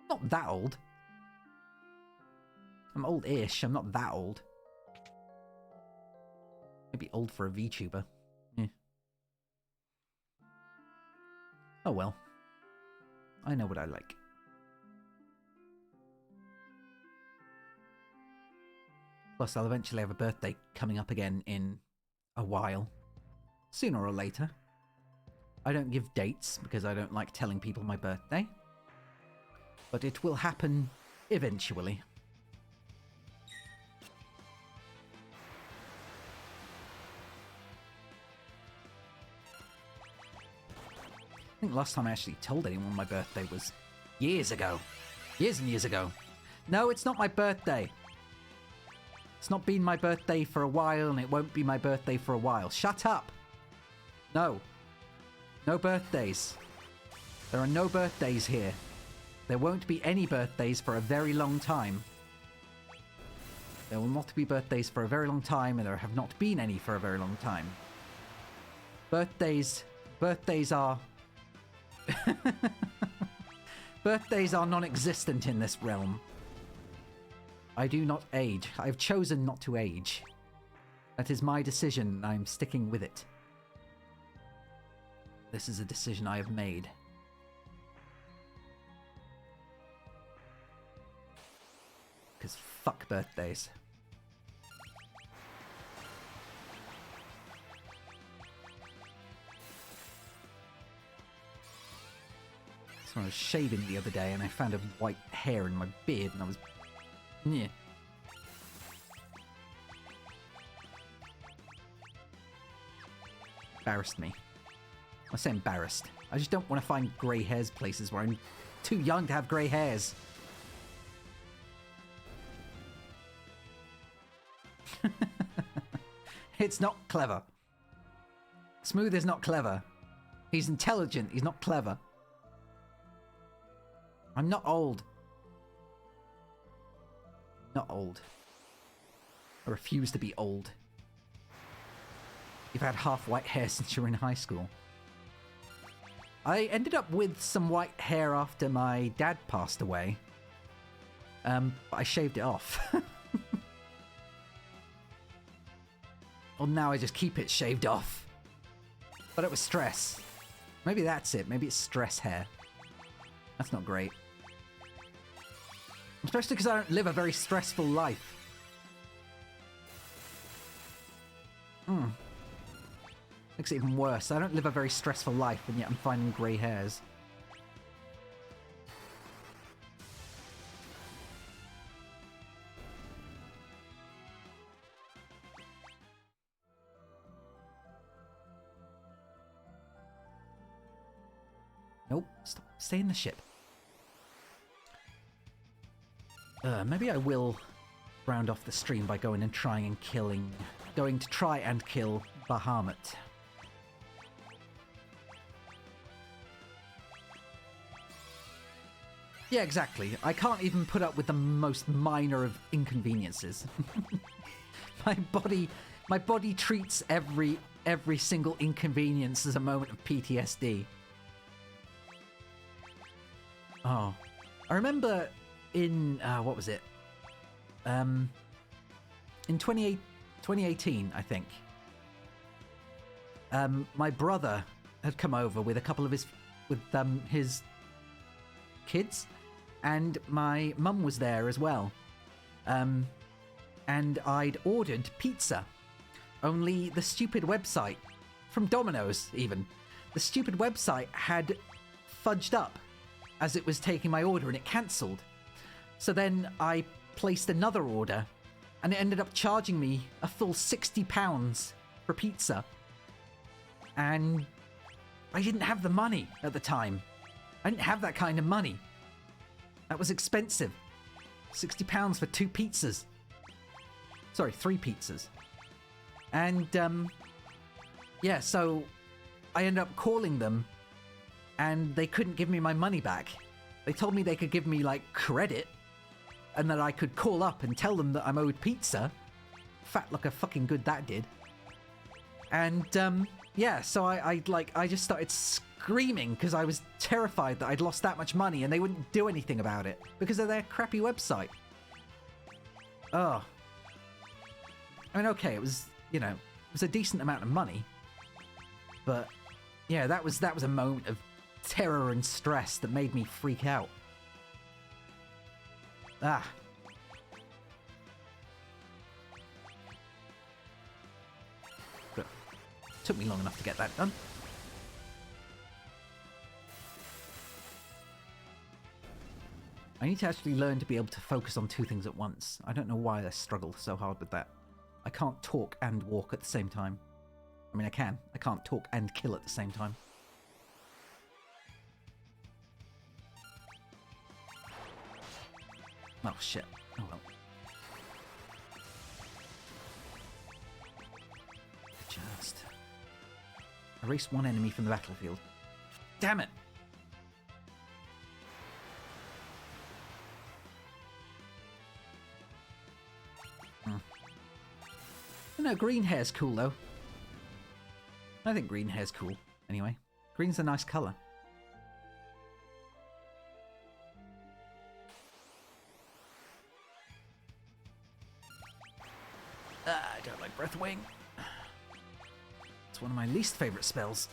Not that old. I'm old-ish, I'm not that old. Maybe old for a VTuber. Eh. Oh well. I know what I like. Plus, I'll eventually have a birthday coming up again in a while. Sooner or later. I don't give dates because I don't like telling people my birthday. But it will happen eventually. I think last time I actually told anyone my birthday was years ago. Years and years ago. No, it's not my birthday. It's not been my birthday for a while, and it won't be my birthday for a while. Shut up! No. No birthdays. There are no birthdays here. There won't be any birthdays for a very long time. There will not be birthdays for a very long time, and there have not been any for a very long time. Birthdays are... Birthdays are non-existent in this realm. I do not age. I have chosen not to age. That is my decision, and I'm sticking with it. This is a decision I have made. Because fuck birthdays. So I was shaving the other day and I found a white hair in my beard and I was... yeah. Embarrassed me. I say embarrassed. I just don't want to find grey hairs places where I'm too young to have grey hairs. It's not clever. Smooth is not clever. He's intelligent, he's not clever. I'm not old. Not old. I refuse to be old. You've had half white hair since you were in high school. I ended up with some white hair after my dad passed away. But I shaved it off. Well, now I just keep it shaved off. But it was stress. Maybe that's it. Maybe it's stress hair. That's not great. Especially because I don't live a very stressful life. Makes it even worse. I don't live a very stressful life, and yet I'm finding grey hairs. Nope. Stop. Stay in the ship. Maybe I will round off the stream by going and trying and killing... Going to try and kill Bahamut. Yeah, exactly. I can't even put up with the most minor of inconveniences. My body treats every single inconvenience as a moment of PTSD. Oh. I remember in, what was it? In 2018, I think. My brother had come over with a couple of his kids, and my mum was there as well. And I'd ordered pizza. Only the stupid website, from Domino's even, the stupid website had fudged up as it was taking my order, and it cancelled. So then I placed another order, and it ended up charging me a full £60 for pizza. And I didn't have the money at the time. I didn't have that kind of money. That was expensive. £60 for 2 pizzas. Sorry, 3 pizzas. And, yeah, so I ended up calling them, and they couldn't give me my money back. They told me they could give me, like, credit, and that I could call up and tell them that I'm owed pizza. Fat look of fucking good that did. And, yeah, so I just started screaming because I was terrified that I'd lost that much money and they wouldn't do anything about it because of their crappy website. Oh. I mean, okay, it was, you know, it was a decent amount of money. But, yeah, that was a moment of terror and stress that made me freak out. Ah. But it took me long enough to get that done. I need to actually learn to be able to focus on 2 things at once. I don't know why I struggle so hard with that. I can't talk and walk at the same time. I mean, I can. I can't talk and kill at the same time. Oh, shit. Oh, well. Just erase one enemy from the battlefield. Damn it! No, green hair's cool, though. I think green hair's cool, anyway. Green's a nice colour. I don't like Breath Wing. It's one of my least favourite spells.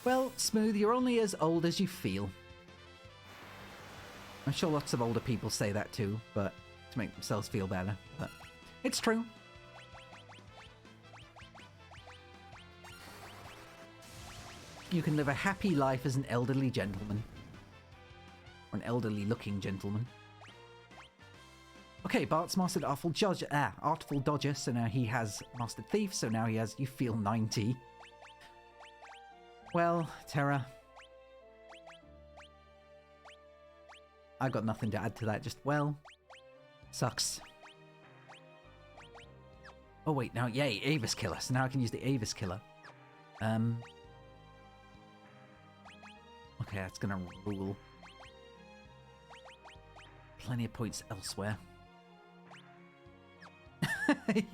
Well, Smooth, you're only as old as you feel. I'm sure lots of older people say that too, but to make themselves feel better. But it's true. You can live a happy life as an elderly gentleman. Or an elderly looking gentleman. Okay, Bart's mastered Artful Dodger, so now he has Mastered Thief, so now he has You Feel 90. Well, Terra. I got nothing to add to that, just, well, sucks. Oh wait, now, yay, Avis Killer. So now I can use the Avis Killer. Okay, that's gonna rule. Plenty of points elsewhere.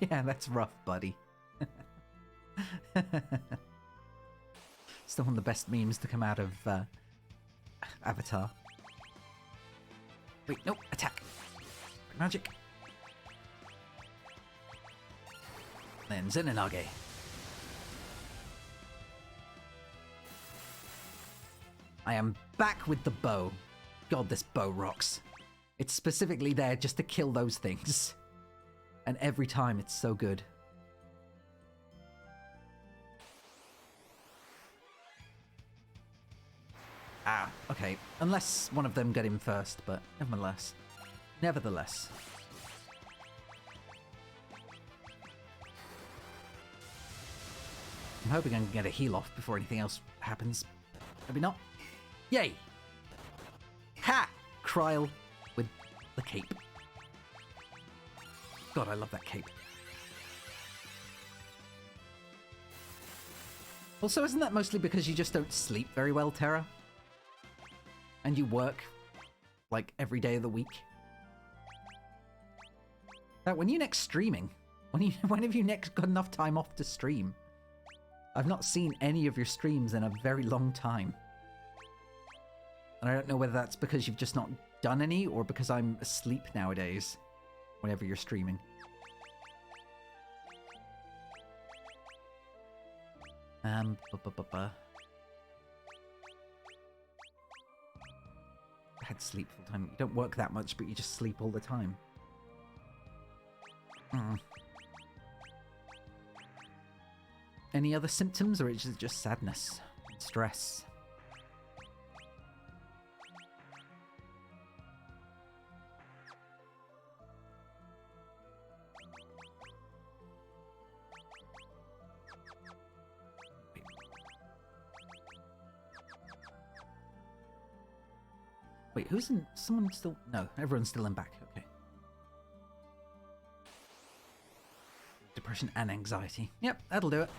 Yeah, that's rough, buddy. Still one of the best memes to come out of Avatar. Wait, nope, attack. Magic. Then Zenonage. I am back with the bow. God, this bow rocks. It's specifically there just to kill those things. And every time it's so good. Ah, okay. Unless one of them got him first, but nevertheless. Nevertheless. I'm hoping I can get a heal off before anything else happens. Maybe not. Yay! Ha! Kryl with the cape. God, I love that cape. Also, isn't that mostly because you just don't sleep very well, Terra? And you work, like, every day of the week? When you next streaming? When have you next got enough time off to stream? I've not seen any of your streams in a very long time. And I don't know whether that's because you've just not done any, or because I'm asleep nowadays, whenever you're streaming. I had sleep full time. You don't work that much, but you just sleep all the time. Any other symptoms, or is it just sadness and stress? Wait, who's in? Someone still? No, everyone's still in back. Okay. Depression and anxiety. Yep, that'll do it.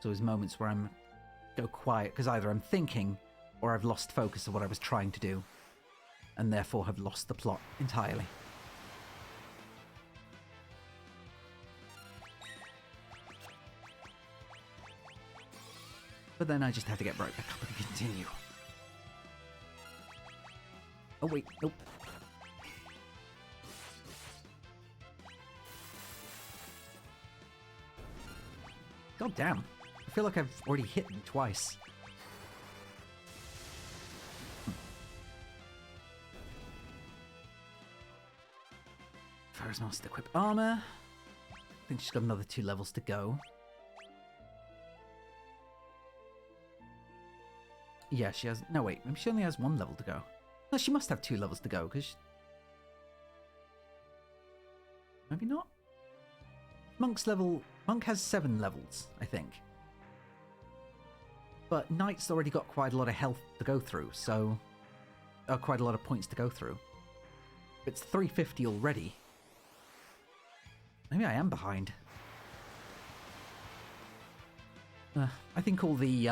So there's moments where I'm go quiet because either I'm thinking or I've lost focus of what I was trying to do and therefore have lost the plot entirely. But then I just have to get right back up and continue. Oh wait, nope. God damn. I feel like I've already hit him twice. Farah's must equip armor. I think she's got another 2 levels to go. Yeah, she has... No, wait. Maybe she only has 1 level to go. No, she must have 2 levels to go, because... Maybe not? Monk's level... Monk has 7 levels, I think. But Knight's already got quite a lot of health to go through, so... quite a lot of points to go through. It's 350 already. Maybe I am behind. I think all the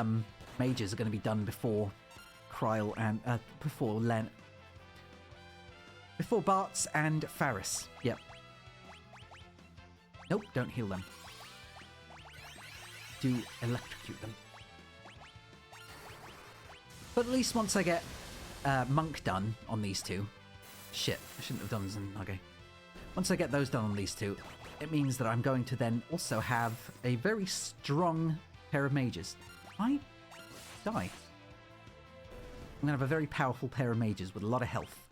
mages are going to be done before Kryl and... before Bartz and Faris. Yep. Nope, don't heal them. Do electrocute them. But at least once I get Monk done on these two... Shit, I shouldn't have done Zenage. Once I get those done on these two, it means that I'm going to then also have a very strong pair of mages. I die. I'm going to have a very powerful pair of mages with a lot of health.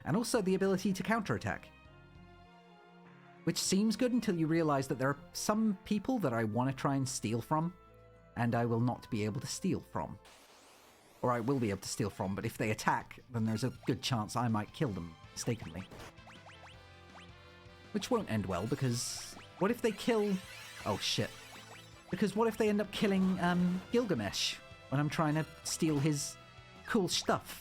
And also the ability to counterattack. Which seems good until you realize that there are some people that I want to try and steal from, and I will not be able to steal from. Or I will be able to steal from, but if they attack, then there's a good chance I might kill them mistakenly. Which won't end well, because what if they kill... Oh, shit. Because what if they end up killing Gilgamesh when I'm trying to steal his cool stuff?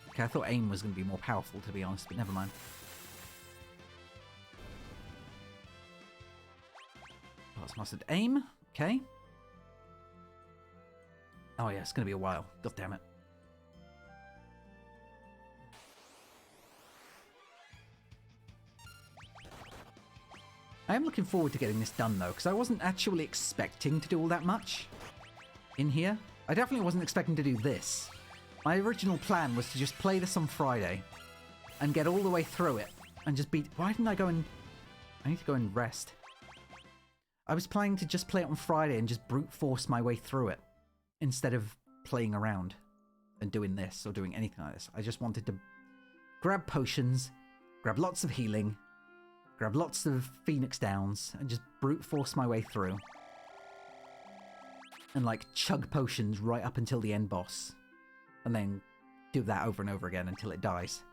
Okay, I thought aim was going to be more powerful, to be honest, but never mind. Pass mustard aim. Okay. Oh yeah, it's going to be a while. God damn it. I am looking forward to getting this done, though, because I wasn't actually expecting to do all that much in here. I definitely wasn't expecting to do this. My original plan was to just play this on Friday and get all the way through it and just beat... Why didn't I go and... I need to go and rest. I was planning to just play it on Friday and just brute force my way through it instead of playing around and doing this or doing anything like this. I just wanted to grab potions, grab lots of healing, grab lots of Phoenix Downs, and just brute force my way through. And like chug potions right up until the end boss. And then do that over and over again until it dies.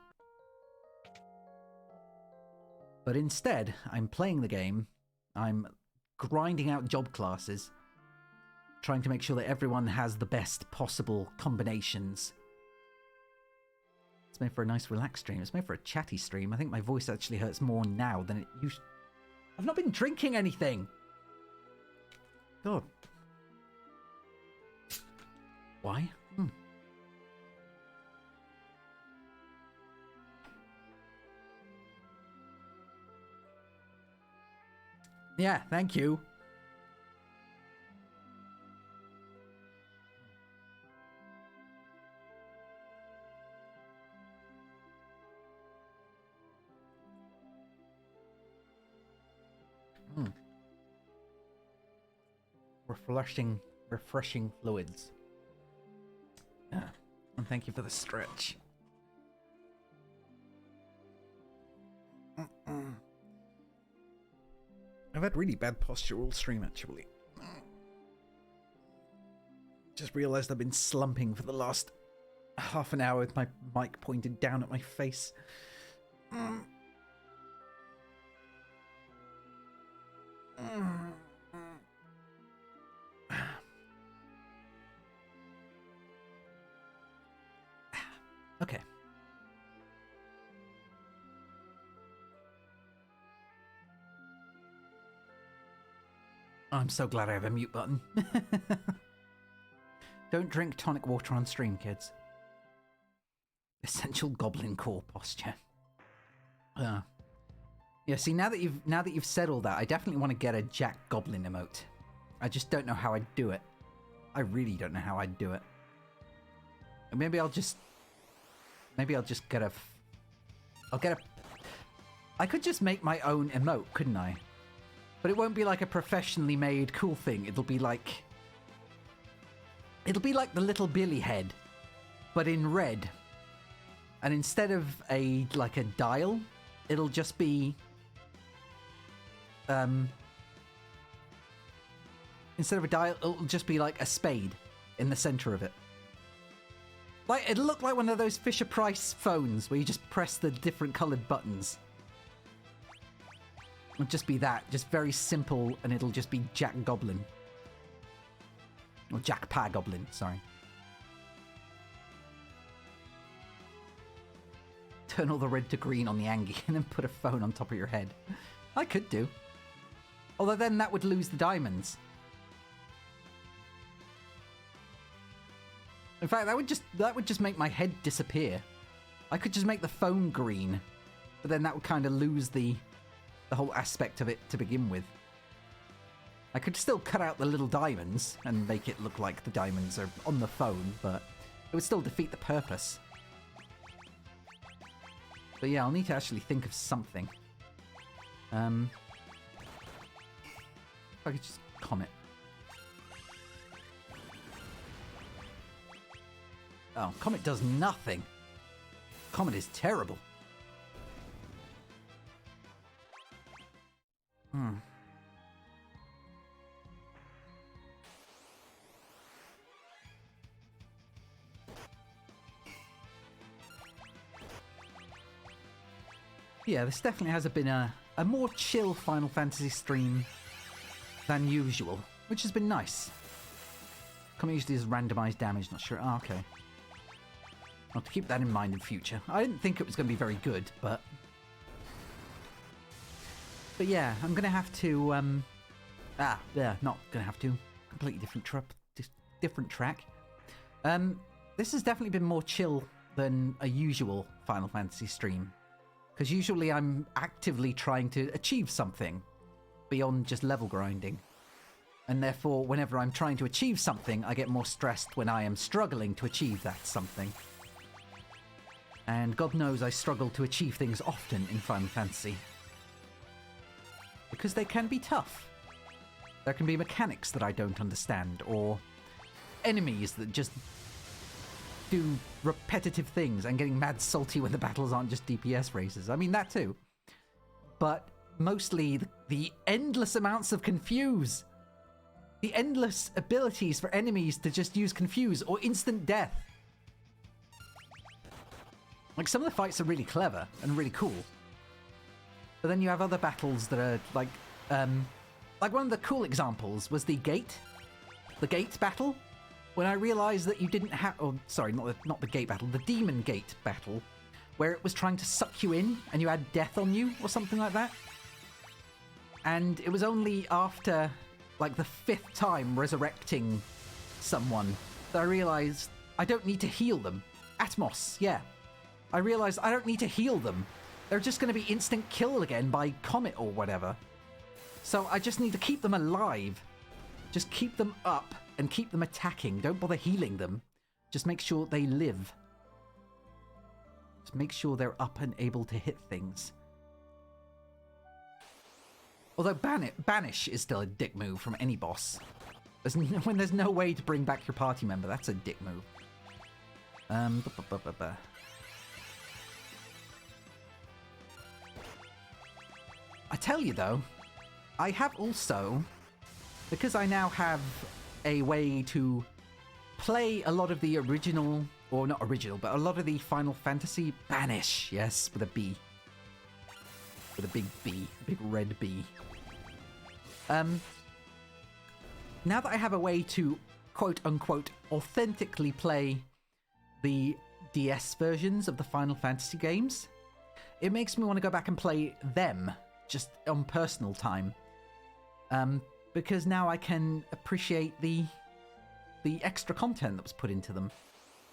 But instead, I'm playing the game, I'm grinding out job classes, trying to make sure that everyone has the best possible combinations. It's made for a nice relaxed stream. It's made for a chatty stream. I think my voice actually hurts more now than it used. I've not been drinking anything! God. Why? Yeah, thank you. Refreshing fluids. Yeah. And thank you for the stretch. I've had really bad posture all stream, actually. Just realised I've been slumping for the last half an hour with my mic pointed down at my face. Okay. I'm so glad I have a mute button. Don't drink tonic water on stream, kids. Essential goblin core posture. Yeah, see, now that you've said all that, I definitely want to get a JAQK goblin emote. I just don't know how I'd do it. I really don't know how I'd do it. And maybe I'll just get a... I could just make my own emote, couldn't I? But it won't be like a professionally made cool thing. It'll be like the little Billy head, but in red. And instead of a dial, it'll just be instead of a dial, it'll just be like a spade in the center of it. Like it'll look like one of those Fisher-Price phones where you just press the different colored buttons. It'll just be that, just very simple, and it'll just be JAQK Goblin. Or JAQKpanda Goblin, sorry. Turn all the red to green on the Angie and then put a phone on top of your head. I could do. Although then that would lose the diamonds. In fact, that would just make my head disappear. I could just make the phone green, but then that would kind of lose the whole aspect of it to begin with. I could still cut out the little diamonds and make it look like the diamonds are on the phone, but it would still defeat the purpose. But yeah, I'll need to actually think of something. If I could just comment. Oh, comment does nothing. Comet is terrible. Yeah, this definitely has been a more chill Final Fantasy stream than usual, which has been nice. Comet usually does randomized damage, not sure. Oh, okay. I'll have to keep that in mind in future. I didn't think it was going to be very good, but yeah, I'm going to have to, yeah, not going to have to. Completely different track. This has definitely been more chill than a usual Final Fantasy stream. Because usually I'm actively trying to achieve something beyond just level grinding. And therefore, whenever I'm trying to achieve something, I get more stressed when I am struggling to achieve that something. And God knows I struggle to achieve things often in Final Fantasy. Because they can be tough. There can be mechanics that I don't understand, or enemies that just do repetitive things and getting mad salty when the battles aren't just DPS races. I mean, that too. But mostly the endless amounts of confuse. The endless abilities for enemies to just use confuse or instant death. Like, some of the fights are really clever and really cool. But then you have other battles that are like one of the cool examples was the gate battle. When I realized that you didn't have, oh, sorry, not the gate battle, the demon gate battle, where it was trying to suck you in and you had death on you or something like that. And it was only after, like, the 5th time resurrecting someone that I realized I don't need to heal them. Atmos, yeah. I realized I don't need to heal them. They're just going to be instant kill again by Comet or whatever. So I just need to keep them alive. Just keep them up and keep them attacking. Don't bother healing them. Just make sure they live. Just make sure they're up and able to hit things. Although banish is still a dick move from any boss. When there's no way to bring back your party member, that's a dick move. I tell you though, I have also, because I now have a way to play a lot of the original, or not original, but a lot of the Final Fantasy Banish, yes, with a B. With a big B, a big red B. Now that I have a way to, quote-unquote, authentically play the DS versions of the Final Fantasy games, it makes me want to go back and play them, just on personal time. Because now I can appreciate the extra content that was put into them.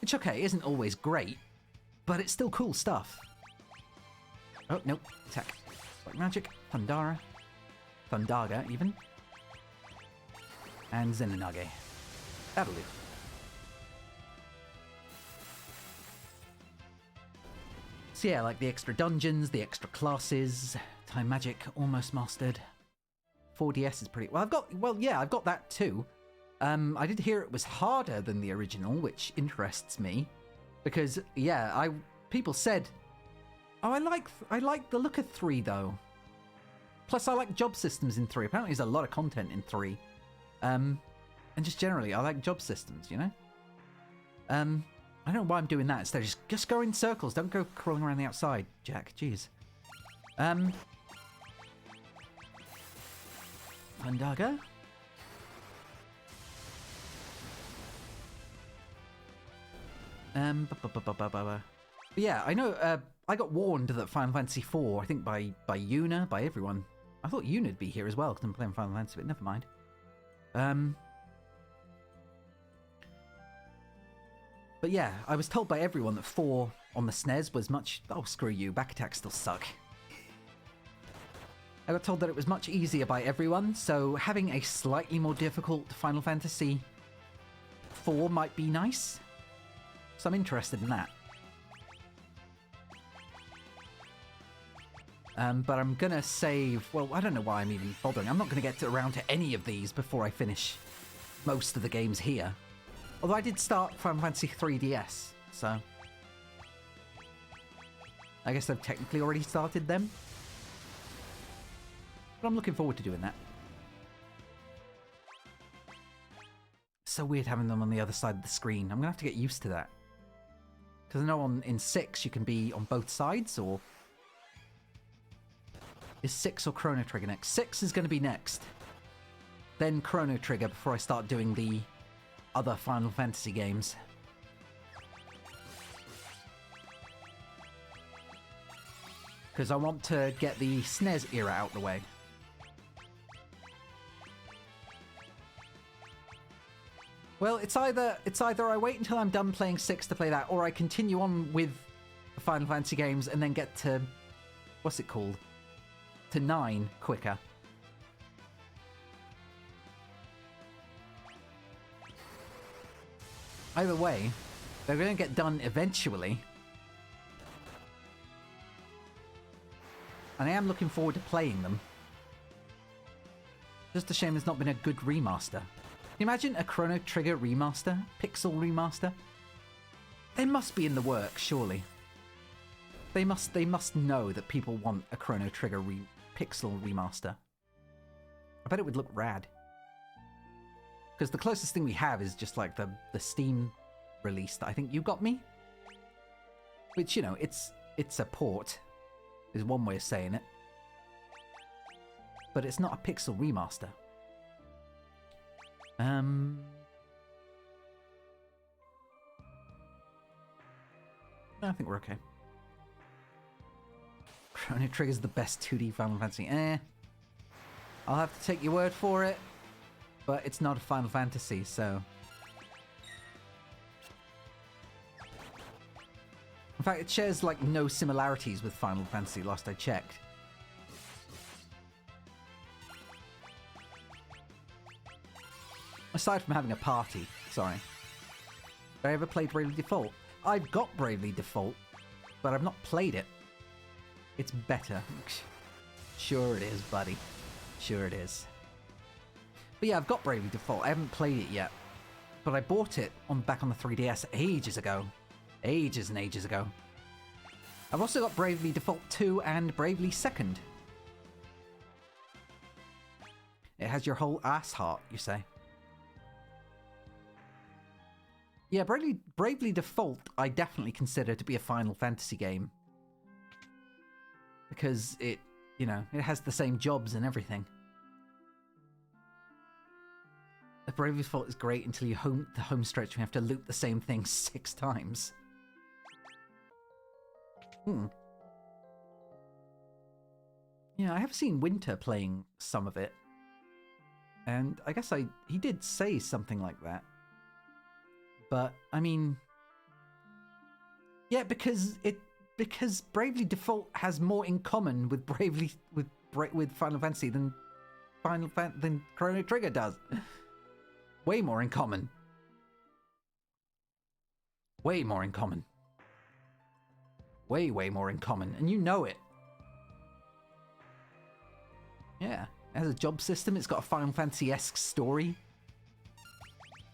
Which, okay, isn't always great, but it's still cool stuff. Oh, nope. Attack. Like magic. Thundara. Thundaga, even. And Zenonage. That'll do. So yeah, like the extra dungeons, the extra classes, time magic, almost mastered. 4DS is pretty... Well, I've got that too. I did hear it was harder than the original, which interests me. Because, yeah, people said... Oh, I like the look of 3, though. Plus, I like job systems in 3. Apparently, there's a lot of content in 3. And just generally, I like job systems, you know? I don't know why I'm doing that instead. Just go in circles. Don't go crawling around the outside, Jack. Jeez. Pandaga. But yeah, I know, I got warned that Final Fantasy IV, I think by Yuna, by everyone. I thought Yuna'd be here as well, because I'm playing Final Fantasy, but never mind. But yeah, I was told by everyone that 4 on the SNES was much... Oh, screw you, back attacks still suck. I got told that it was much easier by everyone, so having a slightly more difficult Final Fantasy 4 might be nice. So I'm interested in that. But I'm gonna save... Well, I don't know why I'm even bothering. I'm not gonna get around to any of these before I finish most of the games here. Although I did start Final Fantasy 3DS, so... I guess I've technically already started them. But I'm looking forward to doing that. So weird having them on the other side of the screen. I'm gonna have to get used to that. Because I know in 6 you can be on both sides, or... Is 6 or Chrono Trigger next? 6 is going to be next. Then Chrono Trigger before I start doing the other Final Fantasy games. Because I want to get the SNES era out the way. Well, it's either I wait until I'm done playing 6 to play that, or I continue on with the Final Fantasy games and then get to... What's it called? To 9 quicker. Either way, they're going to get done eventually. And I am looking forward to playing them. Just a shame there's not been a good remaster. Can you imagine a Chrono Trigger remaster? Pixel remaster? They must be in the works, surely. They must know that people want a Chrono Trigger Pixel remaster. I bet it would look rad. Because the closest thing we have is just like the Steam release that I think you got me. Which, you know, it's a port, is one way of saying it. But it's not a Pixel remaster. No, I think we're okay. Chrono Trigger's the best 2D Final Fantasy. I'll have to take your word for it, but it's not a Final Fantasy, so... In fact, it shares, like, no similarities with Final Fantasy, last I checked. Aside from having a party, sorry. Have I ever played Bravely Default? I've got Bravely Default, but I've not played it. It's better. Sure it is, buddy. Sure it is. But yeah, I've got Bravely Default. I haven't played it yet. But I bought it back on the 3DS ages ago. Ages and ages ago. I've also got Bravely Default 2 and Bravely Second. It has your whole ass heart, you say. Yeah, Bravely Default I definitely consider to be a Final Fantasy game. Because it, you know, it has the same jobs and everything. The Bravely Default is great until you the home stretch and you have to loop the same thing 6 times. Yeah, I have seen Winter playing some of it. And I guess he did say something like that. But, I mean... Yeah, because Bravely Default has more in common with with Final Fantasy than Chrono Trigger does. Way more in common. Way more in common. Way more in common, and you know it. Yeah, it has a job system. It's got a Final Fantasy-esque story.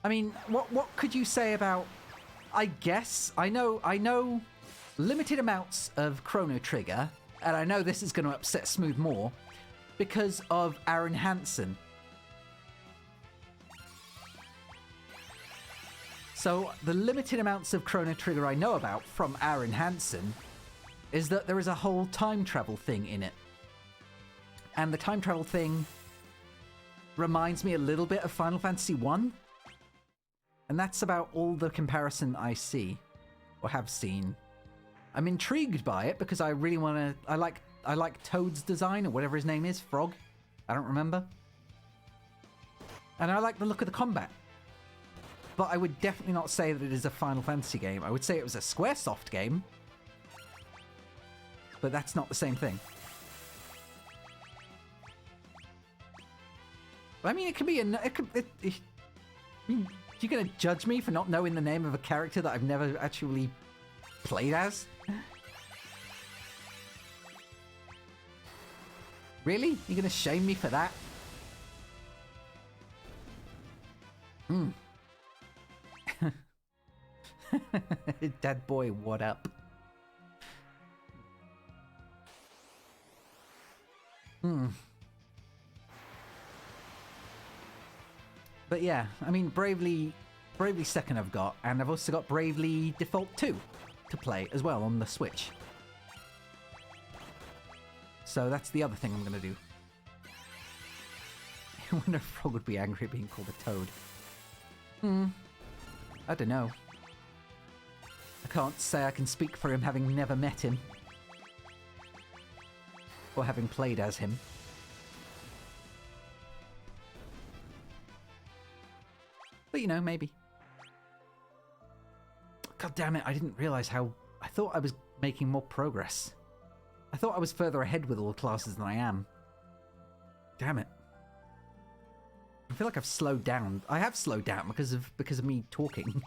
I mean, what could you say about? I guess I know limited amounts of Chrono Trigger, and I know this is going to upset Smooth more because of Aaron Hansen. So the limited amounts of Chrono Trigger I know about from Aaron Hansen is that there is a whole time travel thing in it. And the time travel thing reminds me a little bit of Final Fantasy 1. And that's about all the comparison I see, or have seen. I'm intrigued by it because I really want to... I like Toad's design, or whatever his name is, Frog. I don't remember. And I like the look of the combat. But I would definitely not say that it is a Final Fantasy game. I would say it was a Squaresoft game. But that's not the same thing. I mean, it could be you're gonna judge me for not knowing the name of a character that I've never actually played as? Really? You're gonna shame me for that? Dad boy, what up? But yeah, I mean, Bravely Second I've got, and I've also got Bravely Default 2 to play as well on the Switch. So that's the other thing I'm going to do. I wonder if Frog would be angry at being called a toad. I don't know. I can't say I can speak for him having never met him. Or having played as him. But you know, maybe. God damn it, I didn't realize how... I thought I was making more progress. I thought I was further ahead with all the classes than I am. Damn it. I feel like I've slowed down. I have slowed down because of me talking.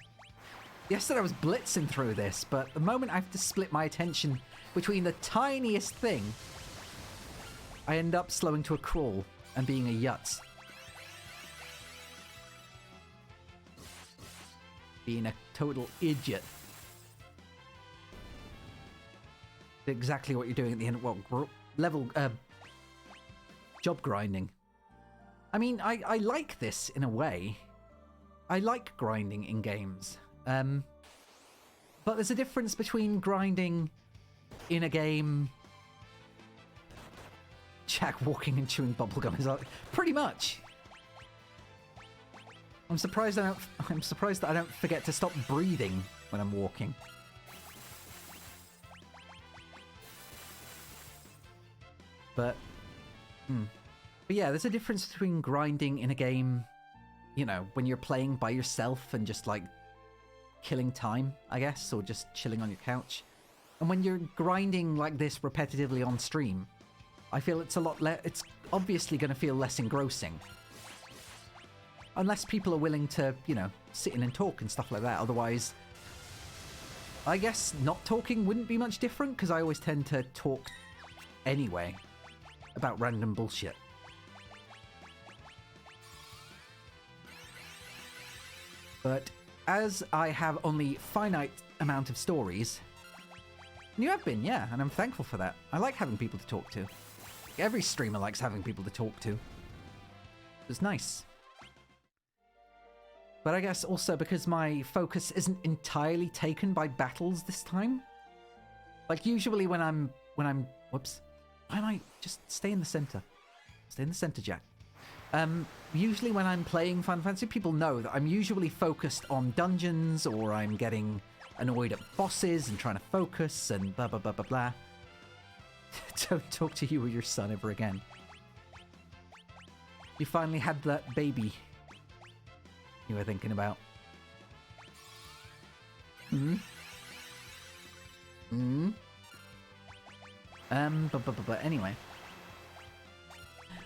Yesterday I was blitzing through this, but the moment I have to split my attention between the tiniest thing, I end up slowing to a crawl and being a yutz. Being a total idiot. Exactly what you're doing at the end of level job grinding. I mean, I like this in a way. I like grinding in games. But there's a difference between grinding in a game. Jack walking and chewing bubblegum is like, pretty much. I'm surprised that I don't forget to stop breathing when I'm walking. But yeah, there's a difference between grinding in a game, you know, when you're playing by yourself and just like killing time, I guess, or just chilling on your couch. And when you're grinding like this repetitively on stream, I feel it's a lot less, it's obviously going to feel less engrossing. Unless people are willing to, you know, sit in and talk and stuff like that. Otherwise, I guess not talking wouldn't be much different, because I always tend to talk anyway about random bullshit. But as I have only finite amount of stories, and you have been, yeah, and I'm thankful for that. I like having people to talk to. Every streamer likes having people to talk to. It's nice. But I guess also because my focus isn't entirely taken by battles this time. Like usually when I'm whoops. Why am I just stay in the center? Stay in the center, Jack. Usually when I'm playing Final Fantasy, people know that I'm usually focused on dungeons, or I'm getting annoyed at bosses and trying to focus and blah blah blah blah blah. Don't talk to you or your son ever again. You finally had that baby you were thinking about. But anyway.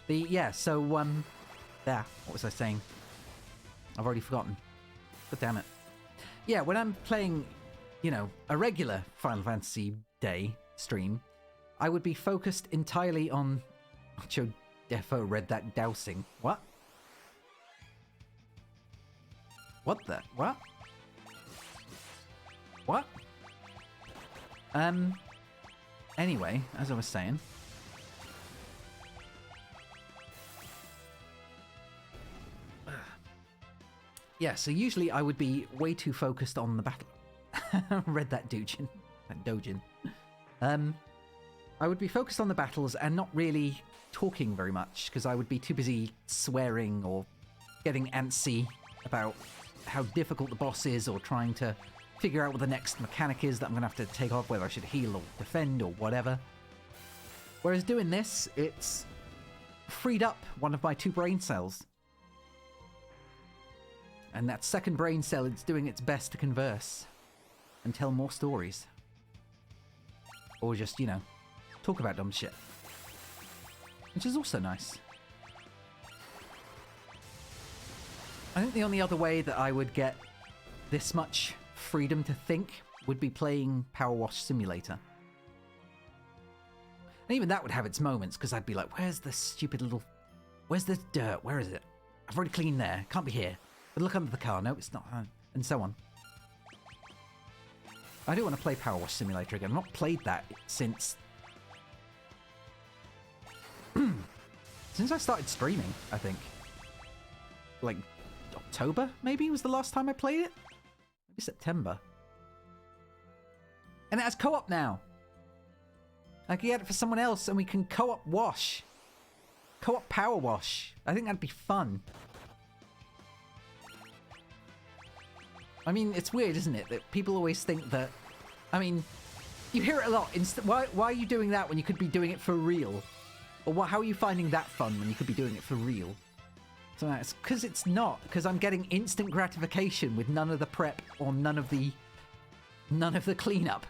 There, what was I saying? I've already forgotten. God damn it. Yeah, when I'm playing, you know, a regular Final Fantasy Day stream, I would be focused entirely on... Joe Defo read that dousing. What? What the? What? What? Anyway, as I was saying... Yeah, so usually I would be way too focused on the battle. Read that Dojin. That Dojin. I would be focused on the battles and not really talking very much, because I would be too busy swearing or getting antsy about how difficult the boss is, or trying to figure out what the next mechanic is that I'm going to have to take off, whether I should heal or defend or whatever. Whereas doing this, it's freed up one of my 2 brain cells. And that second brain cell is doing its best to converse and tell more stories. Or just, you know, talk about dumb shit. Which is also nice. I think the only other way that I would get this much freedom to think would be playing Power Wash Simulator. And even that would have its moments, because I'd be like, where's the stupid little... Where's the dirt? Where is it? I've already cleaned there. Can't be here. But look under the car. No, it's not. And so on. I do want to play Power Wash Simulator again. I've not played that since... since I started streaming, I think. Like, October, maybe, was the last time I played it? Maybe September. And it has co-op now. I can get it for someone else and we can co-op wash. Co-op power wash. I think that'd be fun. I mean, it's weird, isn't it? That people always think that... I mean, you hear it a lot. Why are you doing that when you could be doing it for real? Or how are you finding that fun when you could be doing it for real? So that's because it's not. Because I'm getting instant gratification with none of the prep or none of the cleanup.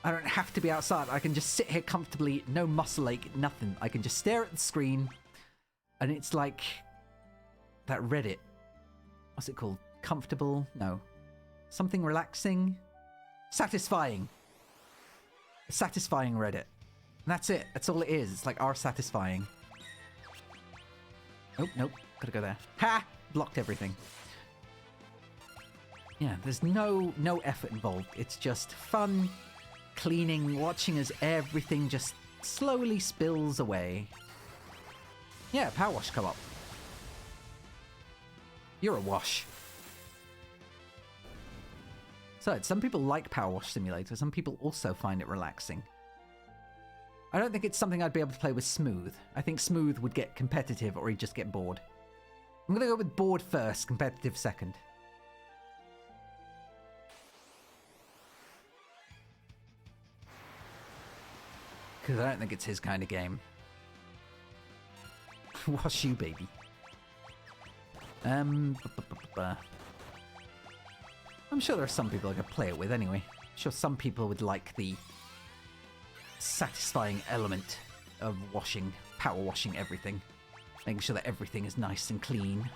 I don't have to be outside. I can just sit here comfortably, no muscle ache, nothing. I can just stare at the screen, and it's like that Reddit. What's it called? Comfortable? No. Something relaxing? Satisfying. Satisfying Reddit. And that's it. That's all it is. It's like our satisfying. Oh, nope. Gotta go there. Ha! Blocked everything. Yeah, there's no effort involved. It's just fun, cleaning, watching as everything just slowly spills away. Yeah, power wash co-op. You're a wash. So, some people like Power Wash Simulator. Some people also find it relaxing. I don't think it's something I'd be able to play with Smooth. I think Smooth would get competitive or he'd just get bored. I'm going to go with bored first, competitive second. Because I don't think it's his kind of game. Wash you, baby. I'm sure there are some people I could play it with anyway. I'm sure some people would like the satisfying element of washing, power washing everything. Making sure that everything is nice and clean.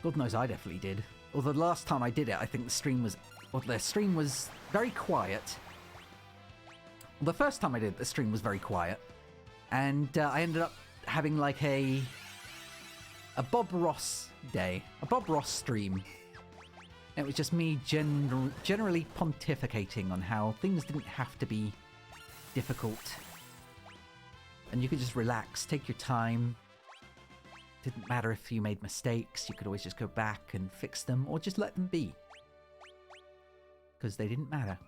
God knows I definitely did. Although the last time I did it, I think the stream was very quiet. The first time I did it, the stream was very quiet. And I ended up having like a Bob Ross day. A Bob Ross stream. It was just me generally pontificating on how things didn't have to be difficult. And you could just relax, take your time. Didn't matter if you made mistakes, you could always just go back and fix them, or just let them be. Because they didn't matter.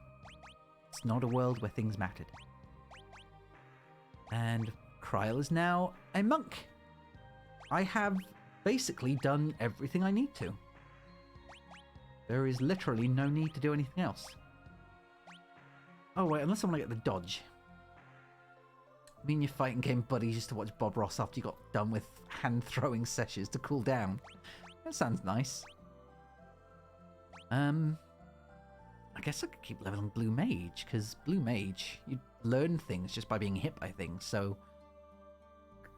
It's not a world where things mattered. And Kryl is now a monk. I have basically done everything I need to. There is literally no need to do anything else. Oh wait, unless I want to get the dodge. Me and your fighting game buddies used to watch Bob Ross after you got done with hand-throwing sessions to cool down. That sounds nice. I guess I could keep leveling Blue Mage, because Blue Mage, you learn things just by being hit by things, so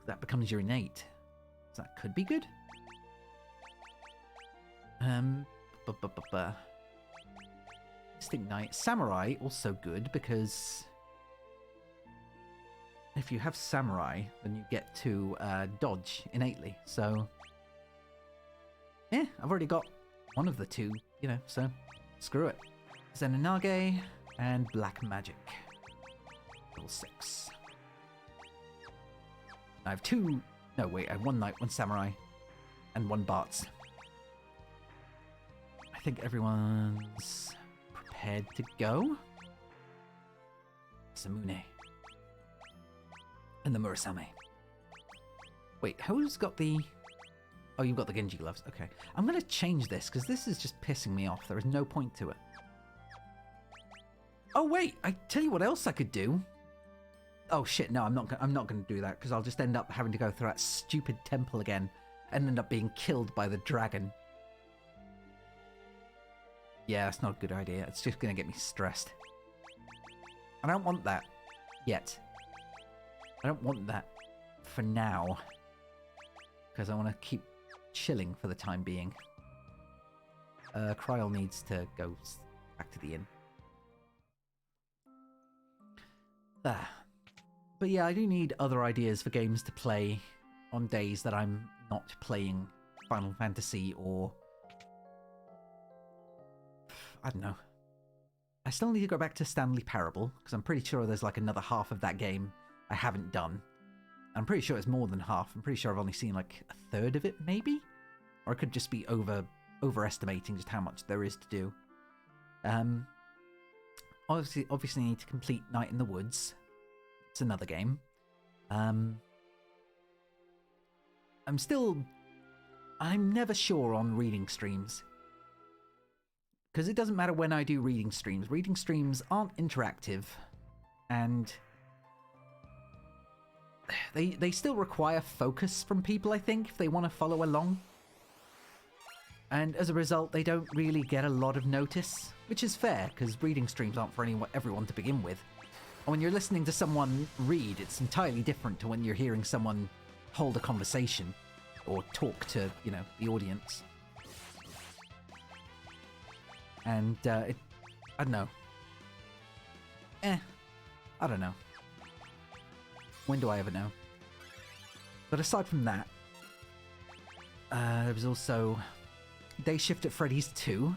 that becomes your innate. So that could be good. Distinct Knight. Samurai, also good, because if you have Samurai, then you get to dodge innately, so yeah, I've already got one of the two, you know, so screw it. Zenonage and Black Magic. Level 6. I have two... No, wait, I have one Knight, one Samurai, and one Bartz. I think everyone's prepared to go. Samune. And the Murasame. Wait, who's got the... Oh, you've got the Genji gloves. Okay. I'm going to change this, because this is just pissing me off. There is no point to it. Oh, wait! I tell you what else I could do. Oh, shit, no, I'm not going to do that, because I'll just end up having to go through that stupid temple again, and end up being killed by the dragon. Yeah, that's not a good idea. It's just going to get me stressed. I don't want that. Yet. I don't want that for now. Because I want to keep chilling for the time being. Kryl needs to go back to the inn. But yeah, I do need other ideas for games to play on days that I'm not playing Final Fantasy or... I don't know. I still need to go back to Stanley Parable, because I'm pretty sure there's like another half of that game I haven't done. I'm pretty sure it's more than half. I'm pretty sure I've only seen like a third of it, maybe? Or it could just be overestimating just how much there is to do. Obviously need to complete Night in the Woods. It's another game. I'm never sure on reading streams. Because it doesn't matter when I do reading streams. Reading streams aren't interactive. And they still require focus from people, I think, if they want to follow along. And as a result, they don't really get a lot of notice, which is fair, because reading streams aren't for everyone to begin with. And when you're listening to someone read, it's entirely different to when you're hearing someone hold a conversation or talk to, you know, the audience. And, I don't know. I don't know. When do I ever know? But aside from that, there was also Day Shift at Freddy's 2,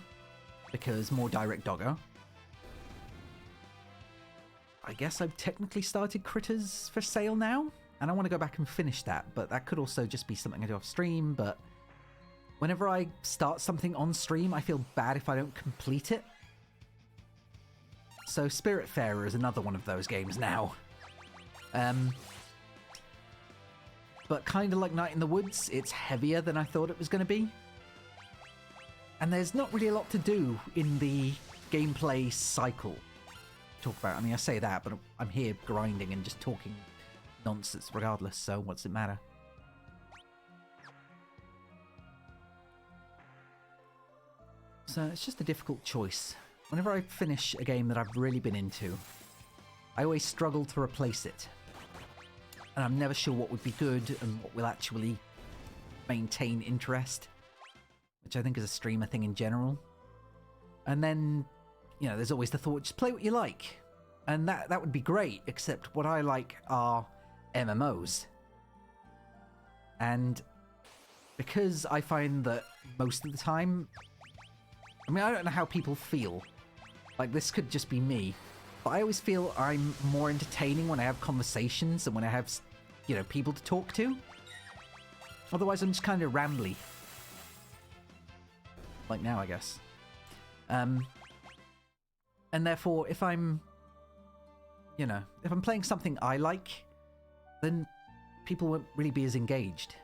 because more direct doggo. I guess I've technically started Critters for Sale now, and I want to go back and finish that, but that could also just be something I do off stream, but whenever I start something on stream, I feel bad if I don't complete it. So Spiritfarer is another one of those games now. But kind of like Night in the Woods, it's heavier than I thought it was going to be. And there's not really a lot to do in the gameplay cycle to talk about. I mean, I say that, but I'm here grinding and just talking nonsense regardless, so what's it matter? So it's just a difficult choice. Whenever I finish a game that I've really been into, I always struggle to replace it. And I'm never sure what would be good and what will actually maintain interest, which I think is a streamer thing in general. And then, you know, there's always the thought, just play what you like. And that would be great, except what I like are MMOs. And because I find that most of the time, I mean, I don't know how people feel. Like, this could just be me. But I always feel I'm more entertaining when I have conversations and when I have, you know, people to talk to. Otherwise, I'm just kind of rambly. Like now, I guess. And therefore, if I'm, you know, if I'm playing something I like, then people won't really be as engaged.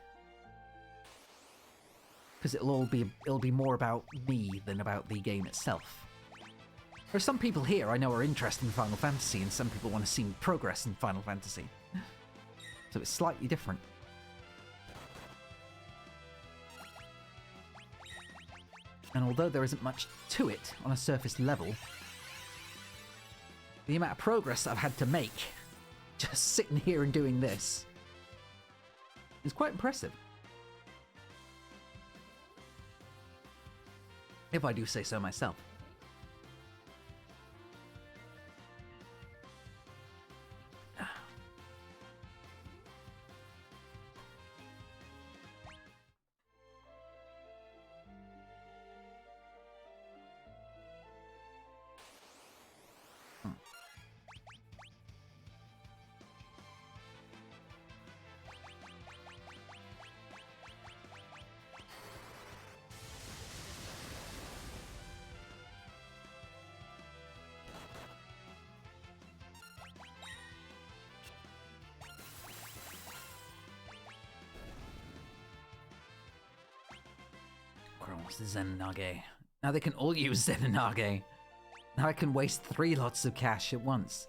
Because it'll be more about me than about the game itself. There are some people here I know are interested in Final Fantasy, and some people want to see me progress in Final Fantasy. So it's slightly different. And although there isn't much to it on a surface level, the amount of progress I've had to make just sitting here and doing this is quite impressive. If I do say so myself. Zenonage. Now they can all use Zenonage. Now I can waste 3 lots of cash at once.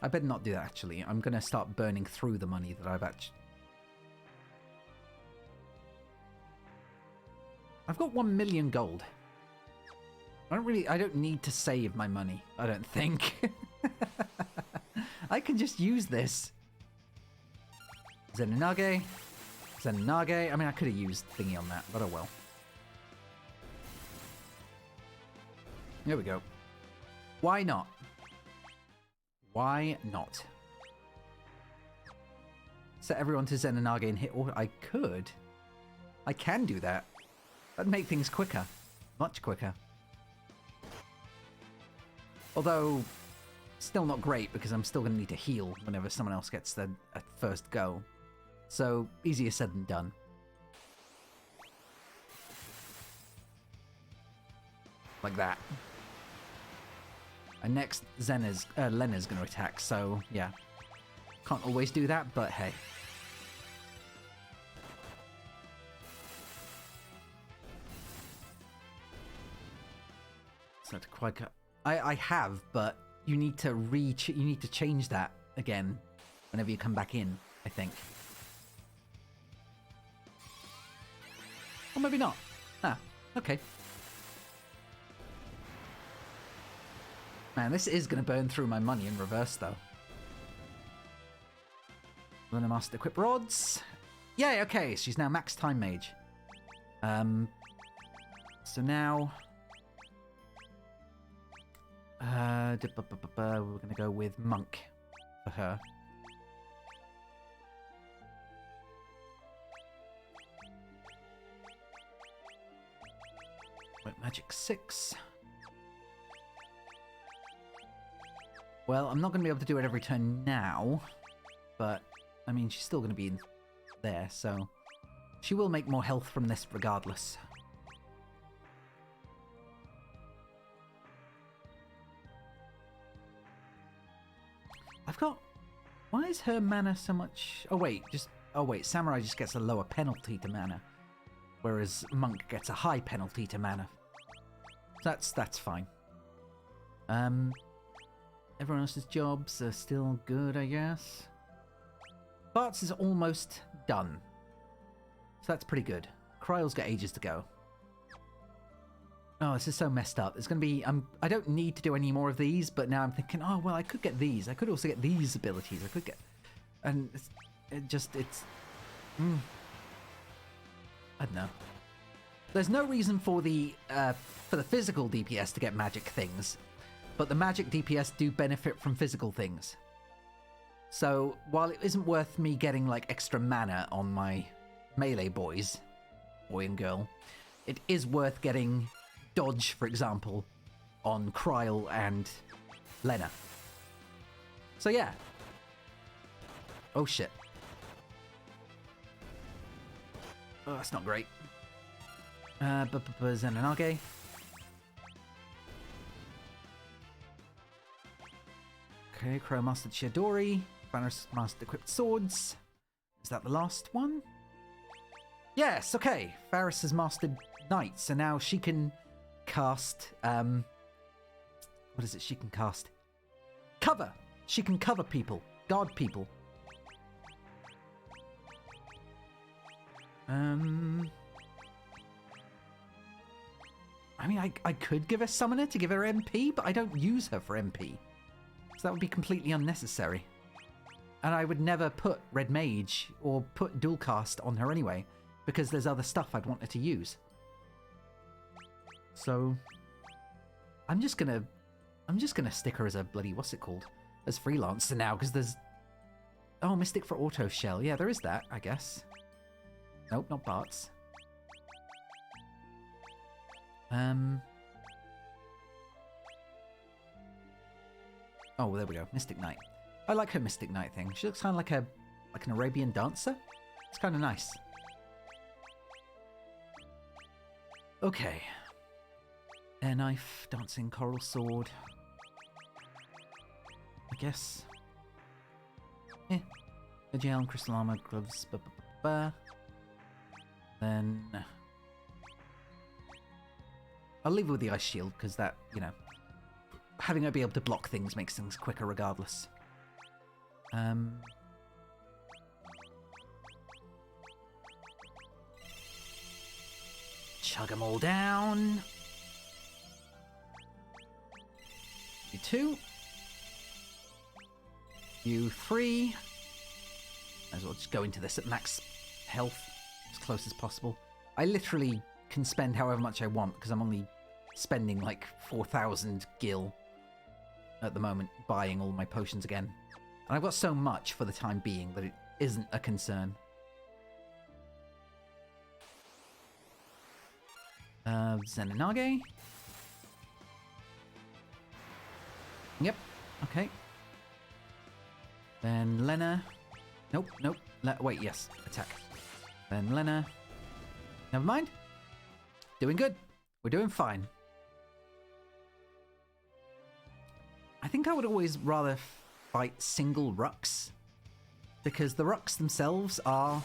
I better not do that, actually. I'm going to start burning through the money that I've got 1 million gold. I don't need to save my money, I don't think. I can just use this. Zenonage. Zenonage. I mean, I could have used thingy on that, but oh well. There we go. Why not? Why not? Set everyone to Zenonage and hit order. I could. I can do that. That'd make things quicker. Much quicker. Although, still not great because I'm still going to need to heal whenever someone else gets their first go. So, easier said than done. Like that. And next, Lena's going to attack, so yeah. Can't always do that, but hey. It's not quite... I have, but you need to change that again whenever you come back in, I think. Or maybe not. Ah, okay. Man, this is going to burn through my money in reverse, though. Remaster equip rods. Yay, okay, she's now max time mage. So now... we're going to go with monk for her. Wait, magic 6. Well, I'm not going to be able to do it every turn now, but, I mean, she's still going to be in there, so she will make more health from this regardless. I've got... Why is her mana so much... Oh, wait, Samurai just gets a lower penalty to mana, whereas Monk gets a high penalty to mana. That's fine. Everyone else's jobs are still good, I guess. Bart's is almost done. So that's pretty good. Kryle's got ages to go. Oh, this is so messed up. It's going to be... I don't need to do any more of these, but now I'm thinking, oh, well, I could get these. I could also get these abilities. I could get... And it's... I don't know. There's no reason for the physical DPS to get magic things, but the magic DPS do benefit from physical things. So, while it isn't worth me getting, like, extra mana on my melee boys, boy and girl, it is worth getting dodge, for example, on Kryle and Lena. So, yeah. Oh, shit. Oh, that's not great. Zenonage. Okay, Crow mastered Shadori. Vanos mastered equipped swords. Is that the last one? Yes, okay. Varys has mastered knight, so now she can cast... what is it she can cast? Cover! She can cover people. Guard people. I mean, I could give her Summoner to give her MP, but I don't use her for MP. So that would be completely unnecessary. And I would never put Red Mage or put Dual Cast on her anyway, because there's other stuff I'd want her to use. So I'm just gonna stick her as a bloody, what's it called? As freelancer now, because there's... Oh, Mystic for Auto Shell. Yeah, there is that, I guess. Nope, not Bart's. Oh, there we go. Mystic Knight. I like her Mystic Knight thing. She looks kind of like an Arabian dancer. It's kind of nice. Okay. Air Knife, Dancing Coral Sword. I guess. Yeah. Gel, Crystal Armor, Gloves, Then... I'll leave it with the Ice Shield, because that, you know... Having her be able to block things makes things quicker regardless. Chug them all down. You 2. You 3. Might as well just go into this at max health, as close as possible. I literally can spend however much I want, because I'm only spending like 4,000 gil at the moment, buying all my potions again. And I've got so much for the time being that it isn't a concern. Zenonage. Yep. Okay. Then Lena. Nope, nope. Wait, yes. Attack. Then Lena. Never mind. Doing good. We're doing fine. I think I would always rather fight single rucks, because the rucks themselves are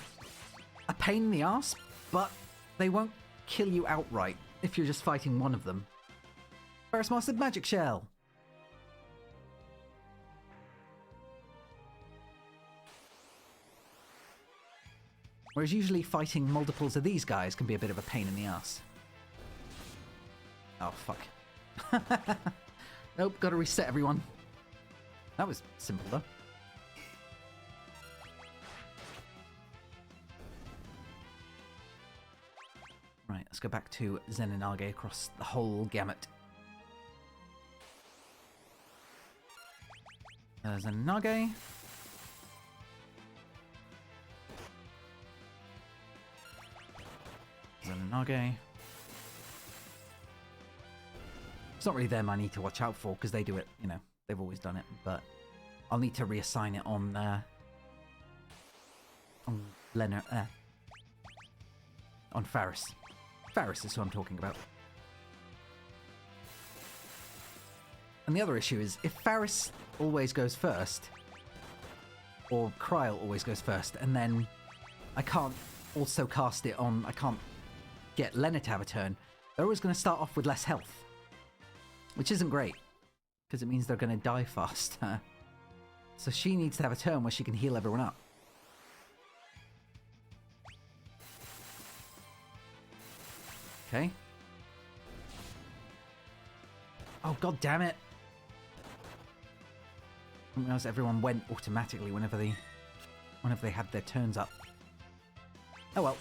a pain in the ass, but they won't kill you outright if you're just fighting one of them. Ferris Mastered Magic Shell! Whereas usually fighting multiples of these guys can be a bit of a pain in the ass. Oh, fuck. Nope, gotta reset everyone. That was simple, though. Right, let's go back to Zenonage across the whole gamut. Zenonage. Zenonage. It's not really them I need to watch out for, because they do it, you know, they've always done it, but I'll need to reassign it on Leonard, on Faris. Faris is who I'm talking about. And the other issue is, if Faris always goes first, or Kryl always goes first, and then I can't also cast it on, I can't get Lena to have a turn, they're always going to start off with less health. Which isn't great, because it means they're going to die faster. So she needs to have a turn where she can heal everyone up. Okay. Oh, god damn it! I didn't realize everyone went automatically whenever they had their turns up. Oh well.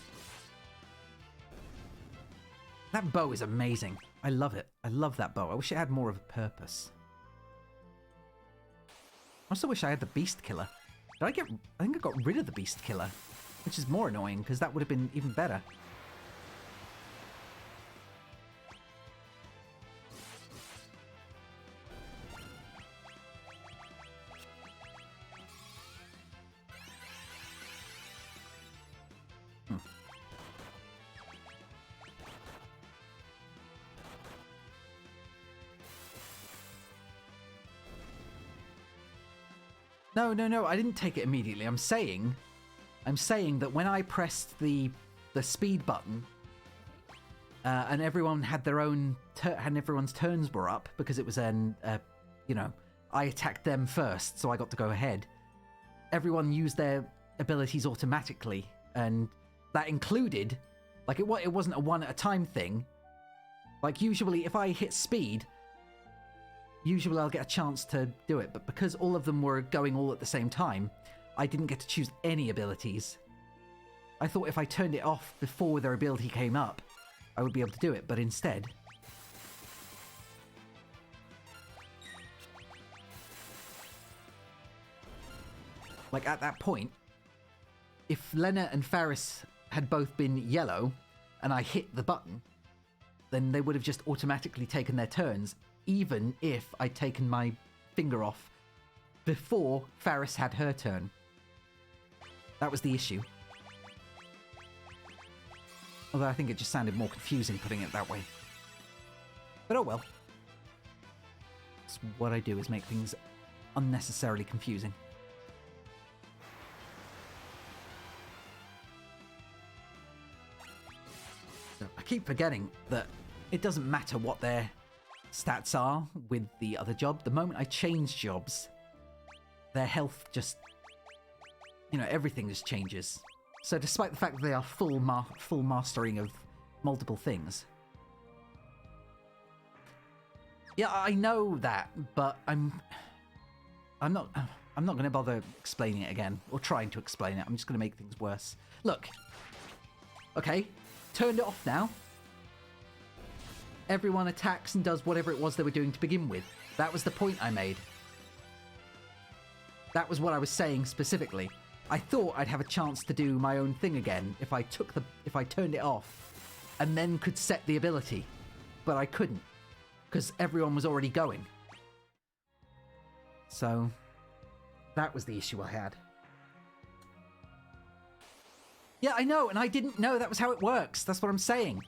That bow is amazing. I love it. I love that bow. I wish it had more of a purpose. I also wish I had the Beast Killer. I think I got rid of the Beast Killer, which is more annoying, because that would have been even better. No, I didn't take it immediately. I'm saying that when I pressed the speed button, and everyone had their own, and everyone's turns were up, because it was you know, I attacked them first, so I got to go ahead. Everyone used their abilities automatically, and that included, like, it wasn't a one at a time thing. Like, usually if I hit speed, usually I'll get a chance to do it, but because all of them were going all at the same time, I didn't get to choose any abilities. I thought if I turned it off before their ability came up, I would be able to do it, but instead... Like, at that point, if Lena and Faris had both been yellow, and I hit the button, then they would have just automatically taken their turns, even if I'd taken my finger off before Faris had her turn. That was the issue. Although I think it just sounded more confusing putting it that way. But oh well. That's what I do, is make things unnecessarily confusing. So I keep forgetting that it doesn't matter what their stats are with the other job. The moment I change jobs, their health just, you know, everything just changes. So despite the fact that they are full mastering of multiple things. Yeah, I know that, but I'm not going to bother explaining it again, or trying to explain it. I'm just going to make things worse. Look. Okay, turned it off now. Everyone attacks and does whatever it was they were doing to begin with. That was the point I made. That was what I was saying specifically. I thought I'd have a chance to do my own thing again if I turned it off and then could set the ability. But I couldn't, because everyone was already going. So, that was the issue I had. Yeah, I know, and I didn't know that was how it works. That's what I'm saying.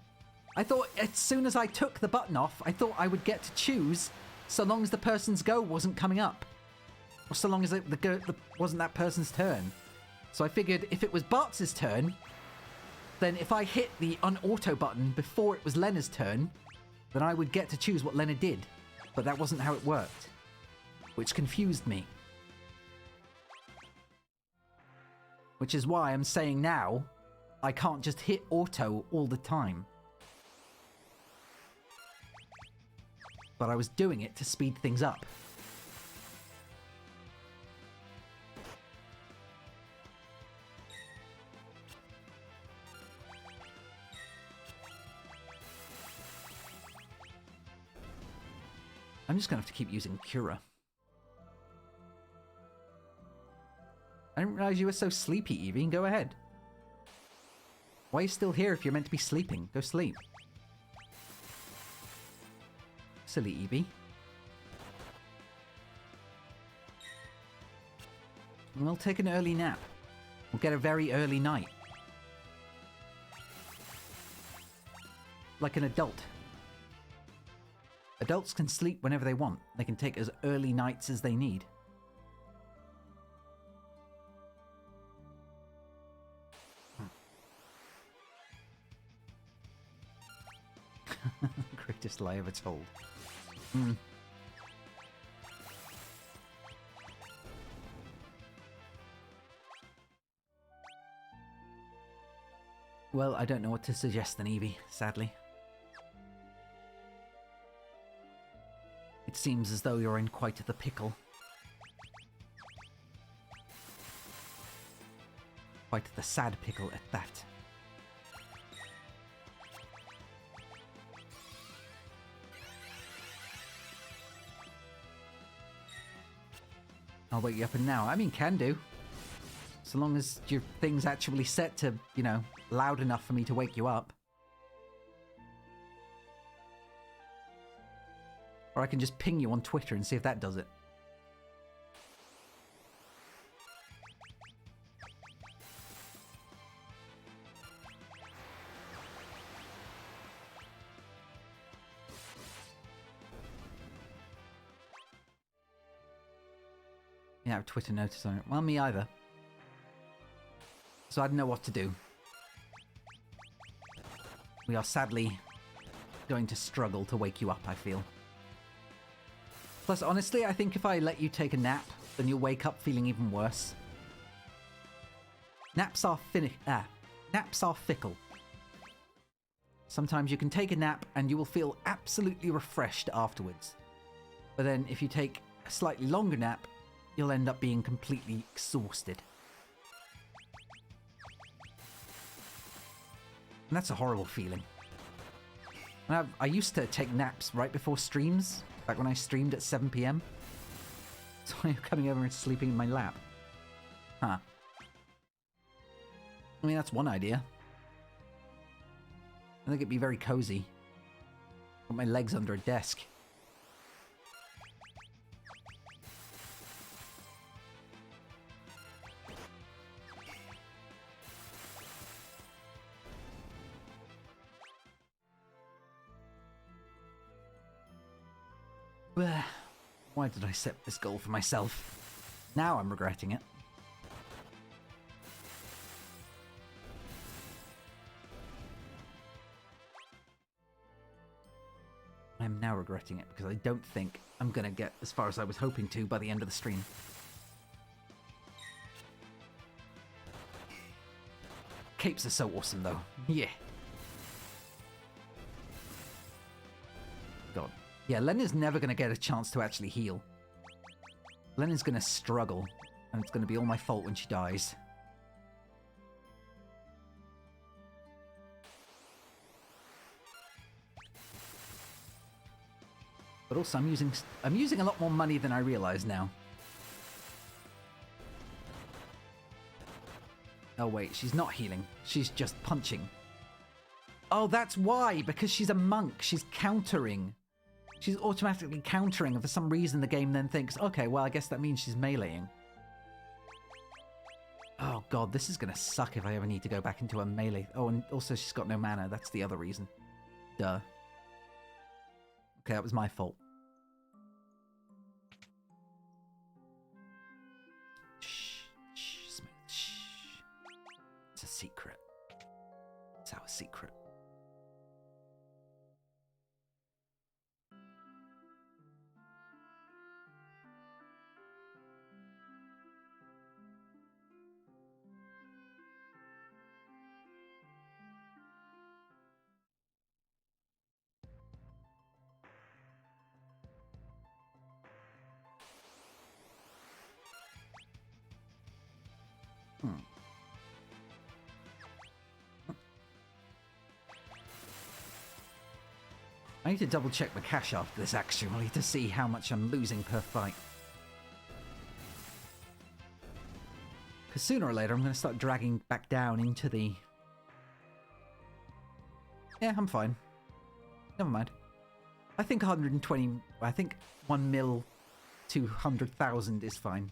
I thought as soon as I took the button off, I thought I would get to choose so long as the person's go wasn't coming up. Or so long as the go wasn't that person's turn. So I figured if it was Bartz's turn, then if I hit the unauto button before it was Lena's turn, then I would get to choose what Lena did. But that wasn't how it worked, which confused me. Which is why I'm saying now, I can't just hit auto all the time. But I was doing it to speed things up. I'm just gonna have to keep using Cura. I didn't realize you were so sleepy, Evie. Go ahead. Why are you still here if you're meant to be sleeping? Go sleep. Silly Evie. We'll take an early nap. We'll get a very early night. Like an adult. Adults can sleep whenever they want. They can take as early nights as they need. Greatest lie ever told. Well, I don't know what to suggest then, Evie, sadly. It seems as though you're in quite the pickle. Quite the sad pickle at that. I'll wake you up and now. I mean, can do. So long as your thing's actually set to, you know, loud enough for me to wake you up. Or I can just ping you on Twitter and see if that does it. Yeah, I have Twitter notice on it. Well, me either. So I don't know what to do. We are sadly going to struggle to wake you up, I feel. Plus, honestly, I think if I let you take a nap, then you'll wake up feeling even worse. Naps are fickle. Sometimes you can take a nap and you will feel absolutely refreshed afterwards. But then if you take a slightly longer nap, you'll end up being completely exhausted. And that's a horrible feeling. And I used to take naps right before streams, back when I streamed at 7 PM. So you're coming over and sleeping in my lap. Huh. I mean, that's one idea. I think it'd be very cozy. Put my legs under a desk. Why did I set this goal for myself? Now I'm regretting it. I'm now regretting it because I don't think I'm gonna get as far as I was hoping to by the end of the stream. Capes are so awesome though. Yeah. God. Yeah, Lena's never gonna get a chance to actually heal. Lena's gonna struggle, and it's gonna be all my fault when she dies. But also, I'm using a lot more money than I realize now. Oh wait, she's not healing. She's just punching. Oh, that's why! Because she's a monk. She's countering She's automatically countering, and for some reason the game then thinks, okay, well, I guess that means she's meleeing. Oh god, this is gonna suck if I ever need to go back into a melee. Oh, and also she's got no mana, that's the other reason. Duh. Okay, that was my fault. Shh, shh, Smooth, shh. It's a secret. It's our secret. I need to double check my cash after this actually to see how much I'm losing per fight. Because sooner or later I'm going to start dragging back down into the... Yeah, I'm fine. Never mind. I think 120... I think 1 mil 200,000 is fine.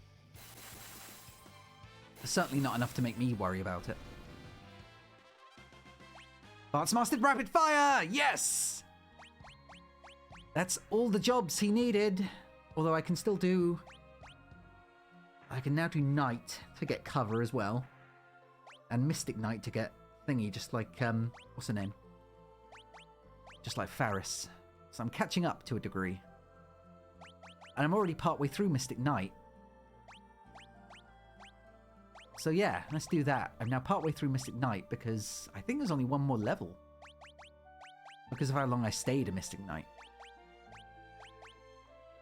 Certainly not enough to make me worry about it. Bart's mastered rapid fire! Yes! That's all the jobs he needed. Although I can still do... I can now do Knight to get cover as well. And Mystic Knight to get thingy, just like, what's her name? Just like Faris. So I'm catching up to a degree. And I'm already partway through Mystic Knight. So yeah, let's do that. I'm now partway through Mystic Knight because I think there's only one more level. Because of how long I stayed a Mystic Knight.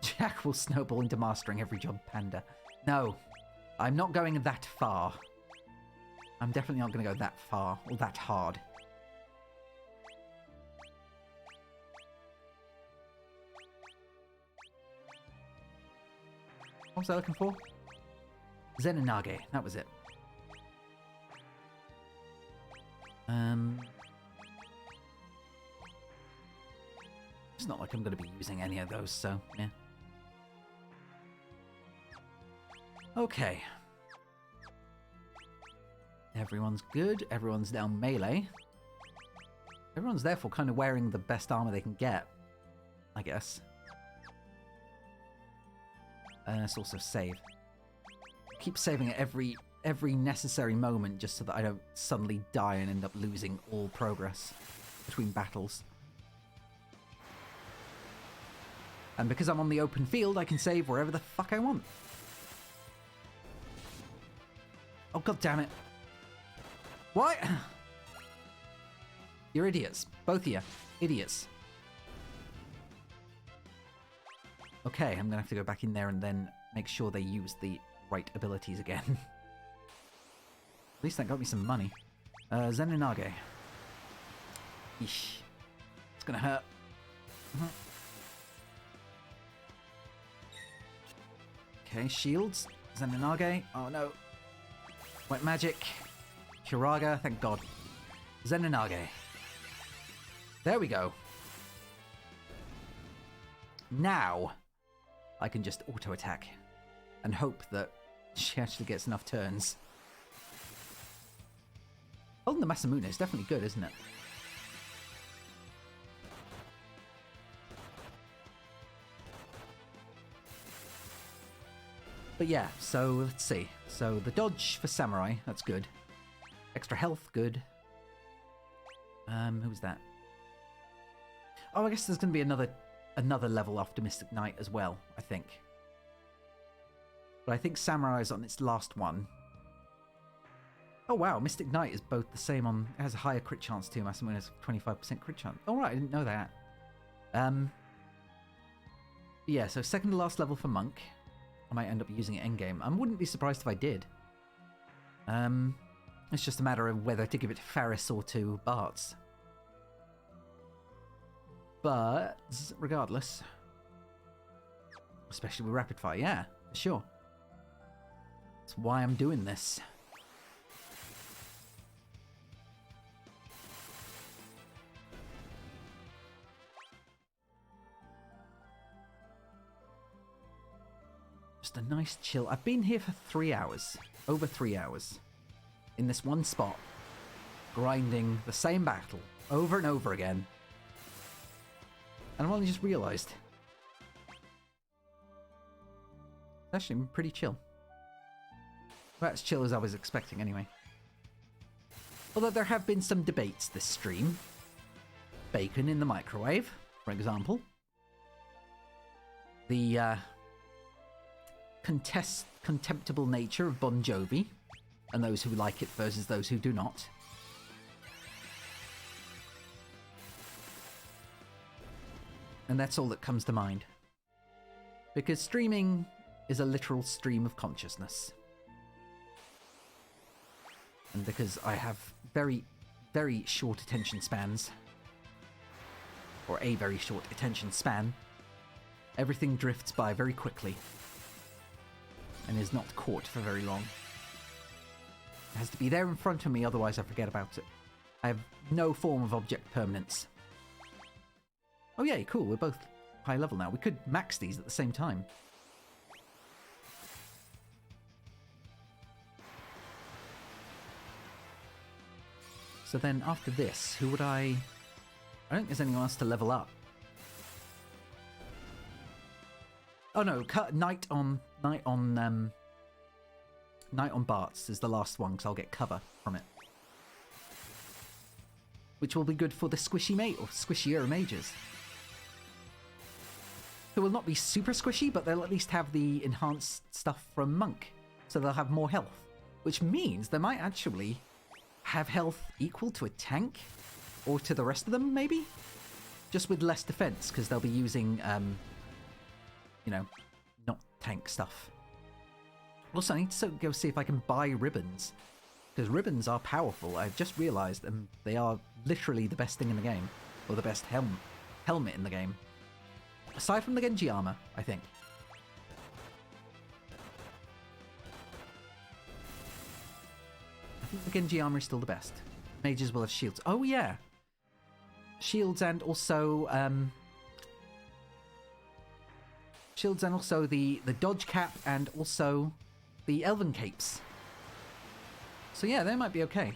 Jack will snowball into mastering every job panda. No, I'm not going that far. I'm definitely not going to go that far or that hard. What was I looking for? Zenonage, that was it. It's not like I'm going to be using any of those, so, yeah. Okay. Everyone's good. Everyone's down melee. Everyone's therefore kind of wearing the best armor they can get, I guess. Let's also save. Keep saving at every necessary moment just so that I don't suddenly die and end up losing all progress between battles. And because I'm on the open field, I can save wherever the fuck I want. Oh, god damn it. What? You're idiots. Both of you. Idiots. Okay, I'm gonna have to go back in there and then make sure they use the right abilities again. At least that got me some money. Zenonage. Eesh. It's gonna hurt. Okay, shields. Zenonage. Oh no. White magic. Kiraga, thank god. Zenonage. There we go. Now, I can just auto-attack and hope that she actually gets enough turns. Holding the Masamune is definitely good, isn't it? But yeah, so let's see. So the dodge for Samurai, that's good. Extra health, good. Who was that? Oh, I guess there's going to be another level after Mystic Knight as well, I think. But I think Samurai is on its last one. Oh wow, Mystic Knight is both the same on... It has a higher crit chance too. Masamune has 25% crit chance. Oh right, I didn't know that. Yeah, so second to last level for Monk. I might end up using it endgame. I wouldn't be surprised if I did. It's just a matter of whether to give it to Faris or to Bart's. But regardless, especially with rapid fire, yeah, for sure. That's why I'm doing this. Just a nice chill. I've been here for 3 hours. Over 3 hours. In this one spot. Grinding the same battle. Over and over again. And I've only just realised. It's actually pretty chill. About as chill as I was expecting anyway. Although there have been some debates this stream. Bacon in the microwave, for example. The contemptible nature of Bon Jovi, and those who like it versus those who do not. And that's all that comes to mind. Because streaming is a literal stream of consciousness. And because I have very, very short attention spans, or a very short attention span, everything drifts by very quickly and is not caught for very long. It has to be there in front of me, otherwise I forget about it. I have no form of object permanence. Oh yay, cool, we're both high level now. We could max these at the same time. So then after this, who would I don't think there's anyone else to level up. Oh no, Night on Bart's is the last one, because I'll get cover from it. Which will be good for the squishy mate, or squishier mages. Who will not be super squishy, but they'll at least have the enhanced stuff from Monk. So they'll have more health. Which means they might actually have health equal to a tank. Or to the rest of them, maybe? Just with less defense, because they'll be using, you know, not tank stuff. Also, I need to go see if I can buy ribbons. Because ribbons are powerful, I've just realised, and they are literally the best thing in the game. Or the best helmet in the game. Aside from the Genji armor, I think. I think the Genji armor is still the best. Mages will have shields. Oh, yeah! Shields and also the dodge cap and also the elven capes. So yeah, they might be okay.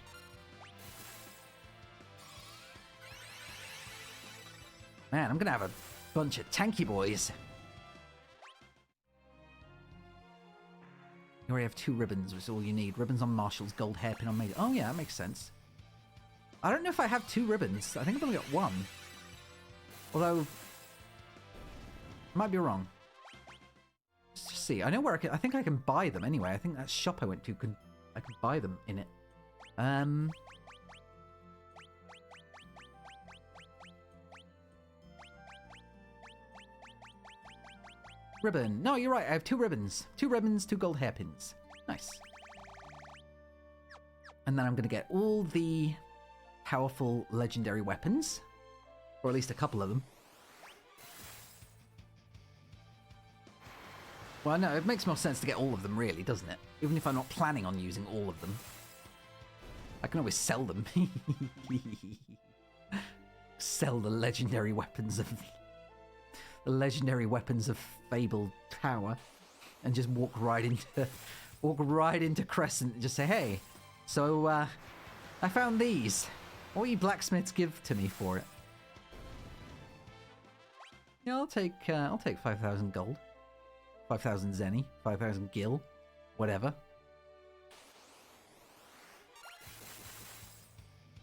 Man, I'm gonna have a bunch of tanky boys. You already have 2 ribbons, which is all you need. Ribbons on Marshall's, gold hairpin on Major. Oh yeah, that makes sense. I don't know if I have 2 ribbons. I think I've only got 1. Although, I might be wrong. Let's just see. I know where I think I can buy them anyway. I think that shop I went to I can buy them in it. Ribbon. No, you're right. I have 2 ribbons. 2 ribbons, 2 gold hairpins. Nice. And then I'm going to get all the powerful legendary weapons. Or at least a couple of them. Well, no, it makes more sense to get all of them, really, doesn't it? Even if I'm not planning on using all of them. I can always sell them. Sell the legendary weapons of... the legendary weapons of Fabled Tower. And just walk right into Crescent and just say, hey, so, I found these. What will you blacksmiths give to me for it? Yeah, I'll take 5,000 gold. 5,000 zenny, 5,000 gil, whatever.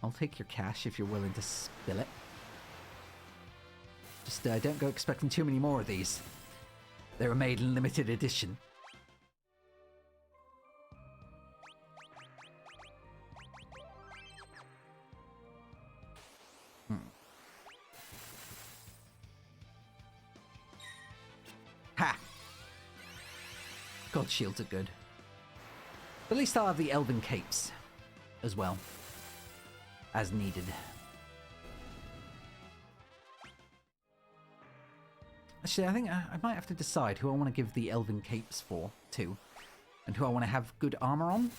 I'll take your cash if you're willing to spill it. Just don't go expecting too many more of these. They were made in limited edition. Ha! God shields are good. But at least I'll have the elven capes as well. As needed. Actually, I think I might have to decide who I want to give the elven capes to. And who I want to have good armor on.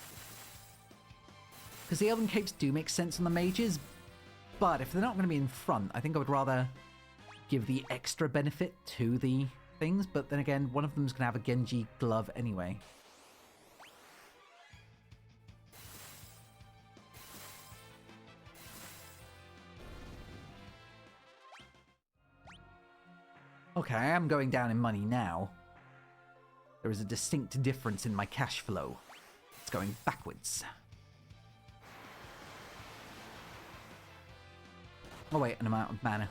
Because the elven capes do make sense on the mages. But if they're not going to be in front, I think I would rather give the extra benefit to the things, but then again, one of them's gonna have a Genji glove anyway. Okay, I am going down in money now. There is a distinct difference in my cash flow. It's going backwards. Oh wait, an amount of mana.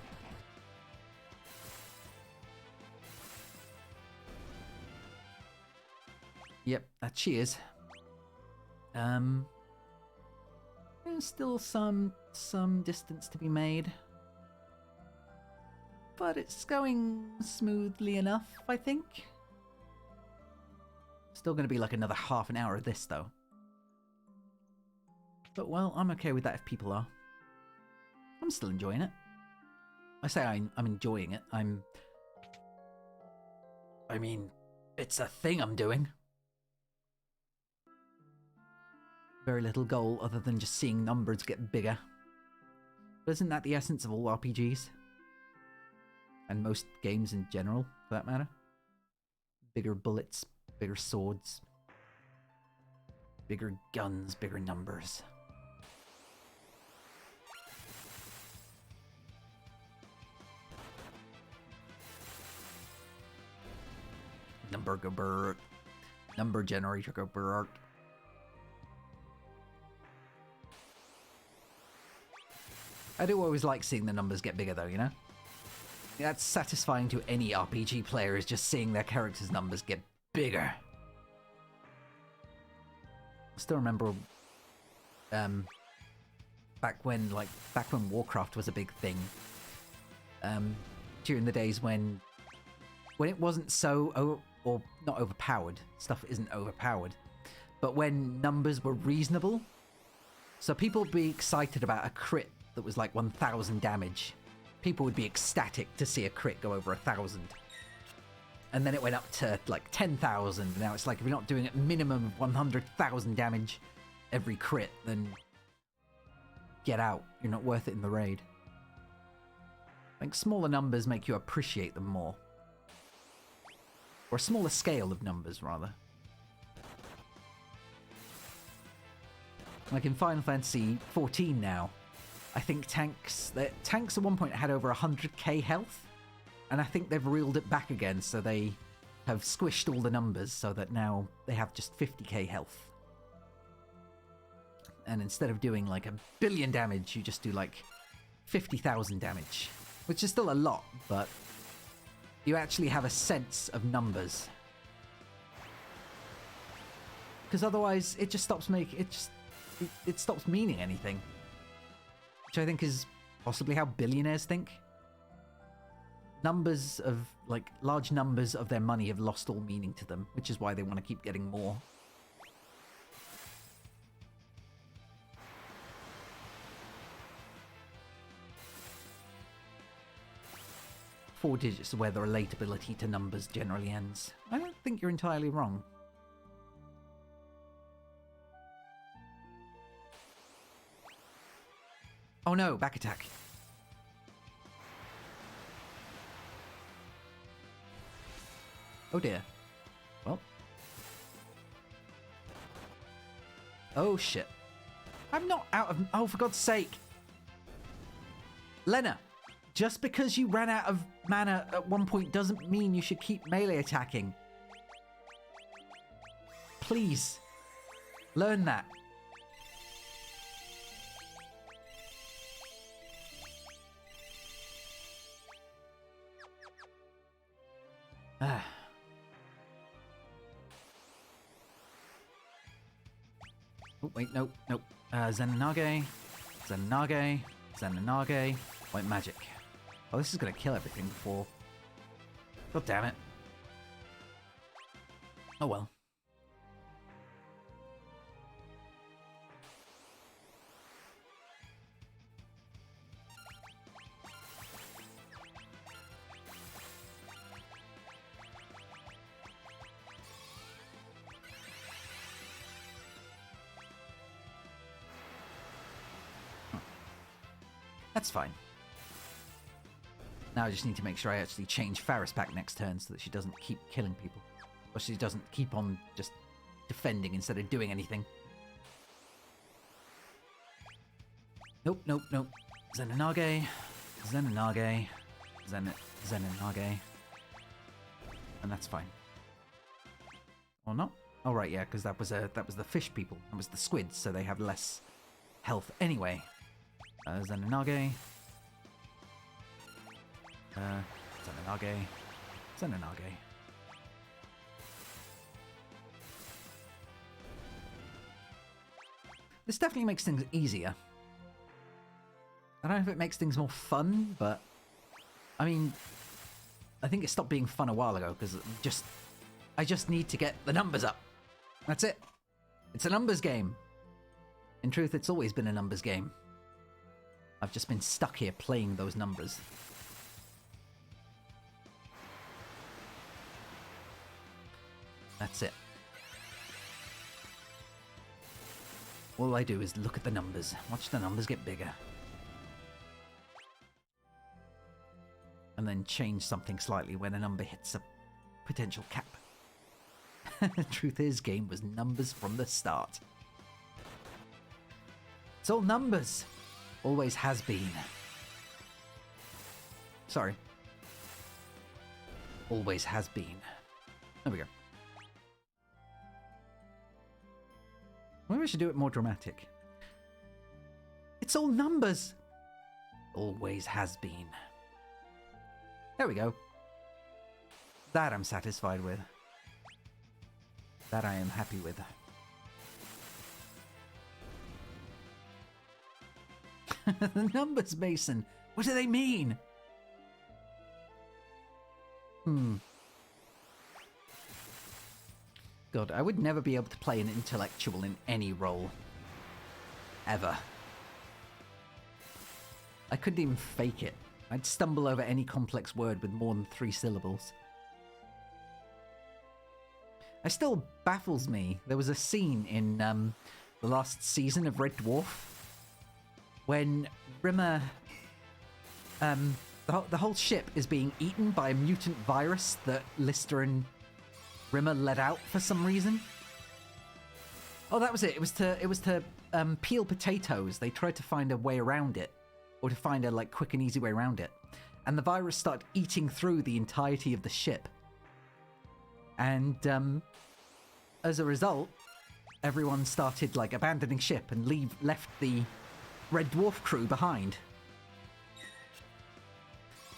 Yep, that she is. There's still some distance to be made. But it's going smoothly enough, I think. Still going to be like another half an hour of this, though. But, well, I'm okay with that if people are. I'm still enjoying it. I say I'm enjoying it. I mean, it's a thing I'm doing. Very little goal other than just seeing numbers get bigger. But isn't that the essence of all RPGs? And most games in general, for that matter. Bigger bullets, bigger swords, bigger guns, bigger numbers. Number generator go bird. I do always like seeing the numbers get bigger though, you know? That's satisfying to any RPG player, is just seeing their characters' numbers get bigger. I still remember back when Warcraft was a big thing. During the days when it wasn't so or not overpowered. Stuff isn't overpowered. But when numbers were reasonable. So people would be excited about a crit that was like 1,000 damage. People would be ecstatic to see a crit go over 1,000. And then it went up to like 10,000. Now it's like, if you're not doing a minimum of 100,000 damage every crit, then get out. You're not worth it in the raid. I think smaller numbers make you appreciate them more. Or a smaller scale of numbers, rather. Like in Final Fantasy XIV now, I think tanks at one point had over 100k health, and I think they've reeled it back again, so they have squished all the numbers so that now they have just 50k health. And instead of doing like 1 billion damage, you just do like 50,000 damage, which is still a lot, but you actually have a sense of numbers. Because otherwise, it just stops it stops meaning anything. Which I think is possibly how billionaires think. Numbers of, like, large numbers of their money have lost all meaning to them, which is why they want to keep getting more. Four digits is where the relatability to numbers generally ends. I don't think you're entirely wrong. Oh no, back attack. Oh dear. Well. Oh shit. I'm not out of... Oh, for God's sake. Lena, just because you ran out of mana at one point doesn't mean you should keep melee attacking. Please. Learn that. Ah. Oh, wait, no. Zenanage, white magic. Oh, this is gonna kill everything before... God damn it. Oh well. That's fine. Now I just need to make sure I actually change Faris back next turn so that she doesn't keep killing people. Or she doesn't keep on just defending instead of doing anything. Nope, nope, nope. Zenonage, Zenonage, Zenonage. And that's fine. Or not? Oh right, yeah, because that was the fish people. That was the squids, so they have less health anyway. Zenonage. Zenonage. Zenonage. This definitely makes things easier. I don't know if it makes things more fun, but I mean, I think it stopped being fun a while ago because I just need to get the numbers up. That's it. It's a numbers game. In truth, it's always been a numbers game. I've just been stuck here playing those numbers. That's it. All I do is look at the numbers. Watch the numbers get bigger. And then change something slightly when a number hits a potential cap. The truth is, game was numbers from the start. It's all numbers. Always has been. Sorry. Always has been. There we go. Maybe I should do it more dramatic. It's all numbers. Always has been. There we go. That I'm satisfied with. That I am happy with. The numbers, Mason. What do they mean? God, I would never be able to play an intellectual in any role. Ever. I couldn't even fake it. I'd stumble over any complex word with more than 3 syllables. It still baffles me. There was a scene in the last season of Red Dwarf when Rimmer... the whole ship is being eaten by a mutant virus that Lister and Rimmer let out for some reason. Oh, that was it. It was to peel potatoes. They tried to find a way around it, or to find a quick and easy way around it, and the virus started eating through the entirety of the ship. And as a result, everyone started abandoning ship and left the Red Dwarf crew behind.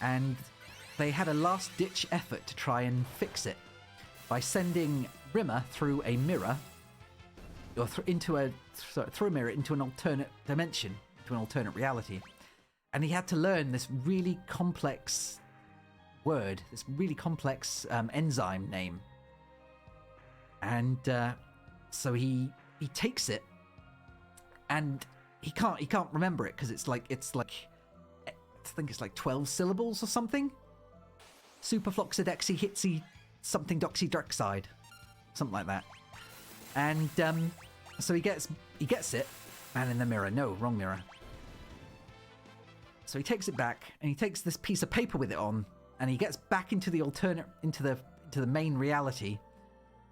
And they had a last-ditch effort to try and fix it by sending Rimmer through a mirror, or through a mirror into an alternate dimension, to an alternate reality. And he had to learn this really complex word, this really complex enzyme name. And so he takes it, and he can't remember it because it's like I think it's 12 syllables or something. Superfloxidexy hitsy something doxydrexide, something like that. And so he gets it. Man in the mirror. No, wrong mirror. So he takes it back, and he takes this piece of paper with it on, and he gets back into the into the main reality,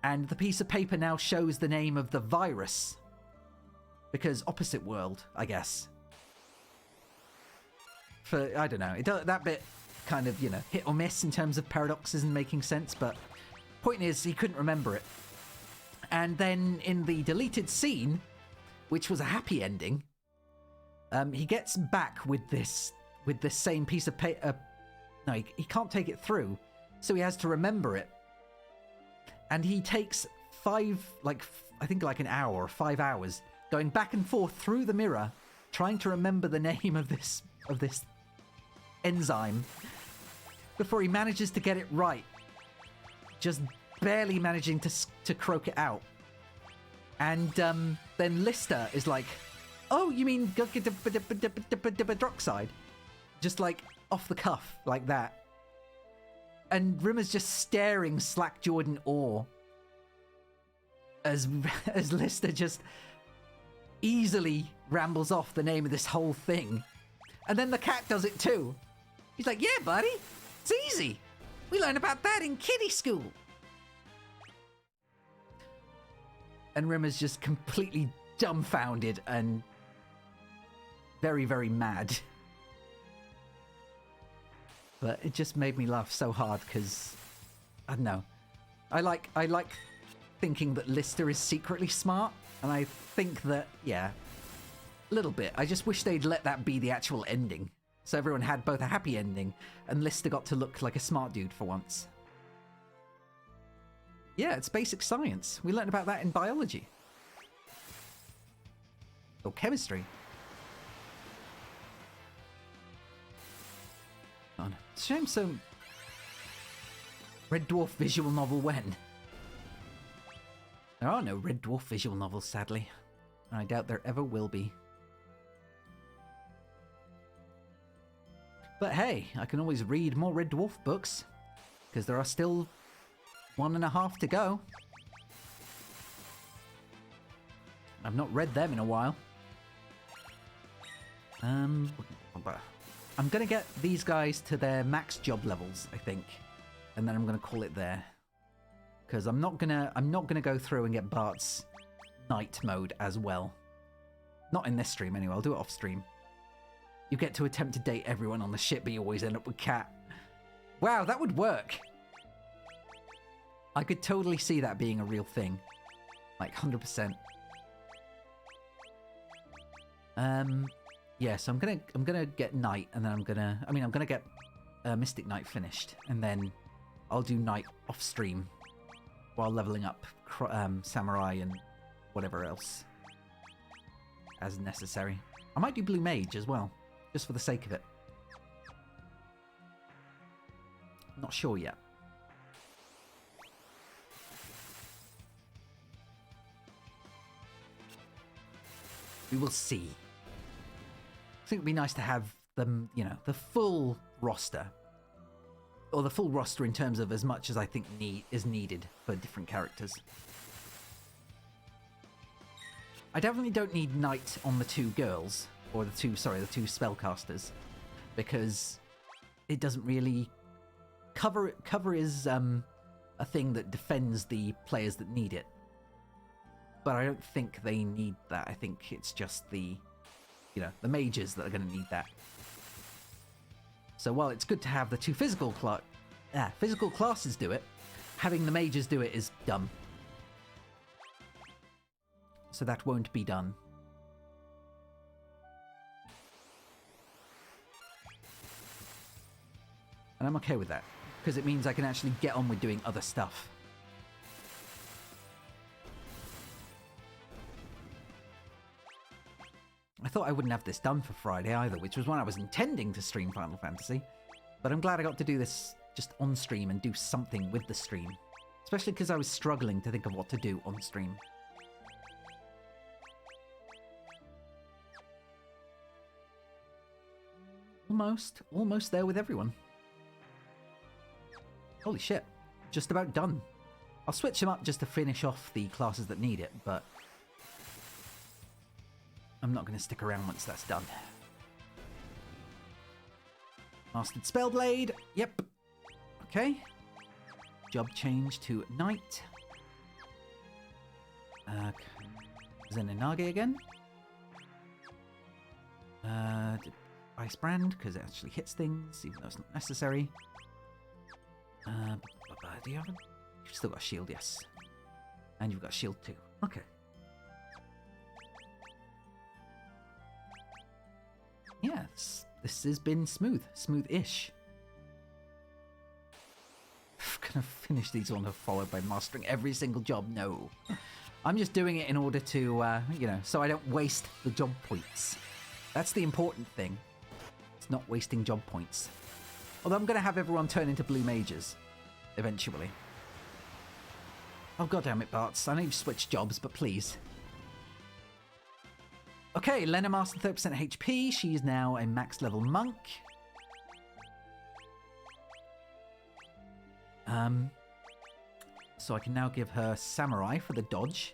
and the piece of paper now shows the name of the virus, because opposite world, I guess. For I don't know, that bit kind of hit or miss in terms of paradoxes and making sense, but point is he couldn't remember it. And then in the deleted scene, which was a happy ending, he gets back with this same piece of paper. No, he can't take it through, so he has to remember it. And he takes I think an hour or 5 hours going back and forth through the mirror, trying to remember the name of this enzyme before he manages to get it right. Just barely managing to croak it out. And then Lister is like, "Oh, you mean hydroxide?" Just off the cuff, like that. And Rimmer's just staring slack-jawed in awe as Lister just easily rambles off the name of this whole thing. And then the cat does it too. He's like, yeah, buddy, it's easy. We learned about that in kiddie school. And Rimmer's just completely dumbfounded and very, very mad. But it just made me laugh so hard because, I don't know. I like thinking that Lister is secretly smart, and I think that, yeah, a little bit. I just wish they'd let that be the actual ending. So everyone had both a happy ending, and Lister got to look like a smart dude for once. Yeah, it's basic science. We learned about that in biology. Or chemistry. God. Shame so... Red Dwarf visual novel when? There are no Red Dwarf visual novels, sadly. And I doubt there ever will be. But hey, I can always read more Red Dwarf books. Because there are still 1.5 to go. I've not read them in a while. I'm gonna get these guys to their max job levels, I think. And then I'm gonna call it there. Because I'm not gonna go through and get Bart's night mode as well. Not in this stream anyway, I'll do it off stream. You get to attempt to date everyone on the ship, but you always end up with Cat. Wow, that would work. I could totally see that being a real thing. Like, 100%. Yeah, so I'm gonna get Night, and then I'm gonna get Mystic Knight finished, and then I'll do Night off stream while leveling up Samurai and whatever else as necessary. I might do Blue Mage as well, just for the sake of it. Not sure yet. We will see. I think it'd be nice to have them, you know, the full roster. Or the full roster in terms of as much as I think is needed for different characters. I definitely don't need Knight on the 2 girls. Or the 2 spellcasters. Because it doesn't really... Cover is a thing that defends the players that need it. But I don't think they need that. I think it's just the... You know, the mages that are going to need that. So while it's good to have the 2 physical classes do it, having the mages do it is dumb. So that won't be done. And I'm okay with that, because it means I can actually get on with doing other stuff. I thought I wouldn't have this done for Friday either, which was when I was intending to stream Final Fantasy. But I'm glad I got to do this just on stream and do something with the stream. Especially because I was struggling to think of what to do on stream. Almost there with everyone. Holy shit, just about done. I'll switch them up just to finish off the classes that need it, but... I'm not going to stick around once that's done. Mastered Spellblade. Yep. Okay. Job change to Knight. Zenonage again. Ice Brand, because it actually hits things, even though it's not necessary. Do you have a... You've still got a shield, yes. And you've got a shield too. Okay. Yeah, this has been smooth. Smooth-ish. I'm gonna finish these all followed by mastering every single job. No. I'm just doing it in order to, you know, so I don't waste the job points. That's the important thing. It's not wasting job points. Although I'm gonna have everyone turn into blue mages. Eventually. Oh, goddammit, Barts. I know you've switched jobs, but please. Okay, Lena mastered 30% HP. She's now a max level monk. So I can now give her Samurai for the dodge.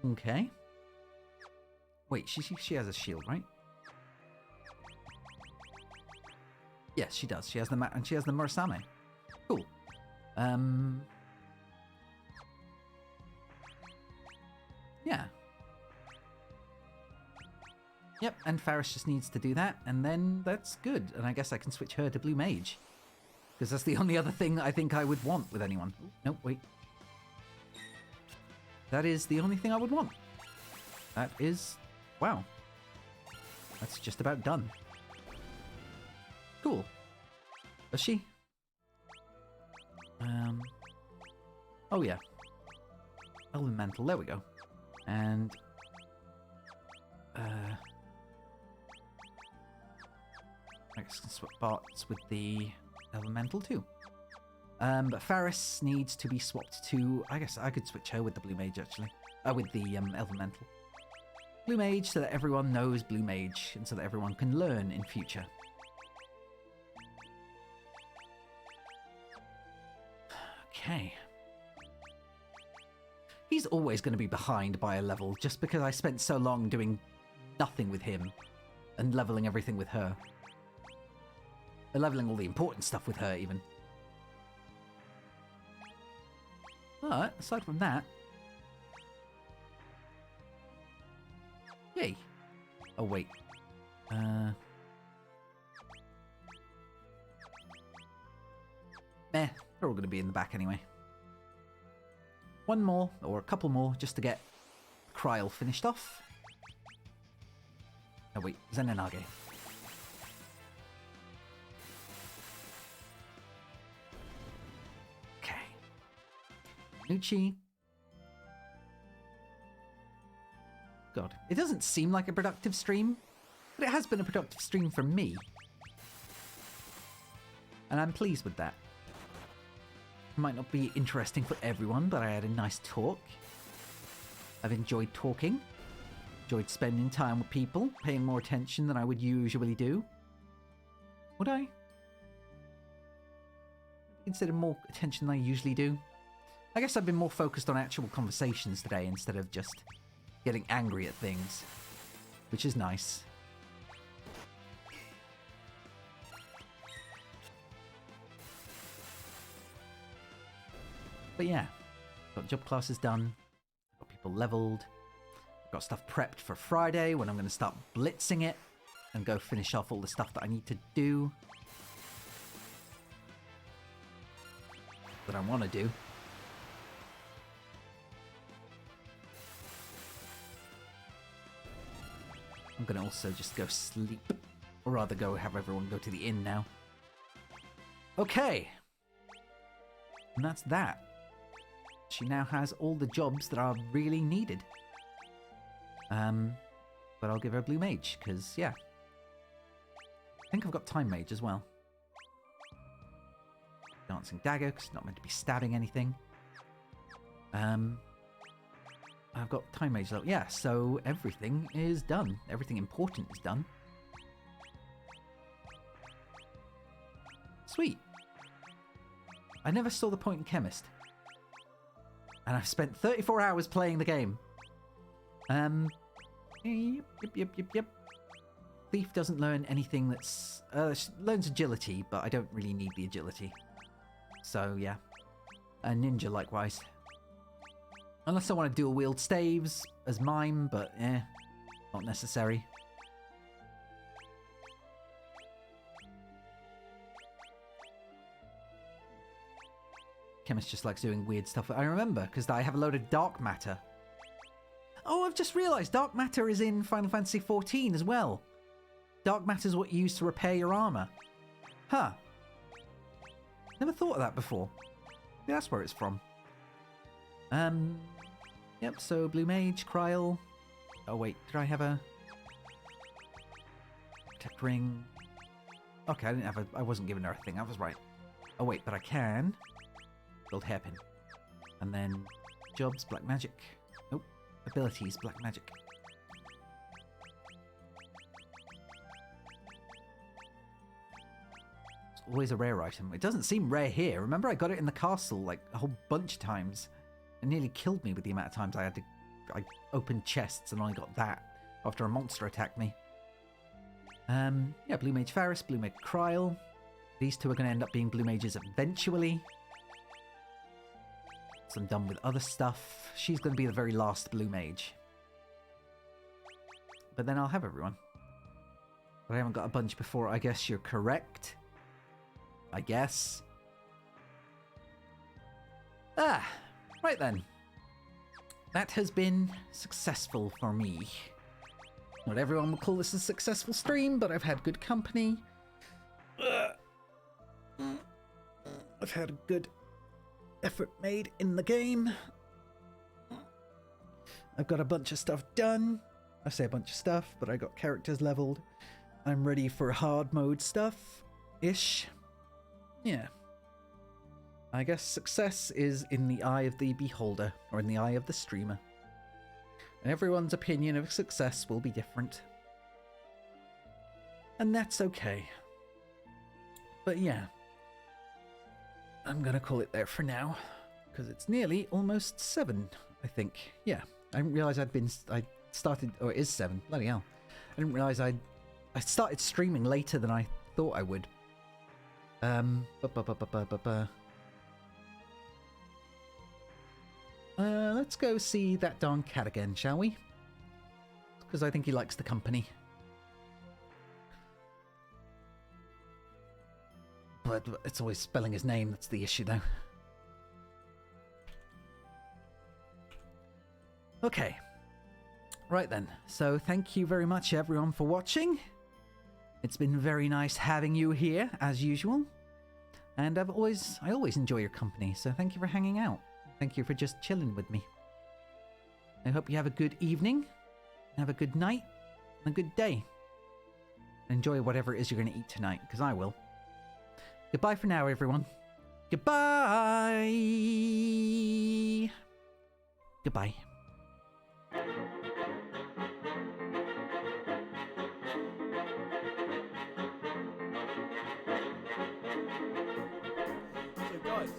Okay. Wait, she has a shield, right? Yes, she does. She has the and she has the Murasame. Cool. Yeah. Yep, and Faris just needs to do that, and then that's good. And I guess I can switch her to Blue Mage. Because that's the only other thing I think I would want with anyone. Ooh, nope, wait. That is the only thing I would want. That is... Wow. That's just about done. Cool. Is she? Oh yeah. Elemental, there we go. And... I guess I can swap bots with the Elemental too. But Faris needs to be swapped to... I guess I could switch her with the Blue Mage, actually. With the Elemental. Blue Mage, so that everyone knows Blue Mage, and so that everyone can learn in future. Okay. He's always going to be behind by a level, just because I spent so long doing nothing with him, and leveling everything with her. And leveling all the important stuff with her, even. But, aside from that... Yay. Oh, wait. Meh. They're all going to be in the back anyway. One more, or a couple more, just to get Kryl finished off. Oh, wait. Zenenage. Nucci. God, it doesn't seem like a productive stream, but it has been a productive stream for me. And I'm pleased with that. It might not be interesting for everyone, but I had a nice talk. I've enjoyed talking. Enjoyed spending time with people, paying more attention than I would usually do. Would I? Consider more attention than I usually do. I guess I've been more focused on actual conversations today instead of just getting angry at things, which is nice. But yeah, got job classes done, got people leveled, got stuff prepped for Friday when I'm going to start blitzing it and go finish off all the stuff that I need to do, that I want to do. I'm going to also just go sleep. Or rather go have everyone go to the inn now. Okay. And that's that. She now has all the jobs that are really needed. But I'll give her a Blue Mage, because, yeah. I think I've got Time Mage as well. Dancing Dagger, because it's not meant to be stabbing anything. I've got Time Mage level. Yeah, so everything is done. Everything important is done. Sweet. I never saw the point in Chemist. And I've spent 34 hours playing the game. Yep. Thief doesn't learn anything that's... she learns agility, but I don't really need the agility. So, yeah. Ninja, likewise. Unless I want to dual wield staves as mime, but not necessary. Chemist just likes doing weird stuff. I remember, because I have a load of dark matter. Oh, I've just realised dark matter is in Final Fantasy XIV as well. Dark matter is what you use to repair your armour. Huh. Never thought of that before. Yeah, that's where it's from. Yep, so Blue Mage, Kryl. Oh wait, did I have a... Protect Ring? Okay, I wasn't giving her a thing, I was right. Oh wait, but I can... Build Hairpin. And then... Jobs, Black Magic. Nope. Abilities, Black Magic. It's always a rare item. It doesn't seem rare here. Remember I got it in the castle like a whole bunch of times. It nearly killed me with the amount of times I opened chests and only got that. after a monster attacked me. Yeah, Blue Mage Faris, Blue Mage Kryl. These two are going to end up being Blue Mages eventually. So I'm done with other stuff. She's going to be the very last Blue Mage. But then I'll have everyone. But I haven't got a bunch before. I guess you're correct. I guess. Right then. That has been successful for me. Not everyone will call this a successful stream, but I've had good company. I've had a good effort made in the game. I've got a bunch of stuff done. I say a bunch of stuff, but I got characters leveled. I'm ready for hard mode stuff-ish. Yeah. I guess success is in the eye of the beholder, or in the eye of the streamer. And everyone's opinion of success will be different. And that's okay. But yeah. I'm gonna call it there for now. Because it's nearly almost 7, I think. Yeah. I didn't realise I started, or it is 7. Bloody hell. I didn't realise I started streaming later than I thought I would. Let's go see that darn cat again, shall we? Because I think he likes the company. But it's always spelling his name that's the issue, though. Okay. Right then. So thank you very much, everyone, for watching. It's been very nice having you here, as usual. And I always enjoy your company, so thank you for hanging out. Thank you for just chilling with me. I hope you have a good evening, have a good night, and a good day. Enjoy whatever it is you're going to eat tonight, because I will. Goodbye for now, everyone. Goodbye! Goodbye. So guys,